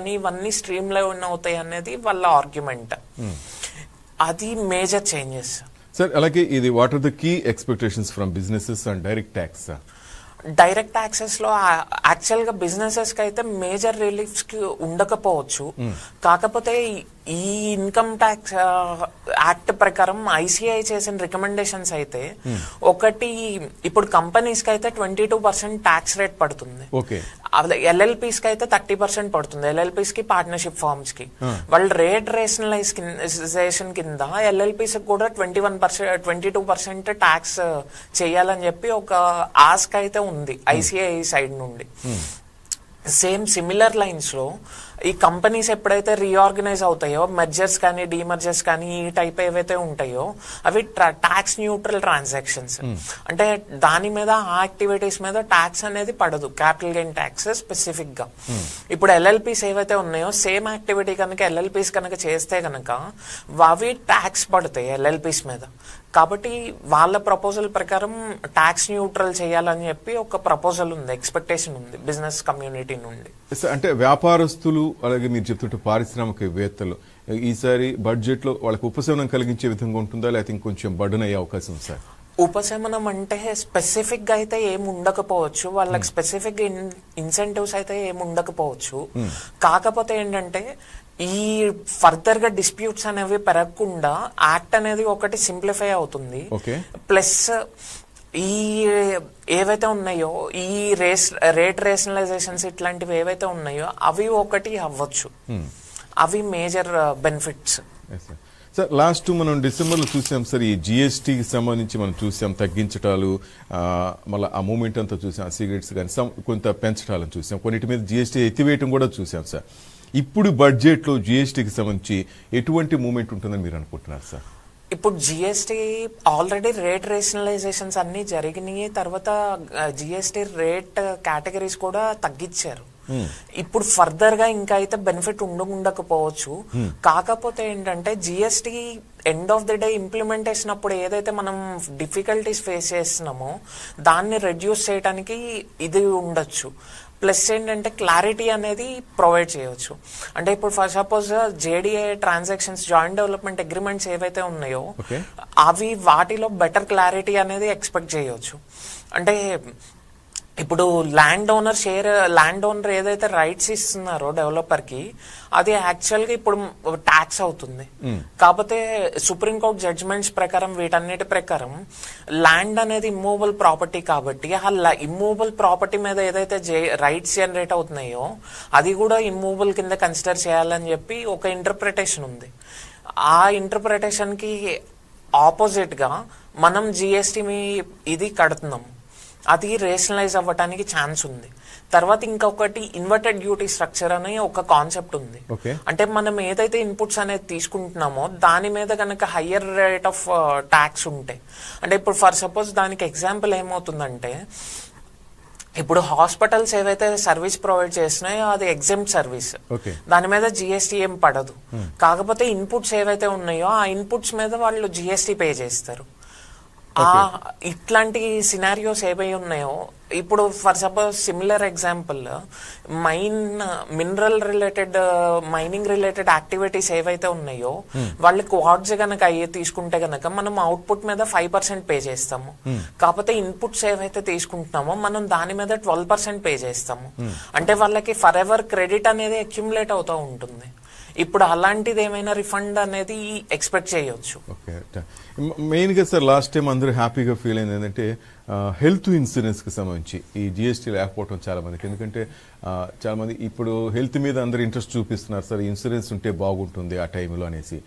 అని ఇవన్నీ stream line అవుతాయి అనేది వాళ్ళ ఆర్గ్యుమెంట్. అది మేజర్ చేంజెస్ సార్. అలాగే ఇది what are the key expectations from businesses and direct tax? Direct taxes లో యాక్చువల్ గా బిజినెసెస్ కి అయితే మేజర్ రిలీఫ్స్ కి ఉండకపోవచ్చు. కాకపోతే ఈ ఇన్కమ్ ట్యాక్స్ యాక్ట్ ప్రకారం ఐసిఐ చేసిన రికమెండేషన్స్ అయితే ఒకటి, ఇప్పుడు కంపెనీస్ కి అయితే 22% ట్యాక్స్ రేట్ పడుతుంది. ఎల్ఎల్పీస్ కి అయితే 30% పడుతుంది. ఎల్ఎల్పీస్ కి, పార్ట్నర్షిప్ ఫార్మ్స్ కి వాళ్ళు రేట్ రేషనలైజేషన్ కింద ఎల్ఎల్పీస్ కూడా 22% ట్యాక్స్ చేయాలని చెప్పి ఒక ఆస్క్ అయితే ఉంది ఐసిఐ సైడ్ నుండి. సేమ్ సిమిలర్ లైన్స్ లో ఈ కంపెనీస్ ఎప్పుడైతే రీఆర్గనైజ్ అవుతాయో, మెర్జర్స్ కానీ డీమర్జర్స్ కానీ ఈ టైప్ ఏవైతే ఉంటాయో అవి ట్యాక్స్ న్యూట్రల్ ట్రాన్సాక్షన్స్. అంటే దాని మీద ఆ యాక్టివిటీస్ మీద ట్యాక్స్ అనేది పడదు, క్యాపిటల్ గెయిన్ ట్యాక్స్ స్పెసిఫిక్ గా. ఇప్పుడు ఎల్ఎల్పీస్ ఏవైతే ఉన్నాయో సేమ్ యాక్టివిటీ కనుక ఎల్ఎల్పీస్ కనుక చేస్తే కనుక అవి ట్యాక్స్ పడతాయి ఎల్ఎల్పీస్ మీద. కాబట్టి వాళ్ళ ప్రపోజల్ ప్రకారం ట్యాక్స్ న్యూట్రల్ చేయాలని చెప్పి ఒక ప్రపోజల్ ఉంది, ఎక్స్పెక్టేషన్ ఉంది బిజినెస్ కమ్యూనిటీ నుండి. అంటే వ్యాపారస్తులు అలాగే మీరు చెప్తుంటే పారిశ్రామికవేత్తలు ఈసారి బడ్జెట్ లో వాళ్ళకి ఉపశమనం కలిగించే విధంగా ఉంటుందా, లేకపోతే ఇంకొంచెం బర్డెన్ అయ్యే అవకాశం సార్? ఉపశమనం అంటే స్పెసిఫిక్ గా అయితే ఏమి ఉండకపోవచ్చు, వాళ్ళకి స్పెసిఫిక్ ఇన్సెంటివ్స్ అయితే ఏమి ఉండకపోవచ్చు. కాకపోతే ఏంటంటే ఈ ఫర్దర్ గా డిస్ప్యూట్స్ అనేవి పెరగకుండా యాక్ట్ అనేది ఒకటి సింప్లిఫై అవుతుంది. ప్లస్ ఈ ఏవైతే ఉన్నాయో ఈ రేట్ రేషనలైజేషన్స్ ఇట్లాంటివి ఏవైతే ఉన్నాయో అవి ఒకటి అవ్వచ్చు. అవి మేజర్ బెనిఫిట్స్. సార్, లాస్ట్ మనం డిసెంబర్లో చూసాం సార్, ఈ జిఎస్టీకి సంబంధించి మనం చూసాం తగ్గించటాలు, మళ్ళీ ఆ మూమెంట్ అంతా చూసాం, సిగరెట్స్ కానీ కొంత పెంచటాలను చూసాం, కొన్నిటి మీద జిఎస్టీ ఎత్తివేయటం కూడా చూసాం సార్. ఇప్పుడు బడ్జెట్లో జిఎస్టీకి సంబంధించి ఎటువంటి మూమెంట్ ఉంటుందని మీరు అనుకుంటున్నారు సార్? ఇప్పుడు జిఎస్టీ ఆల్రెడీ రేట్ రేషనలైజేషన్స్ అన్ని జరిగినాయి. తర్వాత జిఎస్టీ రేట్ కేటగిరీస్ కూడా తగ్గించారు. ఇప్పుడు ఫర్దర్ గా ఇంకా అయితే బెనిఫిట్ ఉండకపోవచ్చు. కాకపోతే ఏంటంటే GST end of the day implementation అప్పుడు ఏదైతే మనం డిఫికల్టీస్ ఫేస్ చేస్తున్నామో దాన్ని రెడ్యూస్ చేయడానికి ఇది ఉండొచ్చు. ప్లస్ ఏంటంటే క్లారిటీ అనేది ప్రొవైడ్ చేయవచ్చు. అంటే ఇప్పుడు for suppose JDA transactions, joint development agreements ఏవైతే ఉన్నాయో అవి వాటిలో బెటర్ క్లారిటీ అనేది ఎక్స్పెక్ట్ చేయవచ్చు. అంటే ఇప్పుడు ల్యాండ్ ఓనర్ ఏదైతే రైట్స్ ఇస్తున్నారో డెవలపర్ కి అది యాక్చువల్ గా ఇప్పుడు ట్యాక్స్ అవుతుంది. కాకపోతే సుప్రీంకోర్టు జడ్జిమెంట్స్ ప్రకారం వీటన్నిటి ప్రకారం ల్యాండ్ అనేది ఇమ్మూవబుల్ ప్రాపర్టీ కాబట్టి ఆ ఇమ్మూవబుల్ ప్రాపర్టీ మీద ఏదైతే రైట్స్ జనరేట్ అవుతున్నాయో అది కూడా ఇమ్మూవబుల్ కింద కన్సిడర్ చేయాలని చెప్పి ఒక ఇంటర్ప్రిటేషన్ ఉంది. ఆ ఇంటర్ప్రిటేషన్ కి ఆపోజిట్ గా మనం జిఎస్టీ ఇది కడుతున్నాం, అది రేషనలైజ్ అవ్వటానికి ఛాన్స్ ఉంది. తర్వాత ఇంకొకటి ఇన్వర్టెడ్ డ్యూటీ స్ట్రక్చర్ అనే ఒక కాన్సెప్ట్ ఉంది. అంటే మనం ఏదైతే ఇన్పుట్స్ అనేది తీసుకుంటున్నామో దాని మీద కనుక హయ్యర్ రేట్ ఆఫ్ ట్యాక్స్ ఉంటే, అంటే ఇప్పుడు ఫర్ సపోజ్ దానికి ఎగ్జాంపుల్ ఏమవుతుందంటే ఇప్పుడు హాస్పిటల్స్ ఏవైతే సర్వీస్ ప్రొవైడ్ చేస్తున్నాయో అది ఎగ్జెంప్ట్ సర్వీస్, దాని మీద జిఎస్టీ ఏం పడదు. కాకపోతే ఇన్పుట్స్ ఏవైతే ఉన్నాయో ఆ ఇన్పుట్స్ మీద వాళ్ళు జిఎస్టీ పే చేస్తారు. ఇట్లాంటి సినారియోస్ ఏవై ఉన్నాయో ఇప్పుడు for suppose similar example mineral related mining related activities ఏవైతే ఉన్నాయో వాళ్ళు క్వార్ట్స్ గనక అయ్యే తీసుకుంటే గనక మనం అవుట్పుట్ మీద 5% పే చేస్తాము. కాకపోతే ఇన్పుట్స్ ఏవైతే తీసుకుంటున్నామో మనం దాని మీద 12% పే చేస్తాము. అంటే వాళ్ళకి ఫర్ ఎవర్ క్రెడిట్ అనేది అక్యుములేట్ అవుతూ ఉంటుంది. ఇప్పుడు అలాంటిది ఏమైనా రిఫండ్ అనేది ఎక్స్పెక్ట్ చేయొచ్చు. మెయిన్ గా సార్ లాస్ట్ టైం అందరూ హ్యాపీగా ఫీల్ అయింది ఏంటంటే హెల్త్ ఇన్సూరెన్స్ కి సంబంధించి ఈ జిఎస్టీ లేకపోవడం చాలా మందికి. ఎందుకంటే చాలా మంది ఇప్పుడు హెల్త్ మీద అందరు ఇంట్రెస్ట్ చూపిస్తున్నారు సార్, ఇన్సూరెన్స్ ఉంటే బాగుంటుంది ఆ టైంలో అనేసి.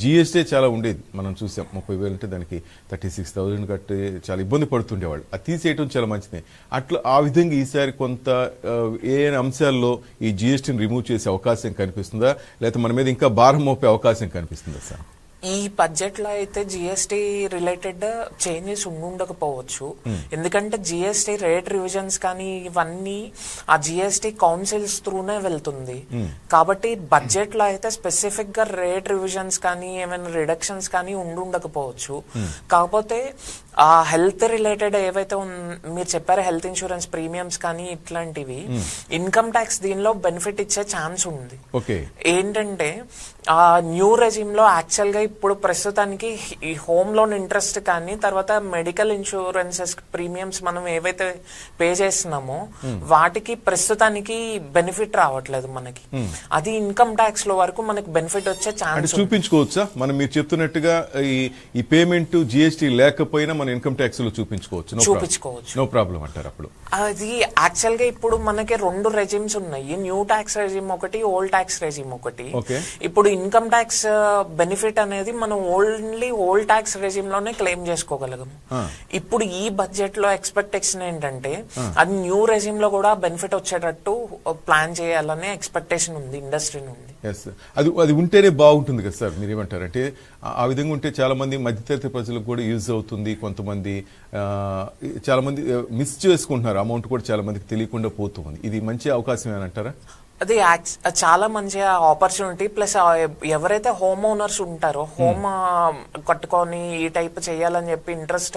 జిఎస్టీ చాలా ఉండేది, మనం చూసాం 30,000 అంటే దానికి 36,000 కట్టి చాలా ఇబ్బంది పడుతుండేవాళ్ళు. అది తీసేయటం చాలా మంచిది. అట్లా ఆ విధంగా ఈసారి కొంత ఏ అంశాల్లో ఈ జిఎస్టీని రిమూవ్ చేసే అవకాశం కనిపిస్తుందా, లేకపోతే మన మీద ఇంకా భారం మోపే అవకాశం కనిపిస్తుందా సార్? ఈ బడ్జెట్ లో అయితే జిఎస్టీ రిలేటెడ్ చేంజెస్ ఉండకపోవచ్చు. ఎందుకంటే జిఎస్టీ రేట్ రివిజన్స్ కానీ ఇవన్నీ ఆ జిఎస్టీ కౌన్సిల్స్ త్రూనే వెళ్తుంది. కాబట్టి బడ్జెట్ లో అయితే స్పెసిఫిక్ గా రేట్ రివిజన్స్ కానీ ఏమైనా రిడక్షన్స్ కానీ ఉండకపోవచ్చు. కాకపోతే ఆ హెల్త్ రిలేటెడ్ ఏవైతే మీరు చెప్పారో హెల్త్ ఇన్సూరెన్స్ ప్రీమియమ్స్ కానీ ఇట్లాంటివి ఇన్కమ్ ట్యాక్స్ దీనిలో బెనిఫిట్ ఇచ్చే ఛాన్స్ ఉంది. ఏంటంటే ఆ న్యూ రెజిమ్ లో యాక్చువల్ గా ఇప్పుడు ప్రస్తుతానికి ఈ హోమ్ లోన్ ఇంట్రెస్ట్ కానీ తర్వాత మెడికల్ ఇన్సూరెన్సెస్ ప్రీమియమ్స్ మనం ఏవైతే పే చేస్తున్నామో వాటికి ప్రస్తుతానికి బెనిఫిట్ రావట్లేదు మనకి. అది ఇన్కమ్ ట్యాక్స్ లో వరకు మనకి బెనిఫిట్ వచ్చే ఛాన్స్ చూపించుకోవచ్చా? మనం మీరు చెప్తున్నట్టుగా ఈ పేమెంట్ జిఎస్టీ లేకపోయినా మన ఇన్కమ్ ట్యాక్స్ లో చూపించుకోవచ్చు. నో ప్రాబ్లం అంటారు. అప్పుడు అది యాక్చువల్ గా ఇప్పుడు మనకి 2 రెజిమ్స్ ఉన్నాయి. న్యూ ట్యాక్స్ రెజిమ్ ఒకటి, ఓల్డ్ ట్యాక్స్ రెజిమ్ ఒకటి. ఇప్పుడు ఇన్కమ్ ట్యాక్స్ బెనిఫిట్ అనేది మనం ఓన్లీ ఓల్డ్ ట్యాక్స్ రెజిమ్ లోనే క్లెయిమ్ చేసుకోగలము. ఇప్పుడు ఈ బడ్జెట్ లో ఎక్స్పెక్టేషన్ ఏంటంటే అది న్యూ రెజిమ్ లో కూడా బెనిఫిట్ వచ్చేటట్టు ప్లాన్ చేయాలనే ఎక్స్పెక్టేషన్ ఉంది ఇండస్ట్రీ నుండి. అది ఉంటేనే బాగుంటుంది కదా సార్, మీరేమంటారు? అంటే ఆ విధంగా ఉంటే చాలా మంది మధ్యతరగతి ప్రజలకు కూడా యూజ్ అవుతుంది. కొంతమంది చాలా మంది మిస్ చేసుకుంటున్నారు, అమౌంట్ కూడా చాలా మందికి తెలియకుండా పోతుంది. ఇది మంచి అవకాశం ఏమంటారా? అది చాలా మంచి ఆపర్చునిటీ. ప్లస్ ఎవరైతే హోమ్ ఓనర్స్ ఉంటారో హోమ్ కట్టుకొని ఈ టైప్ చేయాలని చెప్పి ఇంట్రెస్ట్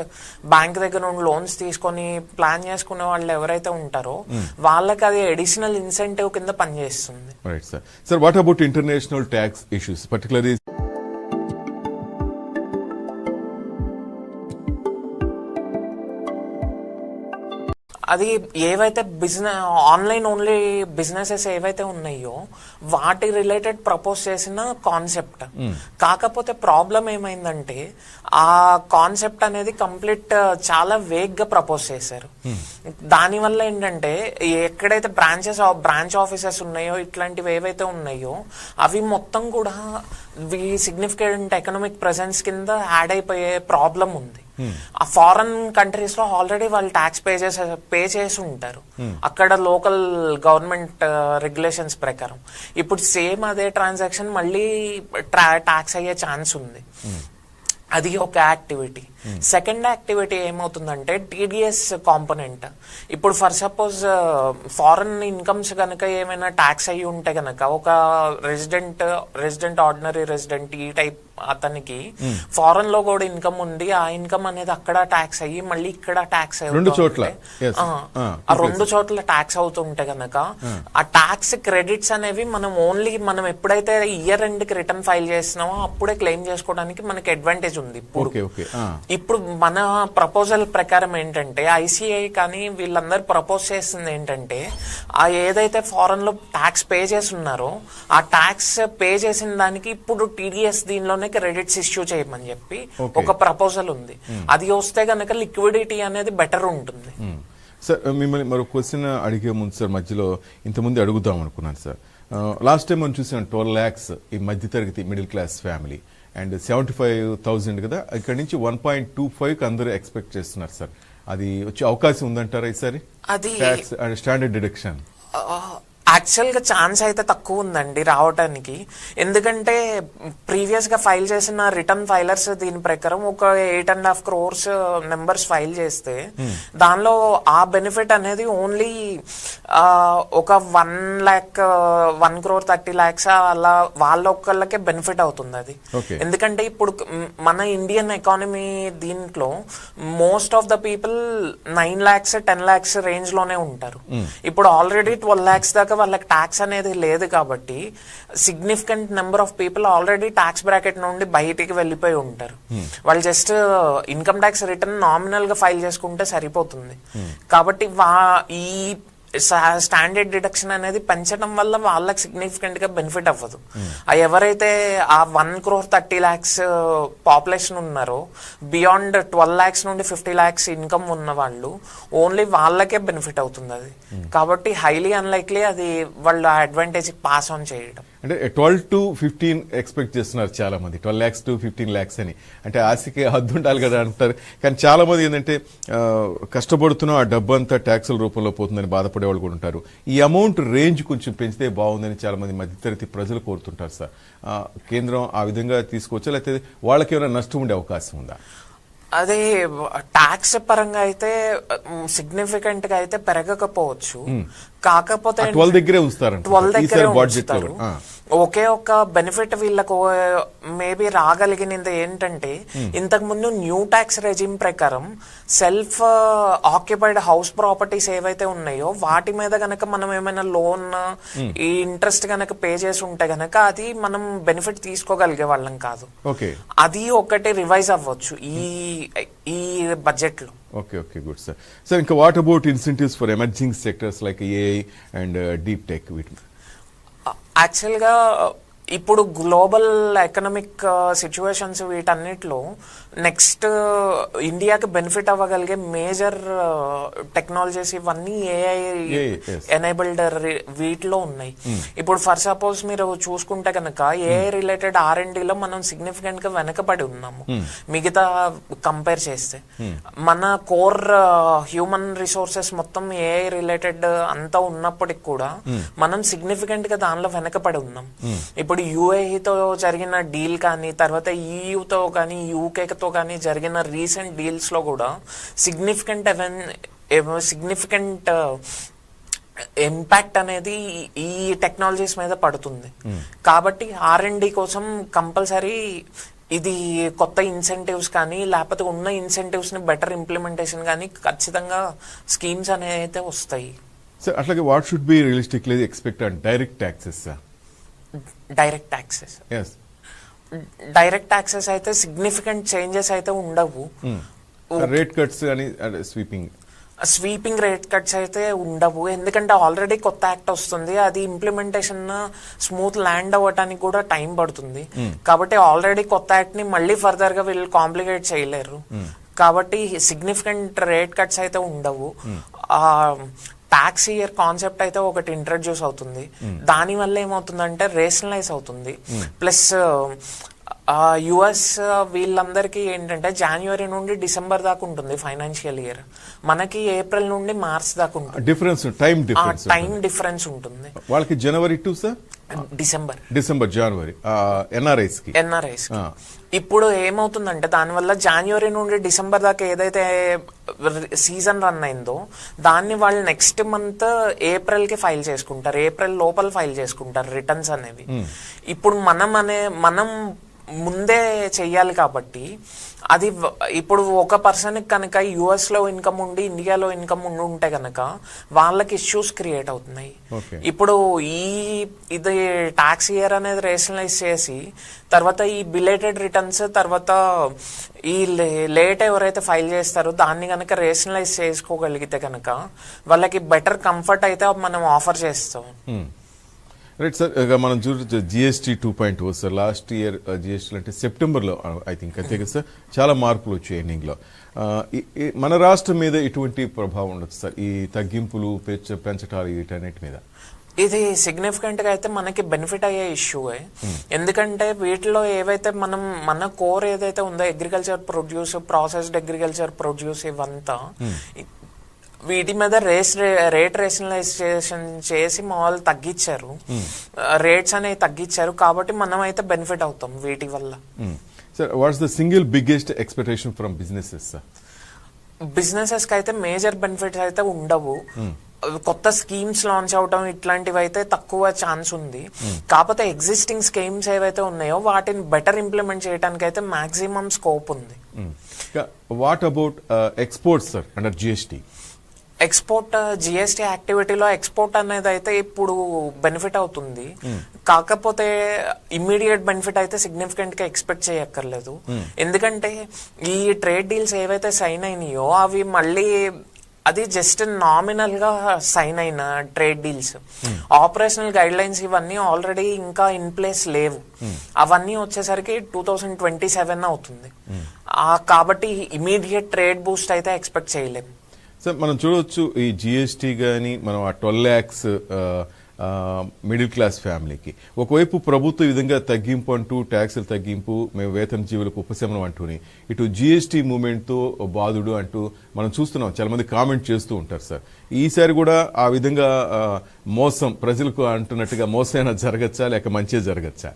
బ్యాంక్ దగ్గర నుండి లోన్స్ తీసుకొని ప్లాన్ చేసుకునే వాళ్ళు ఎవరైతే ఉంటారో వాళ్ళకి అది అడిషనల్ ఇన్సెంటివ్ కింద పనిచేస్తుంది. Right sir. Sir, what about international tax issues particularly? అది ఏవైతే ఆన్లైన్ ఓన్లీ బిజినెసెస్ ఏవైతే ఉన్నాయో వాటి రిలేటెడ్ ప్రపోజ్ చేసిన కాన్సెప్ట్. కాకపోతే ప్రాబ్లం ఏమైందంటే ఆ కాన్సెప్ట్ అనేది కంప్లీట్ చాలా వేగ్ గా ప్రపోజ్ చేశారు. దానివల్ల ఏంటంటే ఎక్కడైతే బ్రాంచ్ ఆఫీసెస్ ఉన్నాయో ఇట్లాంటివి ఏవైతే ఉన్నాయో అవి మొత్తం కూడా సిగ్నిఫికెంట్ ఎకనామిక్ ప్రెసెన్స్ కింద యాడ్ అయిపోయే ప్రాబ్లం ఉంది. ఆ ఫారెన్ కంట్రీస్ లో ఆల్రెడీ వాళ్ళు ట్యాక్స్ పే చేసి ఉంటారు అక్కడ లోకల్ గవర్నమెంట్ రెగ్యులేషన్స్ ప్రకారం. ఇప్పుడు సేమ్ అదే ట్రాన్సాక్షన్ మళ్ళీ ట్యాక్స్ అయ్యే ఛాన్స్ ఉంది. అది ఒక యాక్టివిటీ. సెకండ్ యాక్టివిటీ ఏమవుతుందంటే టీడీఎస్ కాంపోనెంట్. ఇప్పుడు ఫర్ సపోజ్ ఫారెన్ ఇన్కమ్స్ కనుక ఏమైనా ట్యాక్స్ అయ్యి ఉంటే గనక ఒక రెసిడెంట్ ఆర్డినరీ రెసిడెంట్ ఈ టైప్ అతనికి ఫారెన్ లో కూడా ఇన్కమ్ ఉండి ఆ ఇన్కమ్ అనేది అక్కడ ట్యాక్స్ అయ్యి మళ్ళీ ఇక్కడ ట్యాక్స్ ఆ 2 చోట్ల ట్యాక్స్ అవుతుంటే గనక ఆ ట్యాక్స్ క్రెడిట్స్ అనేవి మనం ఎప్పుడైతే ఇయర్ ఎండ్ కి రిటర్న్ ఫైల్ చేస్తున్నామో అప్పుడే క్లెయిమ్ చేసుకోవడానికి మనకి అడ్వాంటేజ్ ఉంది. ఇప్పుడు మన ప్రపోజల్ ప్రకారం ఏంటంటే ఐసిఐ కానీ వీళ్ళందరూ ప్రపోజ్ చేస్తుంది ఏంటంటే ఆ ఏదైతే ఫారెన్ లో ట్యాక్స్ పే చేస్తున్నారో ఆ ట్యాక్స్ పే చేసిన దానికి ఇప్పుడు టీడీఎస్ దీనిలోనే క్రెడిట్స్ ఇష్యూ చేయమని చెప్పి ఒక ప్రపోజల్ ఉంది. అది వస్తే గనక లిక్విడిటీ అనేది బెటర్ ఉంటుంది. సార్, మిమ్మల్ని మరో క్వశ్చన్ అడిగే ముందు సార్ మధ్యలో ఇంతకుముందు అడుగుదాం అనుకున్నాను సార్. లాస్ట్ టైం మనం చూసాం 12 lakhs ఈ మధ్యతరగతి మిడిల్ క్లాస్ ఫ్యామిలీ అండ్ 75,000 కదా, ఇక్కడ నుంచి 1.25 అందరూ ఎక్స్పెక్ట్ చేస్తున్నారు సార్. అది వచ్చే అవకాశం ఉందంటారా ఈసారి? అది స్టాండర్డ్ డిడక్షన్ యాక్చువల్ గా ఛాన్స్ అయితే తక్కువ ఉందండి రావటానికి. ఎందుకంటే ప్రీవియస్ గా ఫైల్ చేసిన రిటర్న్ ఫైలర్స్ దీని ప్రకారం ఒక 8.5 crores నెంబర్స్ ఫైల్ చేస్తే దానిలో ఆ బెనిఫిట్ అనేది ఓన్లీ ఒక 1 crore 30 lakhs అలా వాళ్ళ ఒక్కళ్ళకే బెనిఫిట్ అవుతుంది అది. ఎందుకంటే ఇప్పుడు మన ఇండియన్ ఎకానమీ దీంట్లో most of the people 9 lakhs 10 lakhs range లోనే ఉంటారు. ఇప్పుడు ఆల్రెడీ 12 lakhs దాకా వాళ్ళకి ట్యాక్స్ అనేది లేదు కాబట్టి significant number of people already tax bracket నుండి బయటికి వెళ్ళిపోయి ఉంటారు. వాళ్ళు just income tax return nominal గా ఫైల్ చేసుకుంటే సరిపోతుంది. కాబట్టి ఈ స్టాండర్డ్ డిడక్షన్ అనేది పెంచడం వల్ల వాళ్ళకి సిగ్నిఫికెంట్ గా బెనిఫిట్ అవ్వదు. ఎవరైతే ఆ 1 crore 30 lakhs పాపులేషన్ ఉన్నారో బియాండ్ 12 lakhs నుండి 50 lakhs ఇన్కమ్ ఉన్న వాళ్ళు ఓన్లీ వాళ్ళకే బెనిఫిట్ అవుతుంది అది. కాబట్టి హైలీ అన్లైక్లీ అది వాళ్ళు అడ్వాంటేజ్ పాస్ ఆన్ చేయడం. అంటే 12 to 15 ఎక్స్పెక్ట్ చేస్తున్నారు చాలా మంది, 12 lakhs to 15 lakhs అని. అంటే ఆశకి హద్దు ఉండాలి కదా అంటారు. కానీ చాలా మంది ఏంటంటే కష్టపడుతున్నా ఆ డబ్బు అంతా ట్యాక్సుల రూపంలో పోతుందని బాధపడే వాళ్ళు కూడా ఉంటారు. ఈ అమౌంట్ రేంజ్ కొంచెం పెంచితే బాగుందని చాలా మంది మధ్యతరగతి ప్రజలు కోరుతుంటారు సార్. కేంద్రం ఆ విధంగా తీసుకోవచ్చా, లేకపోతే వాళ్ళకి ఏమైనా నష్టం ఉండే అవకాశం ఉందా? అదే ట్యాక్స్ పరంగా అయితే సిగ్నిఫికెంట్ గా అయితే పెరగకపోవచ్చు, కాకపోతే 12 దగ్గరే ఉంచుతారు. ఒకే ఒక్క బెనిఫిట్ వీళ్ళకు మేబీ రాగలిగినది ఏంటంటే, ఇంతకు ముందు న్యూ ట్యాక్స్ రెజిమ్ ప్రకారం సెల్ఫ్ ఆక్యుపైడ్ హౌస్ ప్రాపర్టీస్ ఏవైతే ఉన్నాయో వాటి మీద గనక మనం ఏమైనా లోన్ ఈ ఇంట్రెస్ట్ గనక పే చేసి ఉంటే గనక అది మనం బెనిఫిట్ తీసుకోగలిగే వాళ్ళం కాదు. అది ఒకటి రివైజ్ అవ్వచ్చు ఈ బడ్జెట్ లో. Okay, good sir. సార్, ఇంకా what about incentives for emerging sectors like AI and deep tech? Actual గా ఇప్పుడు గ్లోబల్ ఎకనామిక్ సిచ్యువేషన్స్ వీటన్నిటిలో నెక్స్ట్ ఇండియాకి బెనిఫిట్ అవ్వగలిగే మేజర్ టెక్నాలజీస్ ఇవన్నీ ఏఐ ఎనేబుల్డ్ వీటిలో ఉన్నాయి. ఇప్పుడు ఫర్ సపోజ్ మీరు చూసుకుంటే కనుక ఏఐ రిలేటెడ్ R&Dలో మనం సిగ్నిఫికెంట్ గా వెనకబడి ఉన్నాము మిగతా కంపేర్ చేస్తే. మన కోర్ హ్యూమన్ రిసోర్సెస్ మొత్తం ఏఐ రిలేటెడ్ అంతా ఉన్నప్పటికి కూడా మనం సిగ్నిఫికెంట్ గా దానిలో వెనకబడి ఉన్నాం. ఇప్పుడు యుఏఈతో జరిగిన డీల్ కానీ, తర్వాత ఈయూతో కానీ, యూకేతో కానీ జరిగిన రీసెంట్ డీల్స్ లో కూడా సిగ్నిఫికెంట్ ఇంపాక్ట్ అనేది ఈ టెక్నాలజీస్ మీద పడుతుంది. కాబట్టి R&D కోసం కంపల్సరీ ఇది కొత్త ఇన్సెంటివ్స్ కానీ, లేకపోతే ఉన్న ఇన్సెంటివ్స్ ని బెటర్ ఇంప్లిమెంటేషన్ కానీ ఖచ్చితంగా స్కీమ్స్ అనేవి అయితే వస్తాయి. అట్లాగే what should be realistically expect on direct taxes? Direct taxes అయితే సిగ్నిఫికెంట్ చేంజెస్ అయితే ఉండవు. రేట్ కట్స్ అని స్వీపింగ్ రేట్ కట్స్ అయితే ఉండవు, ఎందుకంటే ఆల్రెడీ కొత్త యాక్ట్ వస్తుంది. అది ఇంప్లిమెంటేషన్ స్మూత్ ల్యాండ్ అవ్వటానికి కూడా టైం పడుతుంది. కాబట్టి ఆల్రెడీ కొత్త యాక్ట్ ని మళ్ళీ ఫర్దర్ గా వీళ్ళు కాంప్లికేట్ చేయలేరు. కాబట్టి సిగ్నిఫికెంట్ రేట్ కట్స్ అయితే ఉండవు. ట్యాక్స్ ఇయర్ కాన్సెప్ట్ అయితే ఒకటి ఇంట్రడ్యూస్ అవుతుంది. దాని వల్ల ఏమవుతుందంటే రేషనలైజ్ అవుతుంది. ప్లస్ యుఎస్ వీళ్ళందరికీ ఏంటంటే జనవరి నుండి డిసెంబర్ దాకా ఉంటుంది ఫైనాన్షియల్ ఇయర్, మనకి ఏప్రిల్ నుండి మార్చ్ దాకా ఉంటుంది. టైం డిఫరెన్స్ ఉంటుంది. వాళ్ళకి January to sir December January NRIs కి. ఇప్పుడు ఏమవుతుందంటే దానివల్ల జనవరి నుండి డిసెంబర్ దాకా ఏదైతే సీజన్ రన్ అయిందో దాన్ని వాళ్ళు నెక్స్ట్ మంత్ ఏప్రిల్ కి ఫైల్ చేసుకుంటారు, ఏప్రిల్ లోపల ఫైల్ చేసుకుంటారు రిటర్న్స్ అనేవి. ఇప్పుడు మనం ముందే చెయ్యాలి కాబట్టి అది ఇప్పుడు ఒక పర్సన్ కనుక యుఎస్ లో ఇన్కమ్ ఉండి ఇండియాలో ఇన్కమ్ ఉంటే కనుక వాళ్ళకి ఇష్యూస్ క్రియేట్ అవుతున్నాయి. ఇప్పుడు ఇది ట్యాక్స్ ఇయర్ అనేది రేషనలైజ్ చేసి తర్వాత ఈ బిలేటెడ్ రిటర్న్స్ తర్వాత ఈ లేట్ ఎవరైతే ఫైల్ చేస్తారో దాన్ని కనుక రేషనలైజ్ చేసుకోగలిగితే కనుక వాళ్ళకి బెటర్ కంఫర్ట్ అయితే మనం ఆఫర్ చేస్తాం. రైట్ సార్, మనం చూడొచ్చు GST 2.0 sir. Last year GST అంటే సెప్టెంబర్లో ఐ థింక్ అంతే కదా సార్, చాలా మార్పులు వచ్చాయి ఎండింగ్లో. మన రాష్ట్రం మీద ఎటువంటి ప్రభావం ఉండొచ్చు సార్ ఈ తగ్గింపులు పెంచటాలు వీటన్నిటి మీద? ఇది సిగ్నిఫికెంట్ గా అయితే మనకి బెనిఫిట్ అయ్యే ఇష్యూయే. ఎందుకంటే వీటిలో ఏవైతే మన కోర్ ఏదైతే ఉందో agriculture produce, processed agriculture produce ఇవంతా వీటి మీద రేట్ రేషనలైజేషన్ చేసి మామూలు తగ్గించారు, రేట్స్ అనేవి తగ్గించారు. కాబట్టి మనం అయితే బెనిఫిట్ అవుతాం వీటి వల్ల. Sir, what's the single biggest expectation from businesses? Businesses కి అయితే మేజర్ బెనిఫిట్స్ అయితే ఉండవు. కొత్త స్కీమ్స్ లాంచ్ అవటం ఇట్లాంటివి అయితే తక్కువ ఛాన్స్ ఉంది. కాకపోతే ఎగ్జిస్టింగ్ స్కీమ్స్ ఏవైతే ఉన్నాయో వాటిని బెటర్ ఇంప్లిమెంట్ చేయడానికి అయితే మాక్సిమం స్కోప్ ఉంది. What about exports sir under GST? Export GST యాక్టివిటీలో ఎక్స్పోర్ట్ అనేది అయితే ఇప్పుడు బెనిఫిట్ అవుతుంది. కాకపోతే ఇమ్మీడియట్ బెనిఫిట్ అయితే సిగ్నిఫికెంట్ గా ఎక్స్పెక్ట్ చేయక్కర్లేదు. ఎందుకంటే ఈ ట్రేడ్ డీల్స్ ఏవైతే సైన్ అయినాయో అవి మళ్ళీ అది జస్ట్ నామినల్ గా సైన్ అయిన trade deals. Operational guidelines ఇవన్నీ ఆల్రెడీ ఇంకా ఇన్ ప్లేస్ లేవు. అవన్నీ వచ్చేసరికి 2027 అవుతుంది. కాబట్టి ఇమీడియట్ ట్రేడ్ బూస్ట్ అయితే ఎక్స్పెక్ట్ చేయలేము. సార్, మనం చూడవచ్చు ఈ GST కానీ మనం ఆ 12 lakhs మిడిల్ క్లాస్ ఫ్యామిలీకి. ఒకవైపు ప్రభుత్వ విధంగా తగ్గింపు అంటూ ట్యాక్సులు తగ్గింపు, మేము వేతన జీవులకు ఉపశమనం అంటూని, ఇటు జిఎస్టీ మూవ్మెంట్తో బాధుడు అంటూ మనం చూస్తున్నాం, చాలా మంది కామెంట్ చేస్తూ ఉంటారు సార్. ఈసారి కూడా ఆ విధంగా మోసం ప్రజలకు అంటున్నట్టుగా మోసం జరగచ్చా లేక మంచి జరగచ్చా?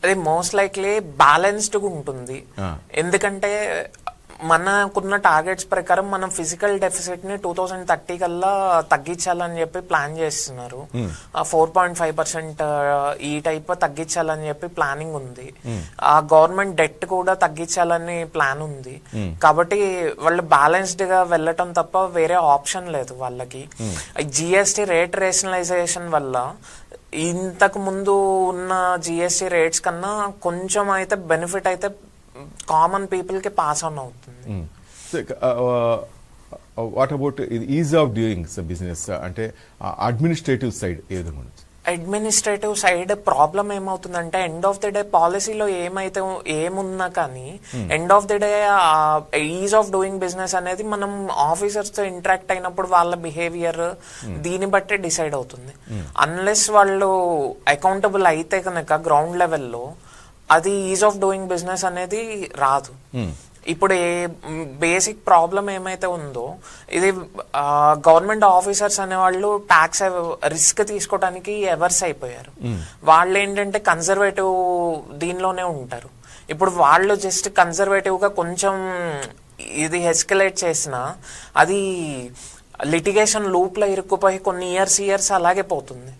అది మోస్ట్ లైక్లీ బ్యాలెన్స్డ్ ఉంటుంది. ఎందుకంటే మనకున్న టార్గెట్స్ ప్రకారం మనం ఫిజికల్ డెఫిసిట్ ని 2030 కల్లా తగ్గించాలని చెప్పి ప్లాన్ చేస్తున్నారు. 4.5% ఈ టైప్ తగ్గించాలని చెప్పి ప్లానింగ్ ఉంది. ఆ గవర్నమెంట్ డెట్ కూడా తగ్గించాలని ప్లాన్ ఉంది. కాబట్టి వాళ్ళు బ్యాలెన్స్డ్ గా వెళ్ళటం తప్ప వేరే ఆప్షన్ లేదు వాళ్ళకి. జిఎస్టీ రేట్ రేషనలైజేషన్ వల్ల ఇంతకు ముందు ఉన్న జిఎస్టీ రేట్స్ కన్నా కొంచెం అయితే బెనిఫిట్ అయితే కామన్ పీపుల్ కి పాస్ ఆన్ అవుతుంది. What about is of doing business, అంటే అడ్మినిస్ట్రేటివ్ సైడ్ ఏ విధంగా ఉంది? అడ్మినిస్ట్రేటివ్ సైడ్ ప్రాబ్లం ఏమవుతుందంటే ఎండ్ ఆఫ్ ది డే పాలసీలో ఏమున్నా కానీ end of the day is of doing business అనేది మనం ఆఫీసర్స్ తో ఇంటరాక్ట్ అయినప్పుడు వాళ్ళ బిహేవియర్ దీన్ని బట్టే డిసైడ్ అవుతుంది. అన్లెస్ వాళ్ళు అకౌంటబుల్ అయితే కనుక గ్రౌండ్ లెవెల్లో అది ఈజ్ ఆఫ్ డూయింగ్ బిజినెస్ అనేది రాదు. ఇప్పుడు బేసిక్ ప్రాబ్లం ఏమైతే ఉందో, ఇది గవర్నమెంట్ ఆఫీసర్స్ అనేవాళ్ళు ట్యాక్స్ రిస్క్ తీసుకోవడానికి ఎవర్స్ అయిపోయారు. వాళ్ళు ఏంటంటే కన్జర్వేటివ్ దీనిలోనే ఉంటారు. ఇప్పుడు వాళ్ళు జస్ట్ కన్జర్వేటివ్ గా కొంచెం ఇది ఎస్కలేట్ చేసినా అది లిటిగేషన్ లూప్ లో ఇరుక్కుపోయి కొన్ని ఇయర్స్ అలాగే పోతుంది.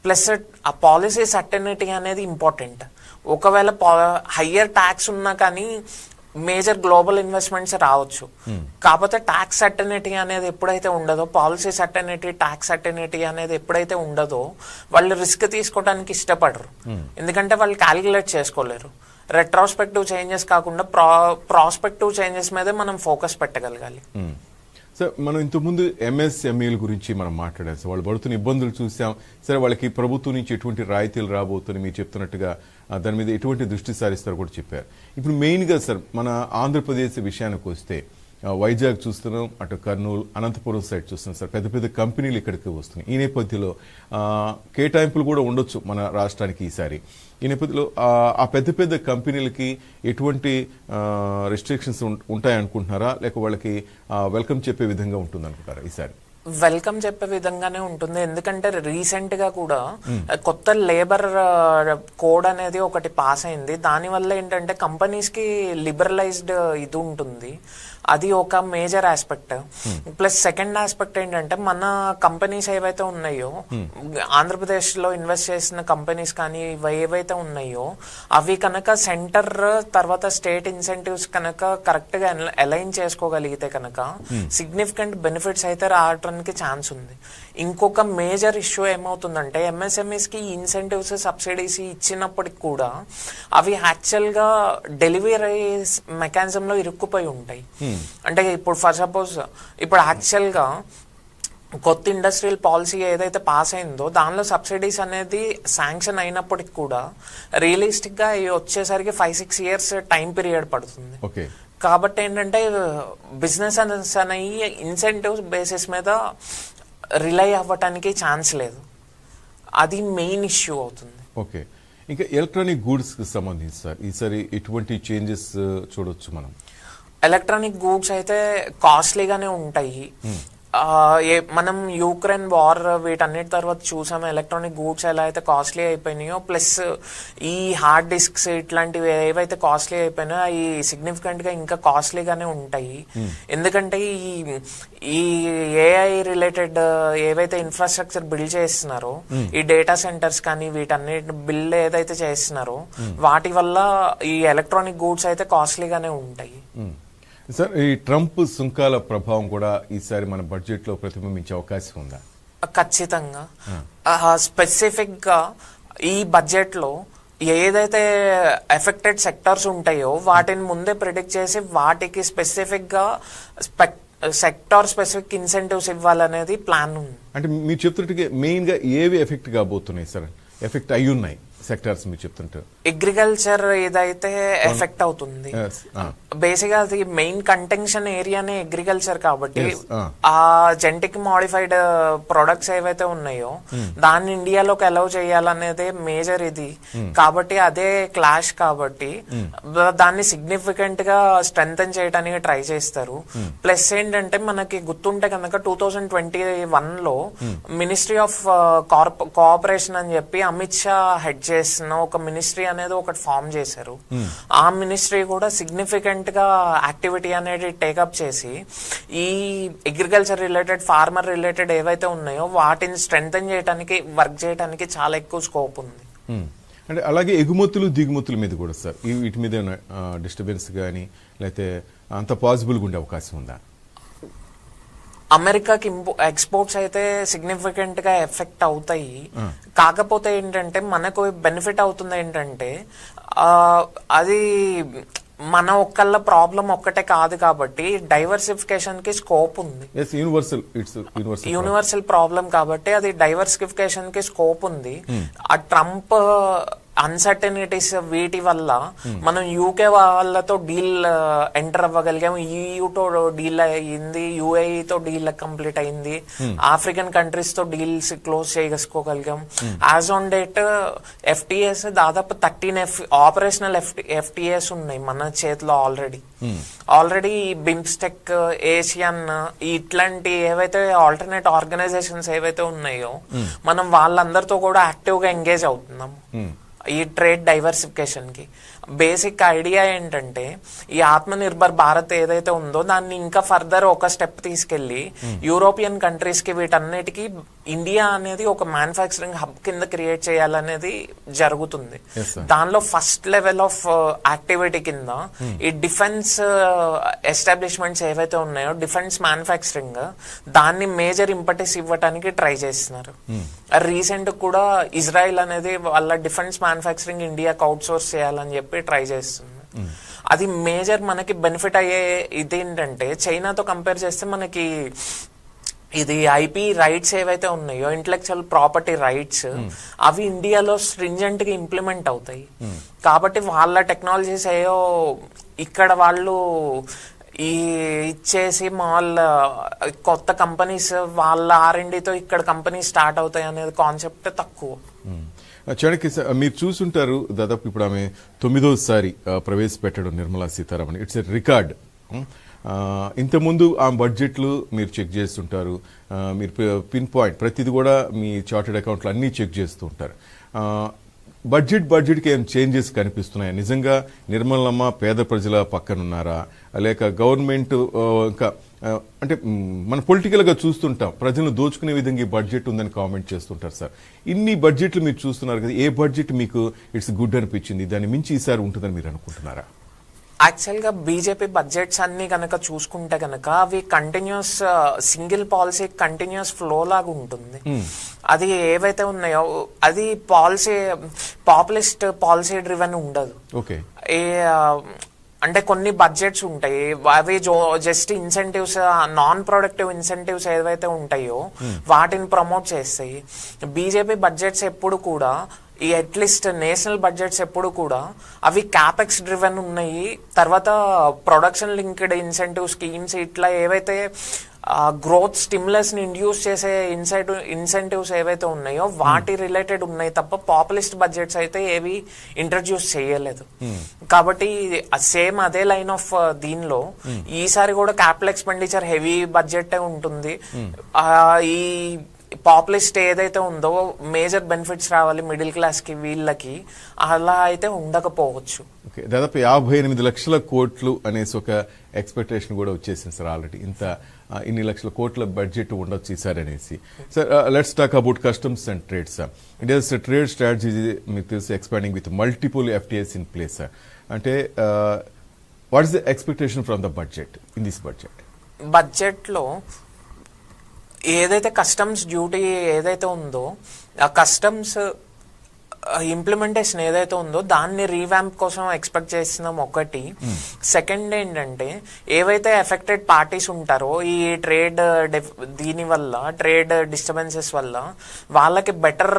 ప్లస్ ఆ పాలసీ సర్టెనిటీ అనేది ఇంపార్టెంట్. ఒకవేళ హయ్యర్ ట్యాక్స్ ఉన్నా కానీ మేజర్ గ్లోబల్ ఇన్వెస్ట్మెంట్స్ రావచ్చు. కాకపోతే ట్యాక్స్ సర్టెనిటీ అనేది ఎప్పుడైతే ఉండదో, పాలసీ సర్టెనిటీ ట్యాక్స్ సర్టెనిటీ అనేది ఎప్పుడైతే ఉండదో వాళ్ళు రిస్క్ తీసుకోవడానికి ఇష్టపడరు. ఎందుకంటే వాళ్ళు క్యాలిక్యులేట్ చేసుకోలేరు. రెట్రోస్పెక్టివ్ చేంజెస్ కాకుండా ప్రాస్పెక్టివ్ చేంజెస్ మీదే మనం ఫోకస్ పెట్టగలగాలి. సార్, మనం ఇంతకుముందు ఎంఎస్ఎంఈల గురించి మనం మాట్లాడాం సార్. వాళ్ళు పడుతున్న ఇబ్బందులు చూసాం. సరే, వాళ్ళకి ప్రభుత్వం నుంచి ఎటువంటి రాయితీలు రాబోతున్నాయి మీరు చెప్తున్నట్టుగా దాని మీద ఎటువంటి దృష్టి సారిస్తారో కూడా చెప్పారు. ఇప్పుడు మెయిన్గా సార్ మన ఆంధ్రప్రదేశ్ విషయానికి వస్తే వైజాగ్ చూస్తున్నాం, అటు కర్నూలు, అనంతపురం సైడ్ చూస్తున్నాం సార్. పెద్ద పెద్ద కంపెనీలు ఇక్కడికి వస్తున్నాయి. ఈ నేపథ్యంలో కేటాయింపులు కూడా ఉండొచ్చు మన రాష్ట్రానికి ఈసారి. ఈ నేపథ్యంలో ఆ పెద్ద పెద్ద కంపెనీలకి ఎటువంటి రెస్ట్రిక్షన్స్ ఉంటాయనుకుంటున్నారా, లేక వాళ్ళకి వెల్కమ్ చెప్పే విధంగా ఉంటుంది అనుకుంటారా ఈసారి? వెల్కమ్ చెప్పే విధంగానే ఉంటుంది. ఎందుకంటే రీసెంట్ గా కూడా కొత్త లేబర్ కోడ్ అనేది ఒకటి పాస్ అయింది. దానివల్ల ఏంటంటే కంపెనీస్ కి లిబరలైజ్డ్ ఇది ఉంటుంది. అది ఒక major aspect. Plus second aspect ఏంటంటే మన కంపెనీస్ ఏవైతే ఉన్నాయో, ఆంధ్రప్రదేశ్ లో ఇన్వెస్ట్ చేసిన కంపెనీస్ కానీ ఏవైతే ఉన్నాయో అవి కనుక సెంటర్ తర్వాత స్టేట్ ఇన్సెంటివ్స్ కనుక కరెక్ట్ గా అలైన్ చేసుకోగలిగితే కనుక సిగ్నిఫికెంట్ బెనిఫిట్స్ అయితే రావడానికి ఛాన్స్ ఉంది. ఇంకొక మేజర్ ఇష్యూ ఏమవుతుందంటే ఎంఎస్ఎంఈస్ కి ఇన్సెంటివ్స్ సబ్సిడీస్ ఇచ్చినప్పటికి కూడా అవి యాక్చువల్ గా డెలివరీ మెకానిజం లో ఇరుక్కుపోయి ఉంటాయి. అంటే ఇప్పుడు ఫర్ సపోజ్ ఇప్పుడు యాక్చువల్ గా కొత్త ఇండస్ట్రియల్ పాలసీ ఏదైతే పాస్ అయిందో దానిలో సబ్సిడీస్ అనేది శాంక్షన్ అయినప్పటికి కూడా రియలిస్టిక్ గా వచ్చేసరికి 5-6 years టైం పీరియడ్ పడుతుంది. కాబట్టి ఏంటంటే బిజినెస్ అనేవి ఇన్సెంటివ్ బేసిస్ మీద రిలై అవ్వటానికి ఛాన్స్ లేదు. అది మెయిన్ ఇష్యూ అవుతుంది. ఓకే, ఇంకా ఎలక్ట్రానిక్ గూడ్స్ కి సంబంధించి సార్ ఈసారి ఎటువంటి చేంజెస్ చూడొచ్చు మనం? ఎలక్ట్రానిక్ గూడ్స్ అయితే కాస్ట్లీగానే ఉంటాయి. మనం యూక్రెయిన్ వార్ వీటన్నిటి తర్వాత చూసాం ఎలక్ట్రానిక్ గూడ్స్ ఎలా అయితే కాస్ట్లీ అయిపోయినాయో, ప్లస్ ఈ హార్డ్ డిస్క్స్ ఇట్లాంటివి ఏవైతే కాస్ట్లీ అయిపోయినాయో అవి సిగ్నిఫికెంట్ గా ఇంకా కాస్ట్లీగానే ఉంటాయి. ఎందుకంటే ఈ ఏఐ రిలేటెడ్ ఏవైతే ఇన్ఫ్రాస్ట్రక్చర్ బిల్డ్ చేస్తున్నారో, ఈ డేటా సెంటర్స్ కానీ వీటన్నిటి బిల్డ్ ఏదైతే చేస్తున్నారో వాటి వల్ల ఈ ఎలక్ట్రానిక్ గూడ్స్ అయితే కాస్ట్లీగానే ఉంటాయి. సార్, ఈ ట్రంప్ సుంకాల ప్రభావం కూడా ఈసారి మన బడ్జెట్ లో ప్రతిబింబించే అవకాశం ఉందా? ఖచ్చితంగా. స్పెసిఫిక్ గా ఈ బడ్జెట్ లో ఏదైతే ఎఫెక్టెడ్ సెక్టార్స్ ఉంటాయో వాటిని ముందే ప్రిడిక్ట్ చేసి వాటికి స్పెసిఫిక్ గా సెక్టార్ స్పెసిఫిక్ ఇన్సెంటివ్స్ ఇవ్వాలనేది ప్లాన్ ఉంది. అంటే మీరు చెప్తున్నట్టుగా మెయిన్ గా ఏవి ఎఫెక్ట్ కాబోతున్నాయి సార్, ఎఫెక్ట్ అయి ఉన్నాయి సెక్టార్స్ మీరు చెప్తుంటారు? అగ్రికల్చర్ ఏదైతే ఎఫెక్ట్ అవుతుంది, బేసిక్ గా అది మెయిన్ కంటెన్షన్ ఏరియానే అగ్రికల్చర్ కాబట్టి ఆ జెనెటిక్ మాడిఫైడ్ ప్రొడక్ట్స్ ఏవైతే ఉన్నాయో దాన్ని ఇండియాలోకి అలౌ చేయాలనేదే మేజర్ ఇది. కాబట్టి అదే క్లాష్ కాబట్టి దాన్ని సిగ్నిఫికెంట్ గా స్ట్రెంథెన్ చేయడానికి ట్రై చేస్తారు. ప్లస్ ఏంటంటే మనకి గుర్తుంటే కనుక 2021లో మినిస్ట్రీ ఆఫ్ కోఆపరేషన్ అని చెప్పి అమిత్ షా హెడ్ చేసిన ఒక మినిస్ట్రీ అనేది ఒకటి ఫామ్ చేశారు. ఆ మినిస్ట్రీ కూడా సిగ్నిఫికెంట్ గా యాక్టివిటీ అనేది టేకప్ చేసి ఈ అగ్రికల్చర్ రిలేటెడ్, ఫార్మర్ రిలేటెడ్ ఏవైతే ఉన్నాయో వాటిని స్ట్రెంథెన్ చేయడానికి, వర్క్ చేయడానికి చాలా ఎక్కువ స్కోప్ ఉంది. అంటే అలాగే ఎగుమతులు దిగుమతుల మీద కూడా సార్ వీటి మీద డిస్టర్బెన్స్ కానీ లేకపోతే అంత పాసిబుల్గా ఉండే అవకాశం ఉందా? అమెరికాకి ఎక్స్పోర్ట్స్ అయితే సిగ్నిఫికెంట్ గా ఎఫెక్ట్ అవుతాయి. కాకపోతే ఏంటంటే మనకు బెనిఫిట్ అవుతుంది ఏంటంటే అది మన ఒక్కళ్ళ ప్రాబ్లం ఒక్కటే కాదు కాబట్టి డైవర్సిఫికేషన్ కి స్కోప్ ఉంది. యూనివర్సల్ ప్రాబ్లం కాబట్టి అది డైవర్సిఫికేషన్ కి స్కోప్ ఉంది. ఆ ట్రంప్ అన్సర్టనిటీస్ వీటి వల్ల మనం యూకే వాళ్ళతో డీల్ ఎంటర్ అవ్వగలిగాము, ఈయూతో డీల్ అయ్యింది, యుఏఈతో డీల్ కంప్లీట్ అయింది, ఆఫ్రికన్ కంట్రీస్ తో డీల్స్ క్లోజ్ చేసుకోగలిగాం. యాజ్ ఆన్ డేట్ ఎఫ్టీఎస్ దాదాపు 13 ఆపరేషనల్ ఎఫ్టీఎస్ ఉన్నాయి మన చేతిలో ఆల్రెడీ బిమ్స్టెక్, ఏషియన్ ఇట్లాంటి ఏవైతే ఆల్టర్నేట్ ఆర్గనైజేషన్స్ ఏవైతే ఉన్నాయో మనం వాళ్ళందరితో కూడా యాక్టివ్ గా ఎంగేజ్ అవుతున్నాం ఈ ట్రేడ్ డైవర్సిఫికేషన్ కి. బేసిక్ ఐడియా ఏంటంటే ఈ ఆత్మనిర్భర్ భారత్ ఏదైతే ఉందో దాన్ని ఇంకా ఫర్దర్ ఒక స్టెప్ తీసుకెళ్లి యూరోపియన్ కంట్రీస్ కి వీటన్నిటికీ ఇండియా అనేది ఒక మ్యానుఫ్యాక్చరింగ్ హబ్ కింద క్రియేట్ చేయాలనేది జరుగుతుంది. దానిలో ఫస్ట్ లెవెల్ ఆఫ్ యాక్టివిటీ కింద ఈ డిఫెన్స్ ఎస్టాబ్లిష్మెంట్స్ ఏవైతే ఉన్నాయో డిఫెన్స్ మ్యానుఫ్యాక్చరింగ్ దాన్ని మేజర్ ఇంపటిస్ ఇవ్వడానికి ట్రై చేస్తున్నారు. రీసెంట్ కూడా ఇజ్రాయెల్ అనేది వాళ్ళ డిఫెన్స్ మ్యానుఫ్యాక్చరింగ్ ఇండియాకి అవుట్ సోర్స్ చేయాలని చెప్పి ట్రై చేస్తుంది. అది మేజర్ మనకి బెనిఫిట్ అయ్యే ఇదేంటంటే చైనాతో కంపేర్ చేస్తే మనకి ఇది ఐపీ రైట్స్ ఏవైతే ఉన్నాయో ఇంటలెక్చువల్ ప్రాపర్టీ రైట్స్ అవి ఇండియాలో స్ట్రింజెంట్ గా ఇంప్లిమెంట్ అవుతాయి. కాబట్టి వాళ్ళ టెక్నాలజీస్ ఏయో ఇక్కడ వాళ్ళు ఈ ఇచ్చేసి మాల్ కొత్త కంపెనీస్ వాళ్ళ R&Dతో ఇక్కడ కంపెనీస్ స్టార్ట్ అవుతాయి అనేది కాన్సెప్ట్ తక్కువ. చాణక్య మీరు చూసుంటారు దాదాపు ఇప్పుడు ఆమె 9వ ప్రవేశపెట్టడం Nirmala Sitharaman, it's a record. ఇంతకుముందు ఆ బడ్జెట్లు మీరు చెక్ చేస్తుంటారు, మీరు పిన్ పాయింట్ ప్రతిది కూడా మీ చార్టెడ్ అకౌంట్లు అన్నీ చెక్ చేస్తూ ఉంటారు. బడ్జెట్కి ఏం చేంజెస్ కనిపిస్తున్నాయా? నిజంగా నిర్మలమ్మ పేద ప్రజల పక్కనున్నారా, లేక గవర్నమెంట్ ఇంకా అంటే మన పొలిటికల్గా చూస్తుంటాం ప్రజలను దోచుకునే విధంగా ఈ బడ్జెట్ ఉందని కామెంట్ చేస్తుంటారు సార్. ఇన్ని బడ్జెట్లు మీరు చూస్తున్నారు కదా, ఏ బడ్జెట్ మీకు ఇట్స్ గుడ్ అనిపించింది, దాన్ని మించి ఈసారి ఉంటుందని మీరు అనుకుంటున్నారా? యాక్చువల్ గా బీజేపీ బడ్జెట్స్ అన్ని కనుక చూసుకుంటే కనుక అవి continuous single policy continuous flow లాగా ఉంటుంది. అది ఏవైతే ఉన్నాయో అది పాపులిస్ట్ పాలసీ డ్రివెన్ ఉండదు. అంటే కొన్ని బడ్జెట్స్ ఉంటాయి అవి just incentives, non productive incentives ఏవైతే ఉంటాయో వాటిని ప్రమోట్ చేస్తాయి. బీజేపీ బడ్జెట్స్ ఎప్పుడు కూడా ఈ అట్లీస్ట్ నేషనల్ బడ్జెట్స్ ఎప్పుడు కూడా అవి క్యాపెక్స్ డ్రివెన్ ఉన్నాయి. తర్వాత ప్రొడక్షన్ లింక్డ్ ఇన్సెంటివ్ స్కీమ్స్ ఇట్లా ఏవైతే గ్రోత్ స్టిమ్యులస్ ని ఇండ్యూస్ చేసే ఇన్సెంటివ్స్ ఏవైతే ఉన్నాయో వాటి రిలేటెడ్ ఉన్నాయి తప్ప పాపులిస్ట్ బడ్జెట్స్ అయితే ఏవి ఇంట్రడ్యూస్ చేయలేదు. కాబట్టి సేమ్ అదే లైన్ ఆఫ్ దీనిలో ఈసారి కూడా క్యాపిటల్ ఎక్స్పెండిచర్ హెవీ బడ్జెట్ ఉంటుంది. ఈ పాపులిస్ట్ ఏదైతే ఉందో మేజర్ బెనిఫిట్స్ రావాలి మిడిల్ క్లాస్ కి వీళ్ళకి, అలా అయితే ఉండకపోవచ్చు. దాదాపు 58 లక్షల కోట్లు అనేసి ఒక ఎక్స్పెక్టేషన్ కూడా వచ్చేసింది సార్ ఆల్రెడీ. ఇన్ని లక్షల కోట్ల బడ్జెట్ ఉండొచ్చు ఈసారి అనేసి. Sir let's talk about customs and trade sir. India's trade strategy మీకు తెలిసి expanding with multiple FTAs in place sir. అంటే what is the expectation from the budget in this budget లో ఏదైతే కస్టమ్స్ డ్యూటీ ఏదైతే ఉందో ఆ కస్టమ్స్ ఇంప్లిమెంటేషన్ ఏదైతే ఉందో దాన్ని రీవ్యాంప్ కోసం ఎక్స్పెక్ట్ చేస్తున్నాం ఒకటి. సెకండ్ ఏంటంటే ఏవైతే ఎఫెక్టెడ్ పార్టీస్ ఉంటారో ఈ ట్రేడ్ దీని వల్ల, ట్రేడ్ డిస్టర్బెన్సెస్ వల్ల వాళ్ళకి బెటర్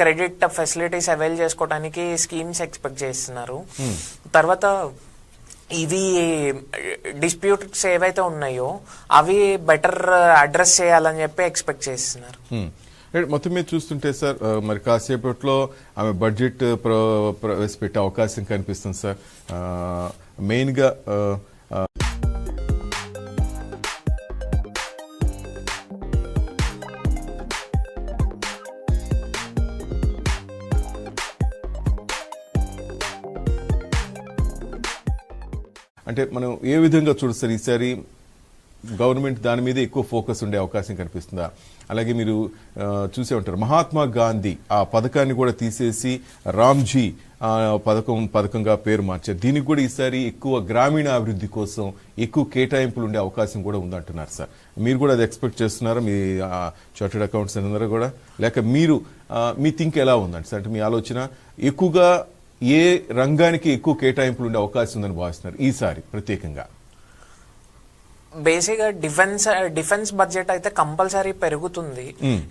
క్రెడిట్ ఫెసిలిటీస్ అవైల్ చేసుకోవడానికి స్కీమ్స్ ఎక్స్పెక్ట్ చేస్తున్నారు. తర్వాత ఇవి డిస్ప్యూట్స్ ఏవైతే ఉన్నాయో అవి బెటర్ అడ్రస్ చేయాలని చెప్పి ఎక్స్పెక్ట్ చేస్తున్నారు. మొత్తం మీద చూస్తుంటే సార్ మరి కాసేపట్లో ఆమె బడ్జెట్ ప్రవేశపెట్టే అవకాశం కనిపిస్తుంది సార్. మెయిన్గా అంటే మనం ఏ విధంగా చూస్తారు ఈసారి గవర్నమెంట్ దాని మీద ఎక్కువ ఫోకస్ ఉండే అవకాశం కనిపిస్తుందా? అలాగే మీరు చూసే ఉంటారు మహాత్మా గాంధీ ఆ పథకాన్ని కూడా తీసేసి రామ్జీ పథకంగా పేరు మార్చారు. దీనికి కూడా ఈసారి ఎక్కువ గ్రామీణ అభివృద్ధి కోసం ఎక్కువ కేటాయింపులు ఉండే అవకాశం కూడా ఉందంటున్నారు సార్. మీరు కూడా అది ఎక్స్పెక్ట్ చేస్తున్నారా మీ చార్టెడ్ అకౌంట్స్ అందరూ కూడా? లేక మీరు మీ థింక్ ఎలా ఉందండి సార్? అంటే మీ ఆలోచన ఎక్కువగా ఏ రంగానికి ఎక్కువ కేటాయింపులు ఉండే అవకాశం ఉందని భావిస్తున్నారు ఈసారి ప్రత్యేకంగా? బేసిక్ గా డిఫెన్స్ బడ్జెట్ అయితే కంపల్సరీ పెరుగుతుంది.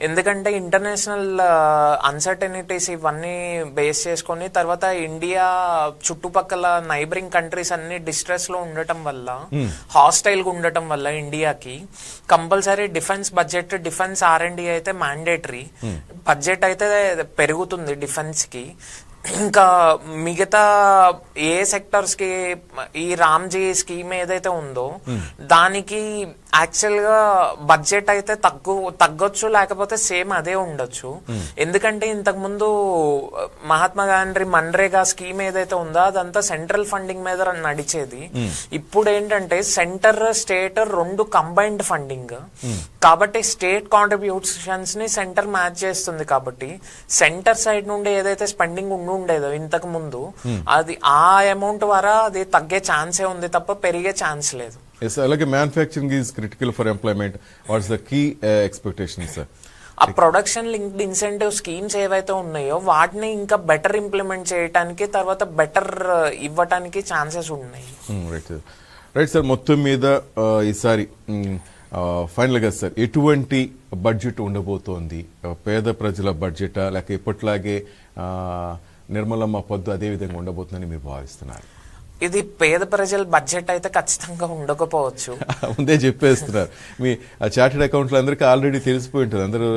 ఎందుకంటే ఇంటర్నేషనల్ అన్సర్టనిటీస్ ఇవన్నీ బేస్ చేసుకొని తర్వాత ఇండియా చుట్టుపక్కల నైబరింగ్ కంట్రీస్ అన్ని డిస్ట్రెస్ లో ఉండటం వల్ల, హాస్టైల్ గా ఉండటం వల్ల ఇండియాకి compulsory defence budget, defence R&D అయితే మ్యాండేటరీ. బడ్జెట్ అయితే పెరుగుతుంది డిఫెన్స్ కి. ఇంకా మిగతా ఏ సెక్టర్స్ కి ఈ రామ్జీ స్కీమ్ ఏదైతే ఉందో దానికి యాక్చువల్ గా బడ్జెట్ అయితే తగ్గొచ్చు, లేకపోతే సేమ్ అదే ఉండొచ్చు. ఎందుకంటే ఇంతకు ముందు మహాత్మా గాంధీ మన్రేగా స్కీమ్ ఏదైతే ఉందో అదంతా సెంట్రల్ ఫండింగ్ మీద నడిచేది. ఇప్పుడు ఏంటంటే సెంటర్ స్టేట్ రెండు కంబైన్డ్ ఫండింగ్ కాబట్టి స్టేట్ కాంట్రిబ్యూషన్స్ ని సెంటర్ మ్యాచ్ చేస్తుంది. కాబట్టి సెంటర్ సైడ్ నుండి ఏదైతే స్పెండింగ్ ఉండేదో ఇంతకు ముందు అది ఆ అమౌంట్ ద్వారా అది తగ్గే ఛాన్సే ఉంది తప్ప పెరిగే ఛాన్స్ లేదు. అలాగే manufacturing is critical for employment. What's the key expectation sir? ఆ ప్రొడక్షన్ లింక్డ్ ఇన్సెంటివ్ స్కీమ్స్ ఏవైతే ఉన్నాయో వాటిని ఇంకా బెటర్ ఇంప్లిమెంట్ చేయడానికి, తర్వాత బెటర్ ఇవ్వటానికి ఛాన్సెస్ ఉన్నాయి. Right sir. మొత్తం మీద ఈసారి ఫైనల్ గా సార్ ఎటువంటి బడ్జెట్ ఉండబోతోంది? పేద ప్రజల బడ్జెటా లేక ఇప్పట్లాగే నిర్మలమ్మ పొద్దు అదే విధంగా ఉండబోతుందని మీరు భావిస్తున్నారు? ఇది పేద ప్రజల బడ్జెట్ అయితే ఖచ్చితంగా ఉండకపోవచ్చు. ముందే చెప్పేస్తున్నారు. మీ చార్టెడ్ అకౌంట్లు అందరికీ ఆల్రెడీ తెలిసిపోయి ఉంటుంది. అందరూ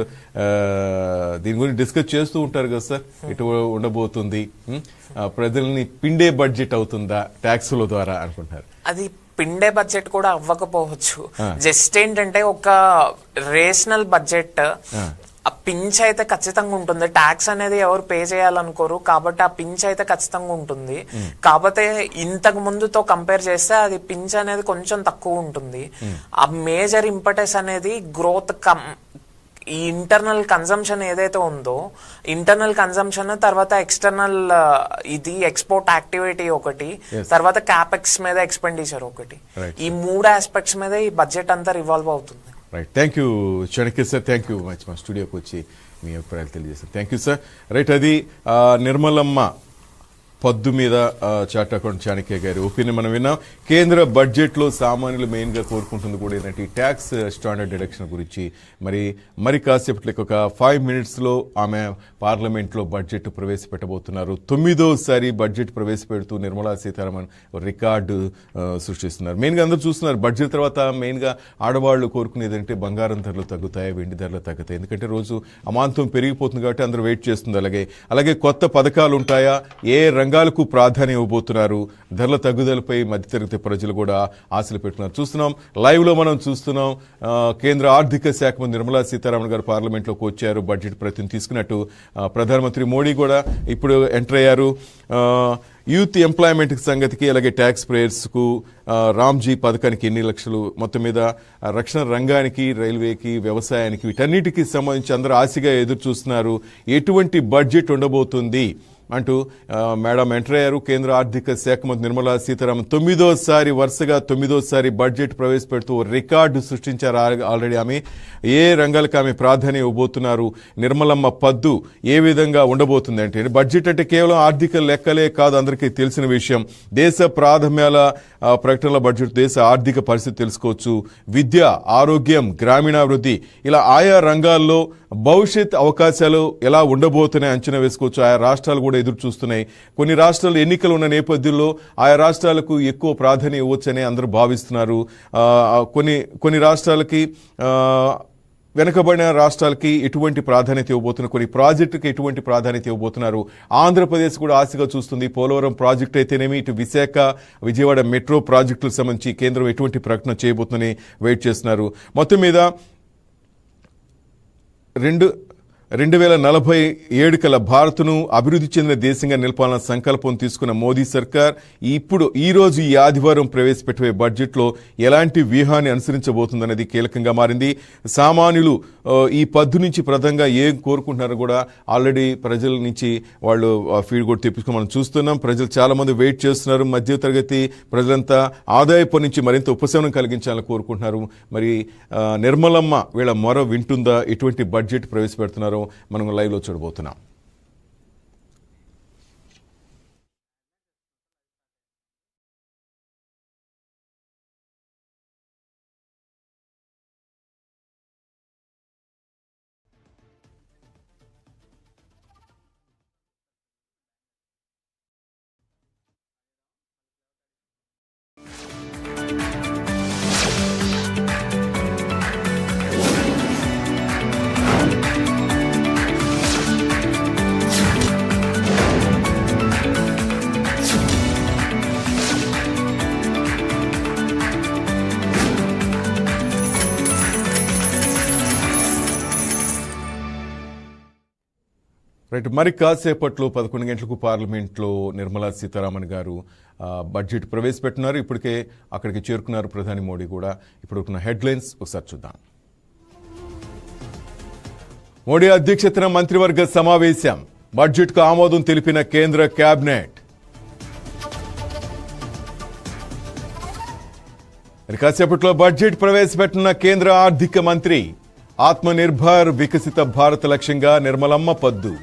దీని గురించి డిస్కస్ చేస్తూ ఉంటారు కదా సార్. ఎటు ఉండబోతుంది? ప్రజల్ని పిండే బడ్జెట్ అవుతుందా ట్యాక్సుల ద్వారా అనుకుంటారు? అది పిండే బడ్జెట్ కూడా అవ్వకపోవచ్చు. జస్ట్ ఏంటంటే ఒక రేషనల్ బడ్జెట్. ఆ పించ్ అయితే ఖచ్చితంగా ఉంటుంది. ట్యాక్స్ అనేది ఎవరు పే చేయాలనుకోరు కాబట్టి ఆ పించ్ అయితే ఖచ్చితంగా ఉంటుంది. కాకపోతే ఇంతకు ముందుతో కంపేర్ చేస్తే అది పించ్ అనేది కొంచెం తక్కువ ఉంటుంది. ఆ మేజర్ ఇంపటెస్ అనేది గ్రోత్ ఈ ఇంటర్నల్ కన్సంప్షన్ ఏదైతే ఉందో, ఇంటర్నల్ కన్సంప్షన్ తర్వాత ఎక్స్టర్నల్ ఇది ఎక్స్పోర్ట్ యాక్టివిటీ ఒకటి, తర్వాత క్యాపెక్స్ మీద ఎక్స్పెండిచర్ ఒకటి. ఈ మూడు ఆస్పెక్ట్స్ మీద ఈ బడ్జెట్ అంతా రివాల్వ్ అవుతుంది. Right. Thank you Chanakya sir. Thank you much మా స్టూడియోకి వచ్చి మీ అభిప్రాయాలు తెలియజేస్తారు. Thank you sir. రైట్. అది నిర్మలమ్మ పొద్దు మీద చార్ట్ అకౌంట్ చాణక్య గారి ఒపీనియన్ మనం విన్నాం. కేంద్ర బడ్జెట్ లో సామాన్యులు మెయిన్ గా కోరుకుంటుంది కూడా ఏంటంటే ట్యాక్స్ స్టాండర్డ్ డిడక్షన్ గురించి. మరి కాసేపట్లకి ఒక 5 minutes లో ఆమె పార్లమెంట్ లో బడ్జెట్ ప్రవేశపెట్టబోతున్నారు. 9వ బడ్జెట్ ప్రవేశపెడుతూ నిర్మలా సీతారామన్ రికార్డు సృష్టిస్తున్నారు. మెయిన్ గా అందరూ చూస్తున్నారు బడ్జెట్ తర్వాత మెయిన్ గా ఆడవాళ్లు కోరుకునేది అంటే బంగారం ధరలు తగ్గుతాయి, వెండి ధరలు తగ్గుతాయి. ఎందుకంటే రోజు అమాంతం పెరిగిపోతుంది కాబట్టి అందరూ వెయిట్ చేస్తుంది. అలాగే కొత్త పథకాలు ఉంటాయా, ఏ రంగాలకు ప్రాధాన్యం ఇవ్వబోతున్నారు, ధరల తగ్గుదలపై మధ్యతరగతి ప్రజలు కూడా ఆశలు పెట్టున్నారు. చూస్తున్నాం, లైవ్ లో మనం చూస్తున్నాం. కేంద్ర ఆర్థిక శాఖ మంత్రి నిర్మలా సీతారామన్ గారు పార్లమెంట్ లోకి వచ్చారు. బడ్జెట్ ప్రతిని తీసుకున్నట్టు ప్రధానమంత్రి మోడీ కూడా ఇప్పుడు ఎంటర్ అయ్యారు. యూత్ ఎంప్లాయ్మెంట్ సంగతికి, అలాగే ట్యాక్స్ పేయర్స్ కు, రామ్జీ పథకానికి ఎన్ని లక్షలు, మొత్తం మీద రక్షణ రంగానికి, రైల్వేకి, వ్యవసాయానికి, వీటన్నిటికీ సంబంధించి అందరూ ఆశగా ఎదురు చూస్తున్నారు. ఎటువంటి బడ్జెట్ ఉండబోతుంది, అంటూ మేడం ఎంటర్ అయ్యారు. కేంద్ర ఆర్థిక శాఖ మంత్రి నిర్మలా సీతారామన్ వరుసగా 9వ బడ్జెట్ ప్రవేశపెడుతూ రికార్డు సృష్టించారు. ఆల్రెడీ ఆమె ఏ రంగాలకు ఆమె ప్రాధాన్యం ఇవ్వబోతున్నారు, నిర్మలమ్మ పద్దు ఏ విధంగా ఉండబోతుంది అంటే బడ్జెట్ అంటే కేవలం ఆర్థిక లెక్కలే కాదు, అందరికీ తెలిసిన విషయం. దేశ ప్రాధాన్యాల ప్రకటనల బడ్జెట్ దేశ ఆర్థిక పరిస్థితి తెలుసుకోవచ్చు. విద్య, ఆరోగ్యం, గ్రామీణాభివృద్ధి ఇలా ఆయా రంగాల్లో భవిష్యత్ అవకాశాలు ఎలా ఉండబోతున్నాయి అంచనా వేసుకోవచ్చు. ఆయా రాష్ట్రాలు కూడా ఎదురు చూస్తున్నాయి. కొన్ని రాష్ట్రాలు ఎన్నికలు ఉన్న నేపథ్యంలో ఆయా రాష్ట్రాలకు ఎక్కువ ప్రాధాన్యం ఇవ్వచ్చని అందరూ భావిస్తున్నారు. కొన్ని రాష్ట్రాలకి వెనుకబడిన రాష్ట్రాలకి ఎటువంటి ప్రాధాన్యత ఇవ్వబోతున్నారు, కొన్ని ప్రాజెక్టుకి ఎటువంటి ప్రాధాన్యత ఇవ్వబోతున్నారు. ఆంధ్రప్రదేశ్ కూడా ఆశగా చూస్తుంది. పోలవరం ప్రాజెక్టు అయితేనేమి, ఇటు విశాఖ, విజయవాడ మెట్రో ప్రాజెక్టులకు సంబంధించి కేంద్రం ఎటువంటి ప్రకటన చేయబోతుందని వెయిట్ చేస్తున్నారు. మొత్తం మీద 2047 కల్లా భారత్ను అభివృద్ధి చెందిన దేశంగా నిలపాలన్న సంకల్పం తీసుకున్న మోదీ సర్కార్ ఈ ఆదివారం ప్రవేశపెట్టే బడ్జెట్లో ఎలాంటి వ్యూహాన్ని అనుసరించబోతుందనేది కీలకంగా మారింది. సామాన్యులు ఈ పద్దు నుంచి ప్రధానంగా ఏం కోరుకుంటున్నారో కూడా ఆల్రెడీ ప్రజల నుంచి వాళ్ళు ఫీడ్ కూడా తెప్పించుకుని మనం చూస్తున్నాం. ప్రజలు చాలా మంది వెయిట్ చేస్తున్నారు. మధ్యతరగతి ప్రజలంతా ఆదాయపు నుంచి మరింత ఉపశమనం కలిగించాలని కోరుకుంటున్నారు. మరి నిర్మలమ్మ వీళ్ళ మొర వింటుందా, ఎటువంటి బడ్జెట్ ప్రవేశపెడుతున్నారో మనం లైవ్ లో చూడబోతున్నాం. రైట్, మరి కాసేపట్లో 11 గంటలకు పార్లమెంట్లో నిర్మలా సీతారామన్ గారు బడ్జెట్ ప్రవేశపెట్టినారు. ఇప్పటికే అక్కడికి చేరుకున్నారు ప్రధాని మోడీ కూడా. ఇప్పుడు హెడ్లైన్స్ ఒకసారి చూద్దాం. మోడీ అధ్యక్షతన మంత్రివర్గ సమావేశం, బడ్జెట్కు ఆమోదం తెలిపిన కేంద్ర కేబినెట్. కాసేపట్లో బడ్జెట్ ప్రవేశపెట్టిన కేంద్ర ఆర్థిక మంత్రి. ఆత్మనిర్భర్ వికసిత భారత్ లక్ష్యంగా నిర్మలమ్మ పద్దు.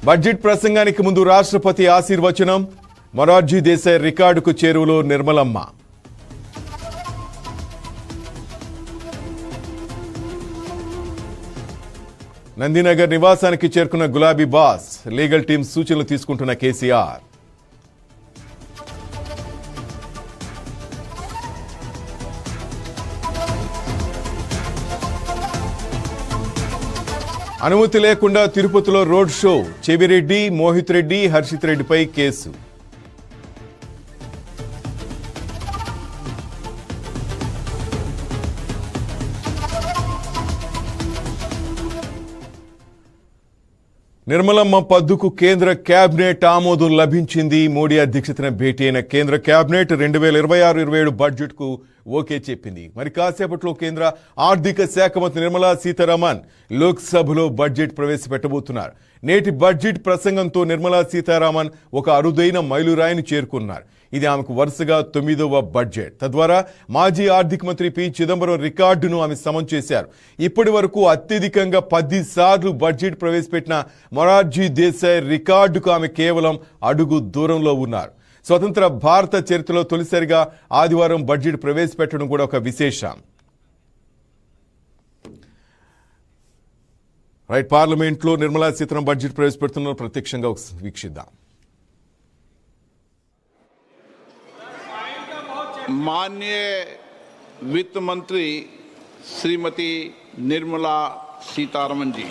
బడ్జెట్ ప్రసంగానికి ముందు రాష్ట్రపతి ఆశీర్వచనం. మొరార్జీ దేశాయ్ రికార్డుకు చేరువలో నిర్మలమ్మ. నందినగర్ నివాసానికి చేరుకున్న గులాబీ బాస్. లీగల్ టీం సూచనలు తీసుకుంటున్న కేసీఆర్. అనుమతి లేకుండా తిరుపతిలో రోడ్ షో. చెవిరెడ్డి, మోహిత్ రెడ్డి, హర్షిత్ రెడ్డిపై కేసు. నిర్మలమ్మ పద్దుకు కేంద్ర కేబినెట్ ఆమోదం లభించింది. మోడీ అధ్యక్షతన భేటీ అయిన కేంద్ర కేబినెట్ 2026-27 బడ్జెట్ కు ఓకే చెప్పింది. మరి కాసేపట్లో కేంద్ర ఆర్థిక శాఖ మంత్రి నిర్మలా సీతారామన్ లోక్సభలో బడ్జెట్ ప్రవేశపెట్టబోతున్నారు. నేటి బడ్జెట్ ప్రసంగంతో నిర్మలా సీతారామన్ ఒక అరుదైన మైలురాయిని చేరుకున్నారు. ఇది ఆమెకు వరుసగా 9వ బడ్జెట్. తద్వారా మాజీ ఆర్థిక మంత్రి పి చిదంబరం రికార్డును ఆమె సమం చేశారు. ఇప్పటి వరకు అత్యధికంగా 10 సార్లు బడ్జెట్ ప్రవేశపెట్టిన మొరార్జీ దేశాయ్ రికార్డుకు ఆమె కేవలం అడుగు దూరంలో ఉన్నారు. స్వతంత్ర భారత చరిత్రలో తొలిసారిగా ఆదివారం బడ్జెట్ ప్రవేశపెట్టడం కూడా ఒక విశేషం. రైట్, పార్లమెంట్లో నిర్మలా సీతారామన్ బడ్జెట్ ప్రవేశపెడుతున్నారు. ప్రత్యక్షంగా వీక్షిద్దాం. माननीय वित्त मंत्री श्रीमती निर्मला सीतारमन जी,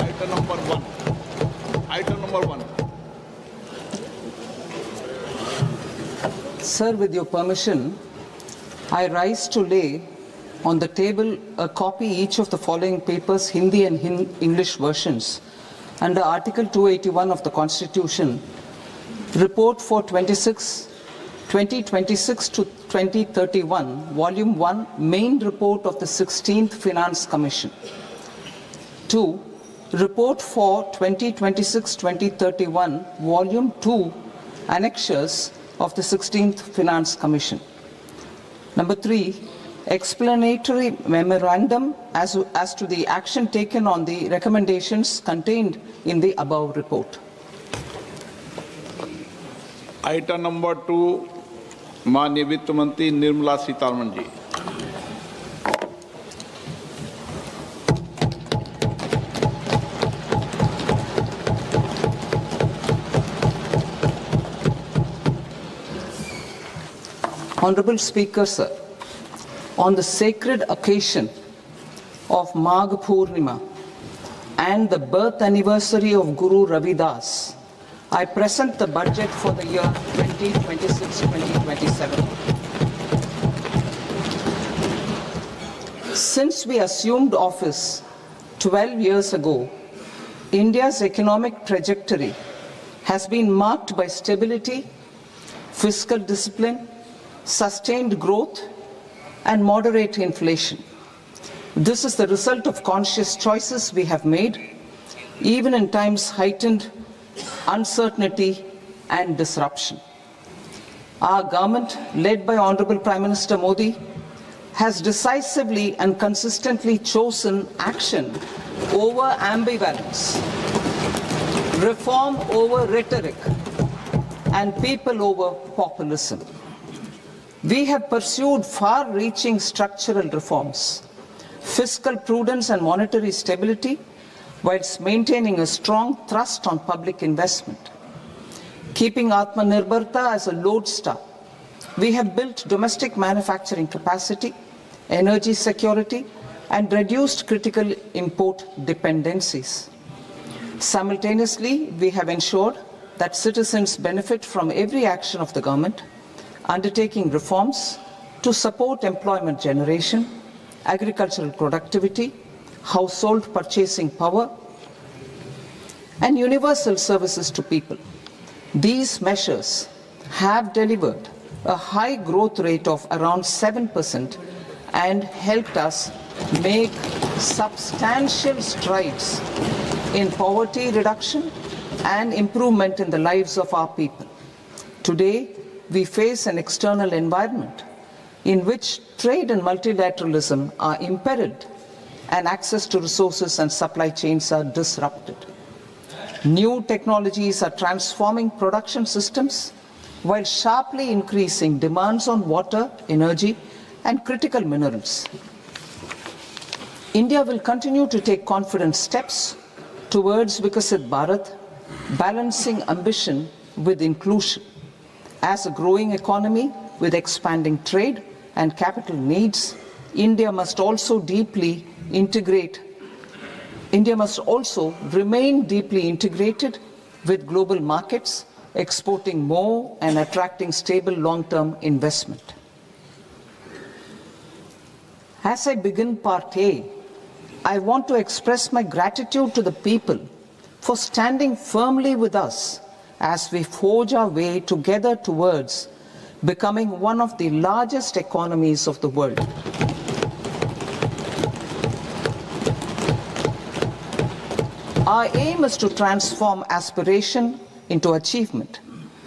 item number 1. Sir, with your permission, I rise to lay on the table a copy each of the following papers, Hindi and English versions, under Article 281 of the Constitution. Report for 2026 to 2031, Volume 1, Main Report of the 16th Finance Commission. 2. Report for 2026-2031, Volume 2, Annexures of the 16th Finance Commission. Number 3, explanatory memorandum as to the action taken on the recommendations contained in the above report. Item number 2, माननीय वित्त मंत्री Nirmala Sitharaman ji. Honorable Speaker, sir, on the sacred occasion of Magh Purnima and the birth anniversary of Guru Ravidas, I present the budget for the year 2026-2027. Since we assumed office 12 years ago, India's economic trajectory has been marked by stability, fiscal discipline, sustained growth, and moderate inflation. This is the result of conscious choices we have made, even in times heightened uncertainty and disruption. Our government, led by Honorable Prime Minister Modi, has decisively and consistently chosen action over ambivalence, reform over rhetoric, and people over populism. We have pursued far-reaching structural reforms, fiscal prudence and monetary stability, whilst maintaining a strong thrust on public investment. Keeping Atmanirbharta as a lodestar, we have built domestic manufacturing capacity, energy security, and reduced critical import dependencies. Simultaneously, we have ensured that citizens benefit from every action of the government, undertaking reforms to support employment generation, agricultural productivity, household purchasing power, and universal services to people. These measures have delivered a high growth rate of around 7% and helped us make substantial strides in poverty reduction and improvement in the lives of our people. Today, we face an external environment in which trade and multilateralism are imperiled and access to resources and supply chains are disrupted. New technologies are transforming production systems while sharply increasing demands on water, energy, and critical minerals. India will continue to take confident steps towards Vikasit Bharat, balancing ambition with inclusion. As a growing economy with expanding trade and capital needs, India must also remain deeply integrated with global markets, exporting more and attracting stable long-term investment. As I begin Part A, I want to express my gratitude to the people for standing firmly with us as we forge our way together towards becoming one of the largest economies of the world. Our aim is to transform aspiration into achievement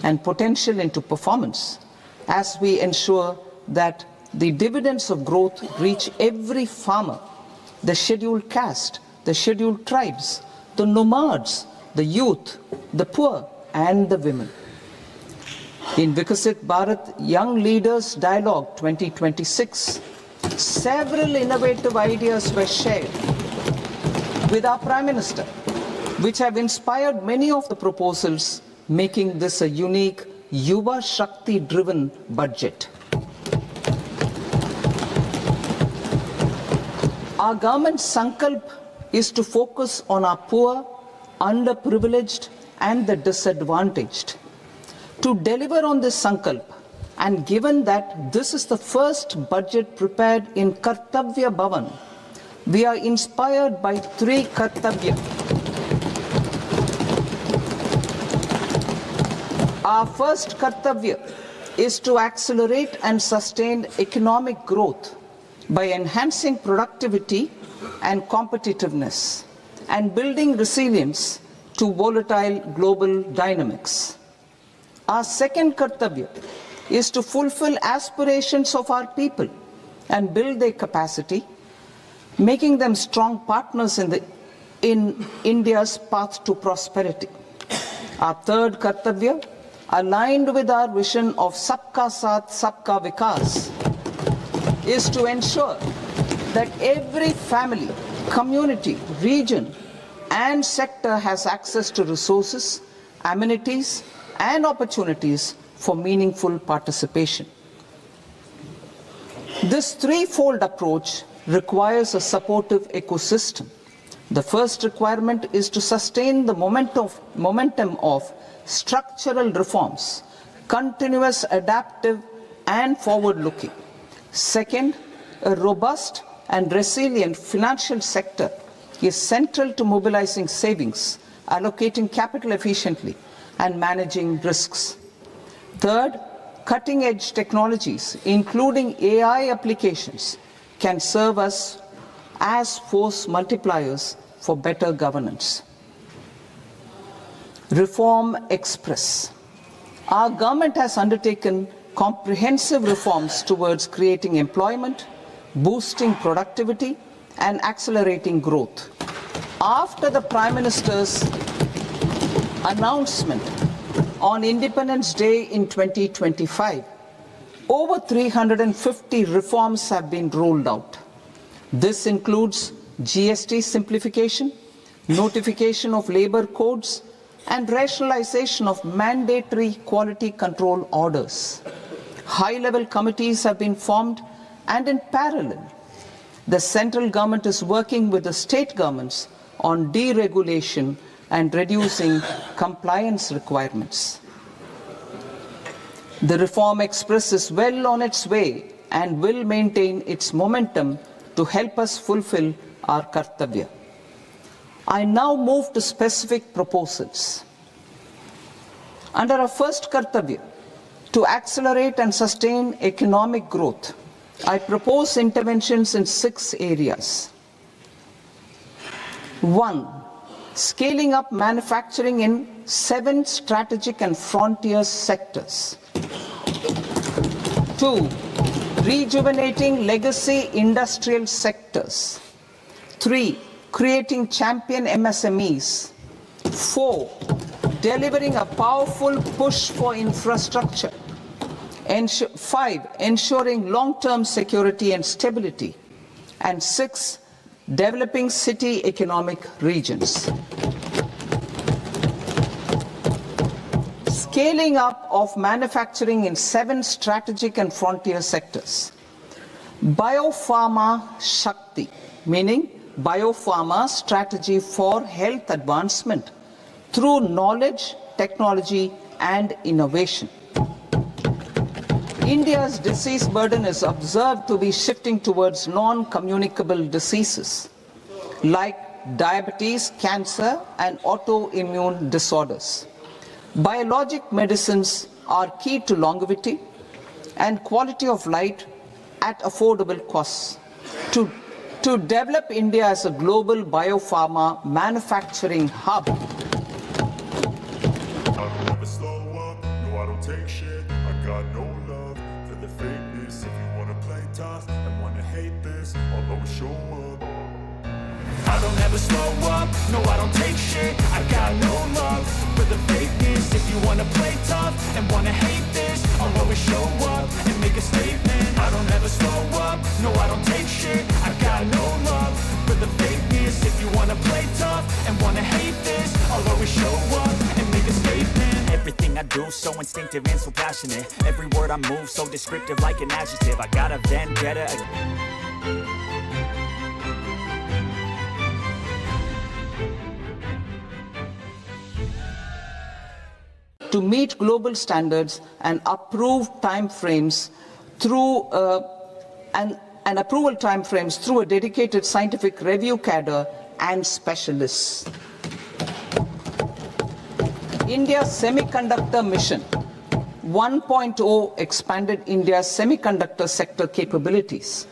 and potential into performance as we ensure that the dividends of growth reach every farmer, the scheduled caste, the scheduled tribes, the nomads, the youth, the poor, and the women. In Vikasit Bharat Young Leaders Dialogue 2026, several innovative ideas were shared with our Prime Minister, which have inspired many of the proposals, making this a unique Yuva Shakti-driven budget. Our government's sankalp is to focus on our poor, underprivileged, and the disadvantaged. To deliver on this sankalp, and given that this is the first budget prepared in Kartavya Bhavan, we are inspired by three Kartavya. Our first Kartavya is to accelerate and sustain economic growth by enhancing productivity and competitiveness and building resilience to volatile global dynamics. Our second kartavya is to fulfill aspirations of our people and build their capacity, making them strong partners in India's path to prosperity. Our third kartavya, aligned with our vision of Sabka Saath, Sabka Vikas, is to ensure that every family, community, region, and sector has access to resources, amenities, and opportunities for meaningful participation. This threefold approach requires a supportive ecosystem. The first requirement is to sustain the momentum of structural reforms, continuous, adaptive, and forward-looking. Second, a robust and resilient financial sector is central to mobilizing savings, allocating capital efficiently, and managing risks. Third, cutting-edge technologies, including AI applications, can serve us as force multipliers for better governance. Reform Express. Our government has undertaken comprehensive reforms towards creating employment, boosting productivity, and accelerating growth. After the Prime Minister's announcement on Independence Day in 2025, over 350 reforms have been rolled out. This includes GST simplification, notification of labor codes, and rationalization of mandatory quality control orders. High-level committees have been formed, and in parallel, the central government is working with the state governments on deregulation and reducing compliance requirements. The Reform Express is well on its way and will maintain its momentum to help us fulfill our kartavya. I now move to specific proposals. Under our first kartavya, to accelerate and sustain economic growth, I propose interventions in 6 areas. 1. Scaling up manufacturing in 7 strategic and frontier sectors. 2. Rejuvenating legacy industrial sectors. 3. Creating champion MSMEs. 4. Delivering a powerful push for infrastructure. 5. Ensuring long-term security and stability. And 6. Developing city economic regions. Scaling up of manufacturing in 7 strategic and frontier sectors. Biopharma Shakti, meaning biopharma strategy for health advancement through knowledge, technology, and innovation. India's disease burden is observed to be shifting towards non-communicable diseases like diabetes, cancer, and autoimmune disorders. Biologic medicines are key to longevity and quality of life at affordable costs. To develop India as a global biopharma manufacturing hub. Take shit, I got no love for the fakeness. If you wanna play tough and wanna hate this, I'll always show up. I don't ever slow up, no I don't take shit. I got no love for the fakeness. If you wanna play tough and wanna hate this, I'll always show up and make a statement. I don't ever slow up, no I don't take shit. I got no love for the fakeness. If you wanna play tough and wanna hate this, I'll always show up and make a statement. Everything I do so instinctive and so passionate. Every word I move so descriptive like an adjective. I got a vendetta. To meet global standards and approved timeframes through and approval timeframes through a dedicated scientific review cadre and specialists. India's semiconductor mission 1.0 expanded India's semiconductor sector capabilities.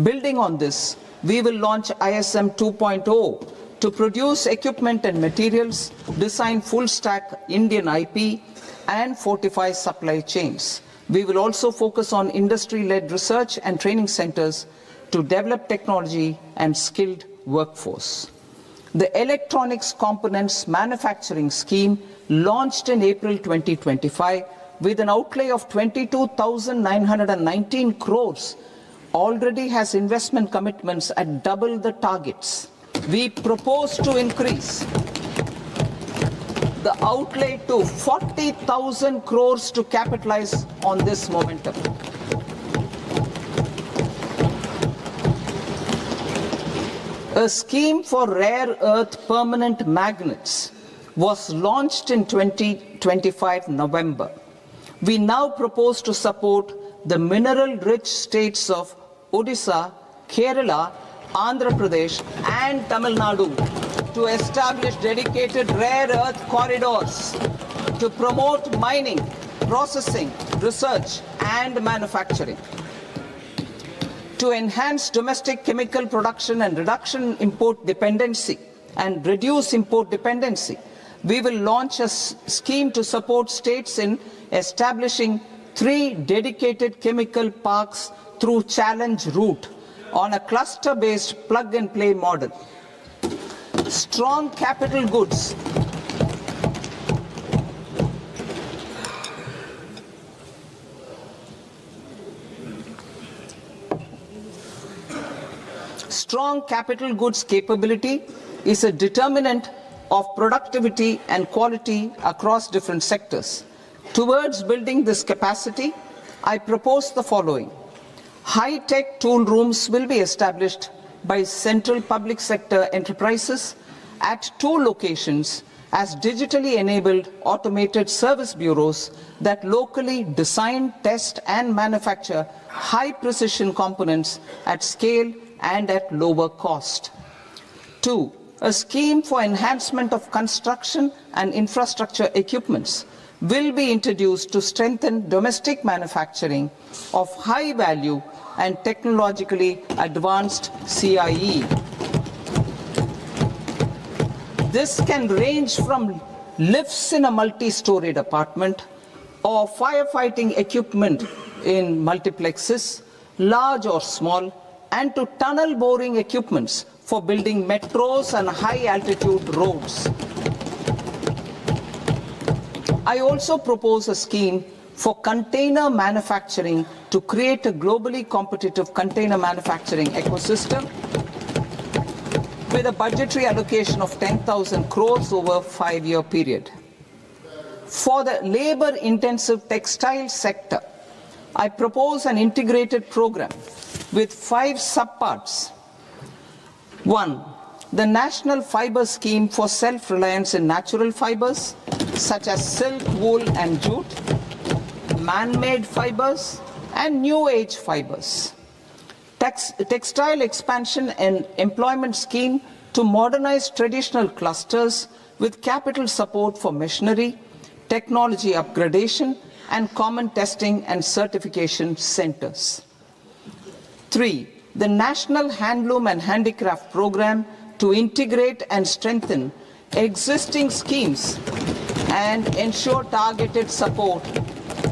Building on this, we will launch ISM 2.0 to produce equipment and materials, design full-stack Indian IP, and fortify supply chains. We will also focus on industry-led research and training centers to develop technology and skilled workforce. The Electronics Components Manufacturing Scheme, launched in April 2025 with an outlay of 22,919 crores, already has investment commitments at double the targets. We propose to increase the outlay to 40,000 crores to capitalize on this momentum. A scheme for rare earth permanent magnets was launched in 2025 November. We now propose to support the mineral-rich states of Odisha, Kerala, Andhra Pradesh and Tamil Nadu to establish dedicated rare earth corridors to promote mining, processing, research and manufacturing. To enhance domestic chemical production and reduce import dependency, we will launch a scheme to support states in establishing 3 dedicated chemical parks through challenge route on a cluster-based plug-and-play model. Strong capital goods capability is a determinant of productivity and quality across different sectors. Towards building this capacity, I propose the following. High-tech tool rooms will be established by central public sector enterprises at 2 locations as digitally enabled automated service bureaus that locally design, test and manufacture high-precision components at scale and at lower cost. 2. A scheme for enhancement of construction and infrastructure equipments will be introduced to strengthen domestic manufacturing of high value and technologically advanced CIE. This can range from lifts in a multi-storied apartment or firefighting equipment in multiplexes, large or small, and to tunnel boring equipments for building metros and high-altitude roads. I also propose a scheme for container manufacturing to create a globally competitive container manufacturing ecosystem with a budgetary allocation of 10,000 crores over a 5-year period. For the labor-intensive textile sector, I propose an integrated program with 5 subparts. 1. The National Fiber Scheme for self-reliance in natural fibers, such as silk, wool and jute, man-made fibers, and new age fibers. Textile expansion and employment scheme to modernize traditional clusters with capital support for machinery, technology upgradation, and common testing and certification centers. 3. The National Handloom and Handicraft Program to integrate and strengthen existing schemes and ensure targeted support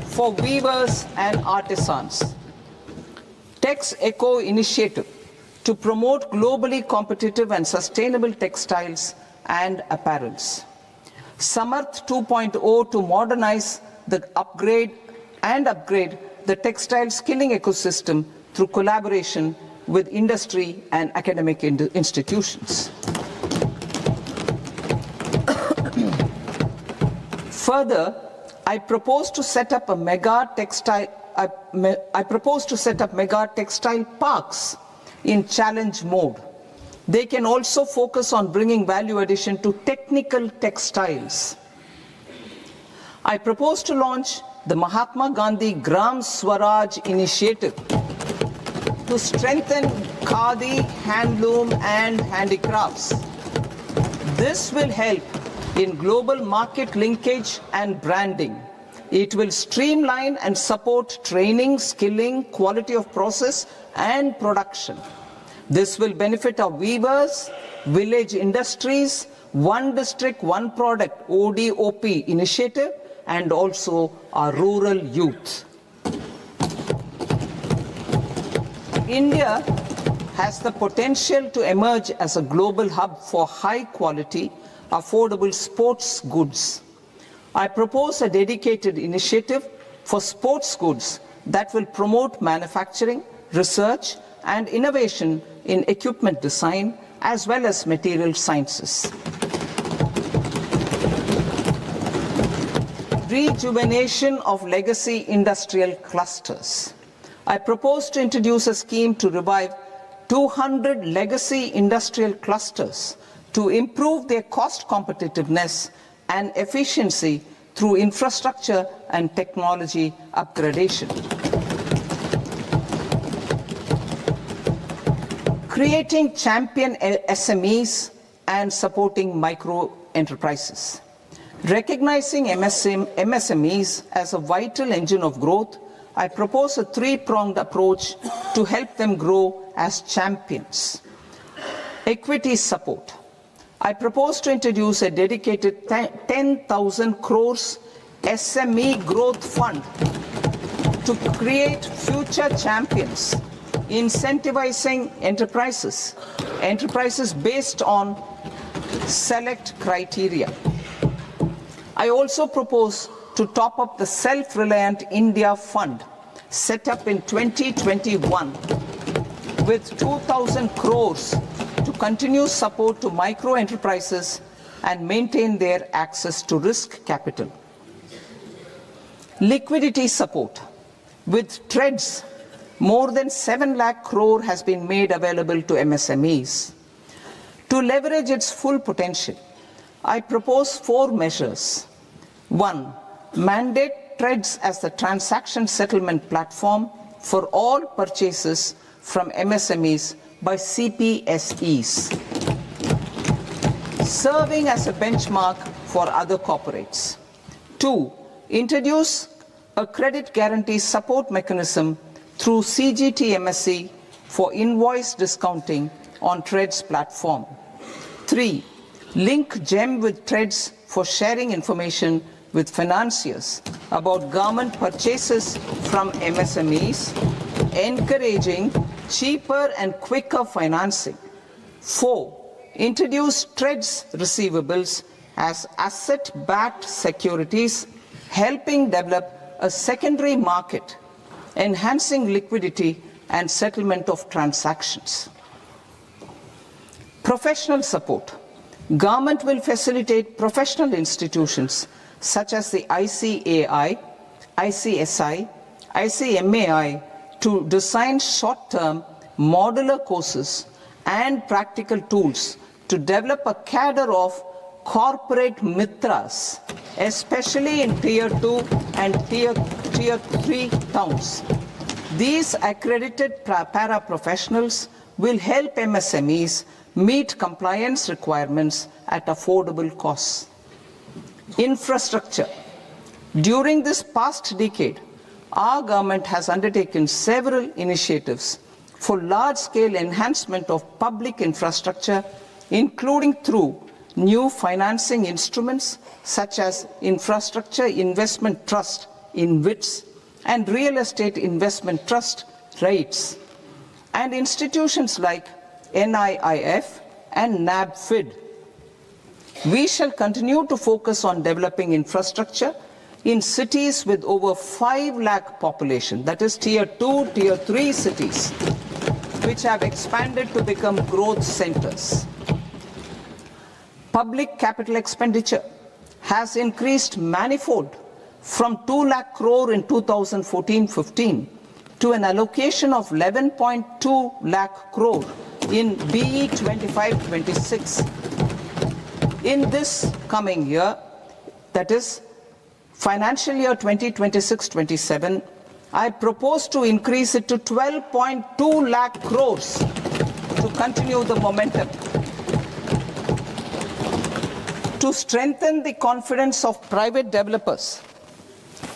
for weavers and artisans. Tex Eco Initiative to promote globally competitive and sustainable textiles and apparels. Samarth 2.0 to modernize the upgrade the textile skilling ecosystem through collaboration with industry and academic institutions. Further, I propose to set up mega textile parks in challenge mode. They can also focus on bringing value addition to technical textiles. I propose to launch the Mahatma Gandhi Gram Swaraj initiative to strengthen khadi, handloom and handicrafts. This will help in global market linkage and branding, It will streamline and support training, skilling, quality of process and production. This will benefit our weavers, village industries, one district, one product ODOP initiative, and also our rural youth. India has the potential to emerge as a global hub for high quality, affordable sports goods. I propose a dedicated initiative for sports goods that will promote manufacturing, research, and innovation in equipment design as well as material sciences. Rejuvenation of legacy industrial clusters. I propose to introduce a scheme to revive 200 legacy industrial clusters to improve their cost competitiveness and efficiency through infrastructure and technology upgradation. Creating champion SMEs and supporting micro enterprises. Recognizing MSMEs as a vital engine of growth, I propose a three-pronged approach to help them grow as champions. Equity support. I propose to introduce a dedicated 10,000 crores SME growth fund to create future champions, incentivizing enterprises based on select criteria. I also propose to top up the Self-Reliant India Fund set up in 2021 with 2,000 crores to continue support to micro enterprises and maintain their access to risk capital. Liquidity support. With TREDS, more than 7 lakh crore has been made available to MSMEs. To leverage its full potential, I propose 4 measures. 1. Mandate TREDS as the transaction settlement platform for all purchases from MSMEs by CPSEs, serving as a benchmark for other corporates. 2. Introduce a credit guarantee support mechanism through CGTMSE for invoice discounting on TREDS platform. 3. Link GEM with TREDS for sharing information with financiers about government purchases from MSMEs, encouraging cheaper and quicker financing. 4. Introduce TREDS receivables as asset-backed securities, helping develop a secondary market, enhancing liquidity and settlement of transactions. Professional support. Government will facilitate professional institutions such as the ICAI, ICSI, ICMAI to design short-term modular courses and practical tools to develop a cadre of corporate mitras, especially in Tier 2 and Tier 3 towns. These accredited para-professionals will help MSMEs meet compliance requirements at affordable costs. Infrastructure. During this past decade, our government has undertaken several initiatives for large-scale enhancement of public infrastructure, including through new financing instruments such as Infrastructure Investment Trust (InvITs) and Real Estate Investment Trust (REITs), and institutions like NIIF and NABFID. We shall continue to focus on developing infrastructure in cities with over 5 lakh population, that is Tier 2, Tier 3 cities, which have expanded to become growth centers. Public capital expenditure has increased manifold from 2 lakh crore in 2014-15 to an allocation of 11.2 lakh crore in BE 25-26. In this coming year, that is financial year 2026-27, I propose to increase it to 12.2 lakh crores to continue the momentum. To strengthen the confidence of private developers,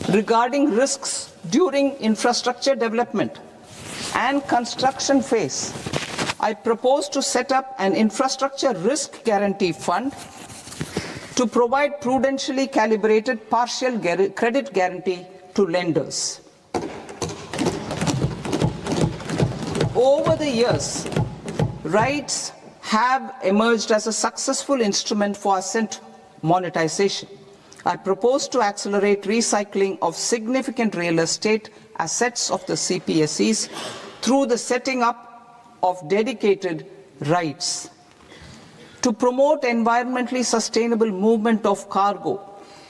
regarding risks during infrastructure development and construction phase, I propose to set up an infrastructure risk guarantee fund to provide prudentially calibrated partial credit guarantee to lenders. Over the years, REITs have emerged as a successful instrument for asset monetization. I propose to accelerate recycling of significant real estate assets of the CPSEs through the setting up of dedicated REITs. To promote environmentally sustainable movement of cargo,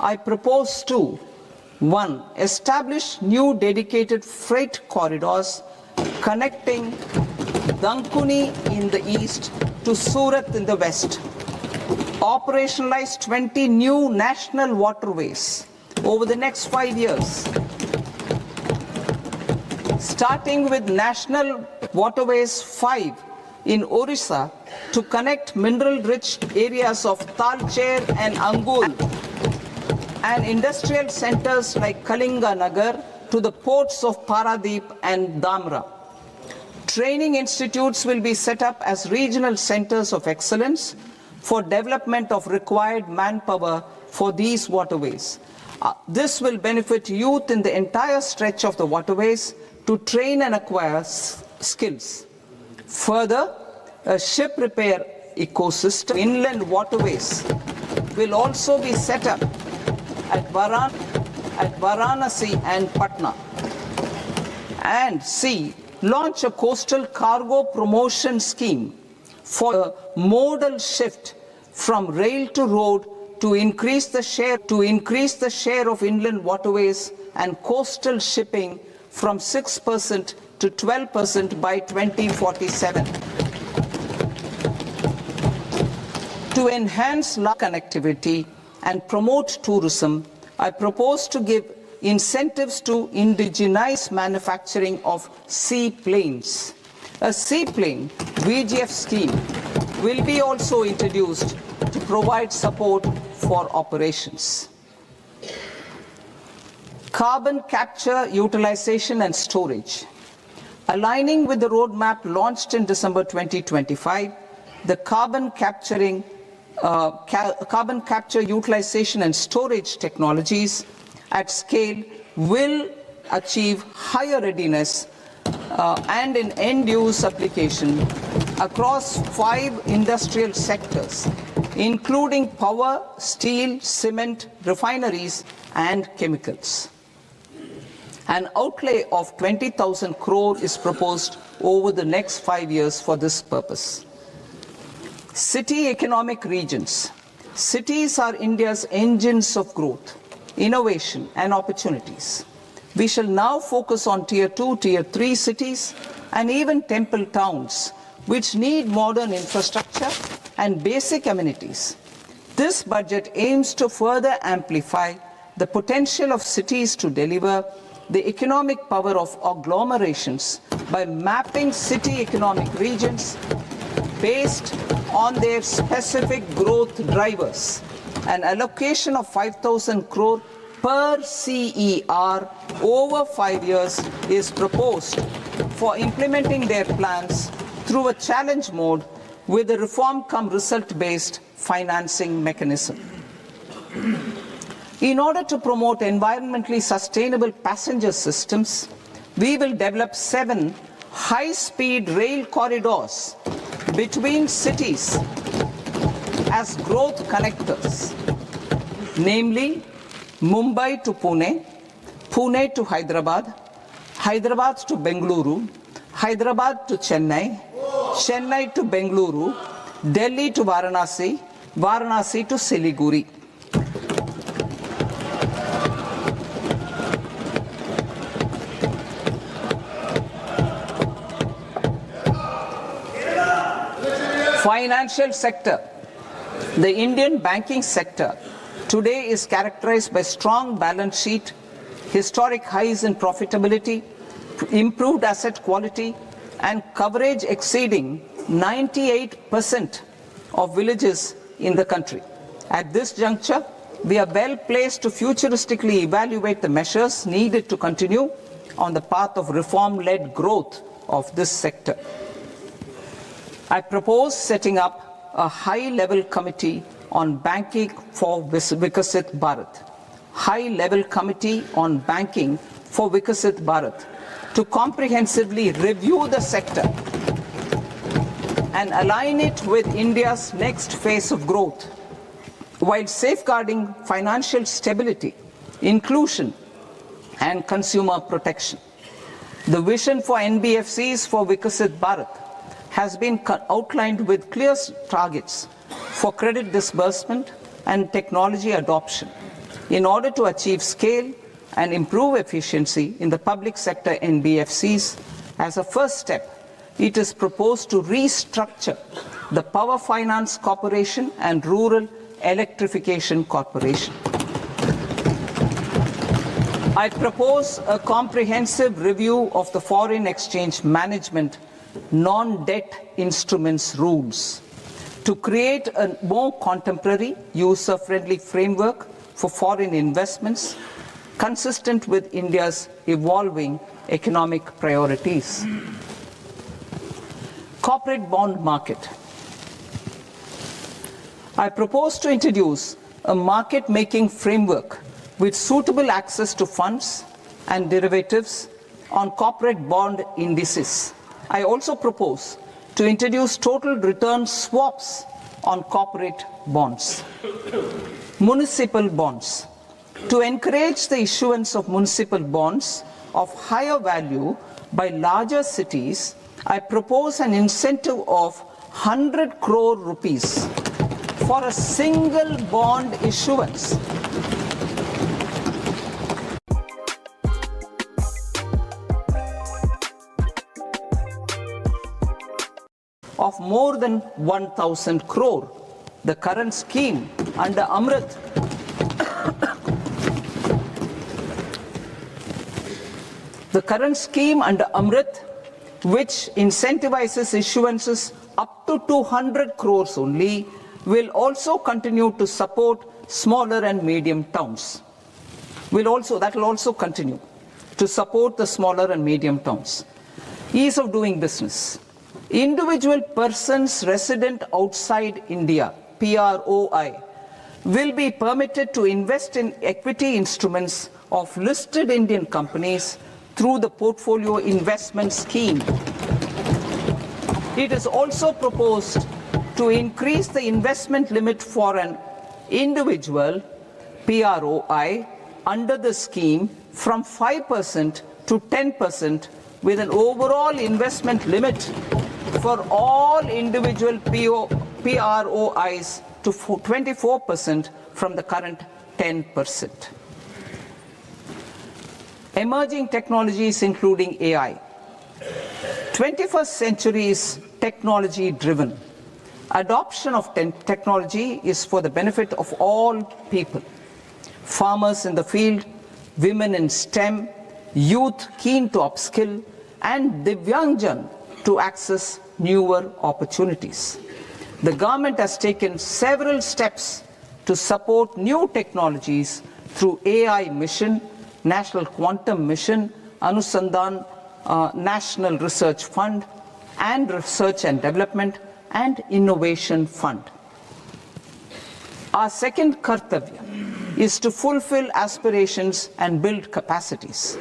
I propose to 1. Establish new dedicated freight corridors connecting Dankuni in the east to Surat in the west. Operationalize 20 new national waterways over the next 5 years. Starting with National Waterways 5 in Orissa to connect mineral-rich areas of Talcher and Angul and industrial centers like Kalinga Nagar to the ports of Paradeep and Dhamra. Training institutes will be set up as regional centers of excellence for development of required manpower for these waterways. This will benefit youth in the entire stretch of the waterways to train and acquire skills. Further, a ship repair ecosystem inland waterways will also be set up at Varanasi and Patna. And C. Launch a coastal cargo promotion scheme for a modal shift from rail to road to increase the share of inland waterways and coastal shipping from 6% to 12% by 2047. To enhance connectivity and promote tourism, I propose to give incentives to indigenize manufacturing of seaplanes. A seaplane VGF scheme will be also introduced to provide support for operations. Carbon capture, utilization and storage. Aligning with the roadmap launched in December 2025, the carbon capture, utilization and storage technologies at scale will achieve higher readiness and in end-use application across 5 industrial sectors, including power, steel, cement, refineries, and chemicals. An outlay of 20,000 crore is proposed over the next 5 years for this purpose. City economic regions. Cities are India's engines of growth, innovation and opportunities. We shall now focus on Tier 2, Tier 3 cities and even temple towns which need modern infrastructure and basic amenities. This budget aims to further amplify the potential of cities to deliver the economic power of agglomerations by mapping city economic regions based on their specific growth drivers. An allocation of 5,000 crore per CER over 5 years is proposed for implementing their plans through a challenge mode with a reform-cum-result-based financing mechanism. In order to promote environmentally sustainable passenger systems, we will develop 7 high-speed rail corridors between cities as growth connectors, namely Mumbai to Pune, Pune to Hyderabad, Hyderabad to Bengaluru, Hyderabad to Chennai, Chennai to Bengaluru, Delhi to Varanasi, Varanasi to Siliguri. Financial sector. The Indian banking sector today is characterized by strong balance sheet, historic highs in profitability, improved asset quality, and coverage exceeding 98% of villages in the country. At this juncture, we are well placed to futuristically evaluate the measures needed to continue on the path of reform-led growth of this sector. I propose setting up a high-level committee on banking for Vikasit Bharat. High-level committee on banking for Vikasit Bharat to comprehensively review the sector and align it with India's next phase of growth, while safeguarding financial stability, inclusion, and consumer protection. The vision for NBFCs for Vikasit Bharat has been outlined with clear targets for credit disbursement and technology adoption in order to achieve scale and improve efficiency in the public sector NBFCs. As a first step, it is proposed to restructure the Power Finance Corporation and Rural Electrification Corporation. I propose a comprehensive review of the foreign exchange management non-debt instruments rules to create a more contemporary, user-friendly framework for foreign investments consistent with India's evolving economic priorities. Corporate bond market. I propose to introduce a market-making framework with suitable access to funds and derivatives on corporate bond indices. I also propose to introduce total return swaps on corporate bonds. Municipal bonds. To encourage the issuance of municipal bonds of higher value by larger cities, I propose an incentive of 100 crore rupees for a single bond issuance. Of more than 1,000 crore. The current scheme under Amrit which incentivizes issuances up to 200 crores only, will also continue to support smaller and medium towns. That will also continue to support the smaller and medium towns. Ease of doing business. Individual persons resident outside India, PROI, will be permitted to invest in equity instruments of listed Indian companies through the Portfolio Investment Scheme. It is also proposed to increase the investment limit for an individual PROI under the scheme from 5% to 10%, with an overall investment limit for all individual PROIs to 24% from the current 10%. Emerging technologies including AI. 21st century is technology driven. Adoption of technology is for the benefit of all people. Farmers in the field, women in STEM, youth keen to upskill, and Divyangjan to access newer opportunities. The government has taken several steps to support new technologies through AI Mission, National Quantum Mission, Anusandhan National Research Fund, and Research and Development and Innovation Fund. Our second kartavya is to fulfill aspirations and build capacities.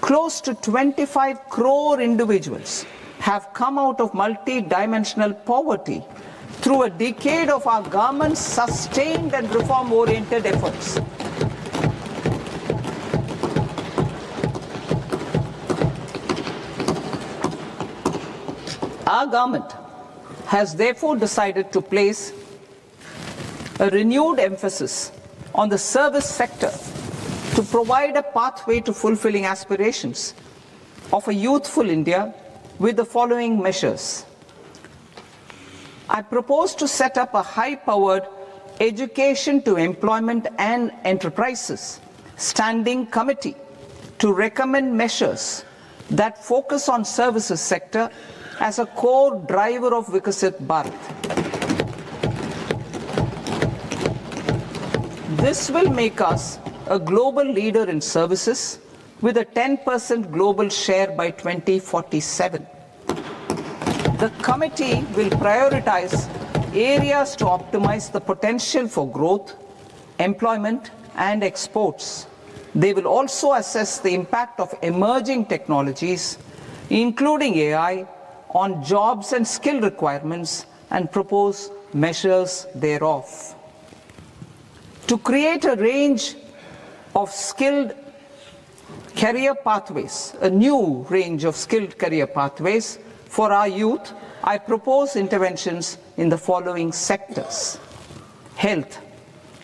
Close to 25 crore individuals have come out of multi-dimensional poverty through a decade of our government's sustained and reform-oriented efforts. Our government has therefore decided to place a renewed emphasis on the service sector to provide a pathway to fulfilling aspirations of a youthful India with the following measures. I propose to set up a high-powered Education to Employment and Enterprises Standing Committee to recommend measures that focus on services sector as a core driver of Vikasit Bharat. This will make us a global leader in services with a 10% global share by 2047. The committee will prioritize areas to optimize the potential for growth, employment, and exports. They will also assess the impact of emerging technologies, including AI, on jobs and skill requirements and propose measures thereof. To create a range of skilled career pathways, a new range of skilled career pathways for our youth, I propose interventions in the following sectors. Health.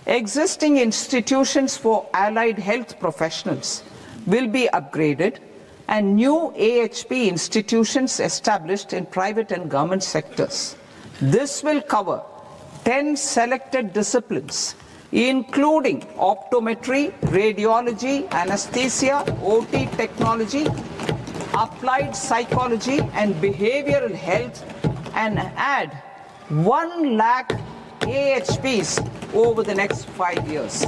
Existing institutions for allied health professionals will be upgraded and new AHP institutions established in private and government sectors. This will cover 10 selected disciplines, including optometry, radiology, anesthesia, OT technology, applied psychology and behavioral health, and add 1 lakh AHPs over the next 5 years.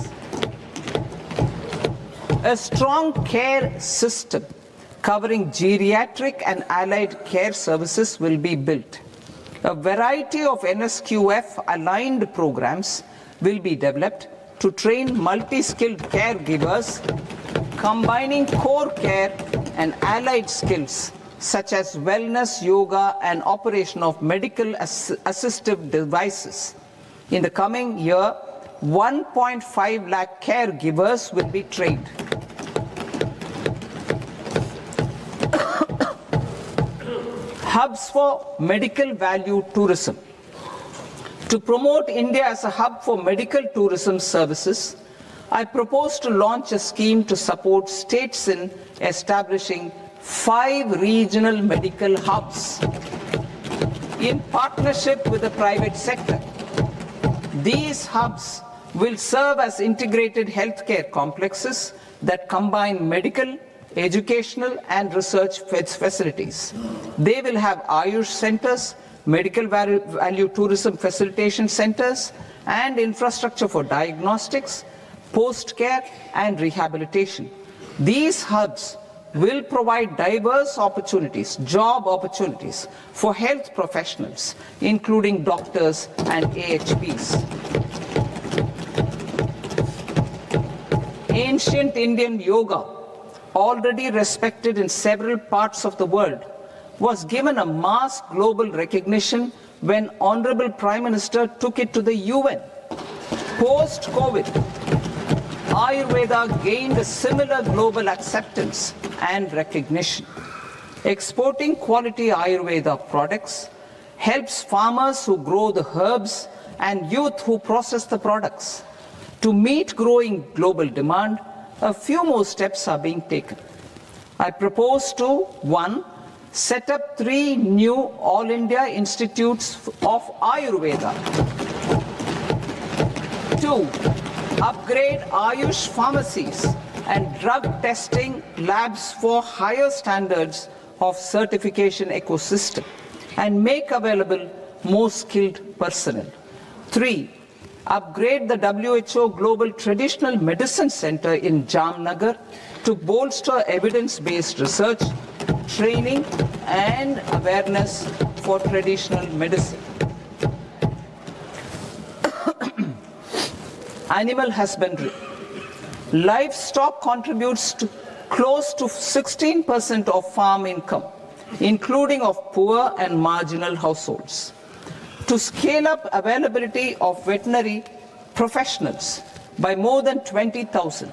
A strong care system covering geriatric and allied care services will be built. A variety of NSQF aligned programs will be developed to train multi-skilled caregivers, combining core care and allied skills such as wellness, yoga, and operation of medical assistive devices. In the coming year, 1.5 lakh caregivers will be trained. Hubs for medical value tourism. To promote India as a hub for medical tourism services, I propose to launch a scheme to support states in establishing 5 regional medical hubs in partnership with the private sector. These hubs will serve as integrated healthcare complexes that combine medical, educational, and research facilities. They will have Ayush centers, medical value tourism facilitation centers, and infrastructure for diagnostics, post-care, and rehabilitation. These hubs will provide diverse opportunities, job opportunities for health professionals, including doctors and AHPs. Ancient Indian yoga, already respected in several parts of the world, was given a mass global recognition when Honorable Prime Minister took it to the UN. Post-COVID, Ayurveda gained a similar global acceptance and recognition. Exporting quality Ayurveda products helps farmers who grow the herbs and youth who process the products. To meet growing global demand, a few more steps are being taken. I propose to 1. Set up 3 new All India Institutes of Ayurveda. 2. Upgrade Ayush pharmacies and drug testing labs for higher standards of certification ecosystem and make available more skilled personnel. 3. Upgrade the WHO Global Traditional Medicine Center in Jamnagar to bolster evidence-based research, training, and awareness for traditional medicine. Animal husbandry. Livestock contributes to close to 16% of farm income, including of poor and marginal households. To scale up availability of veterinary professionals by more than 20,000,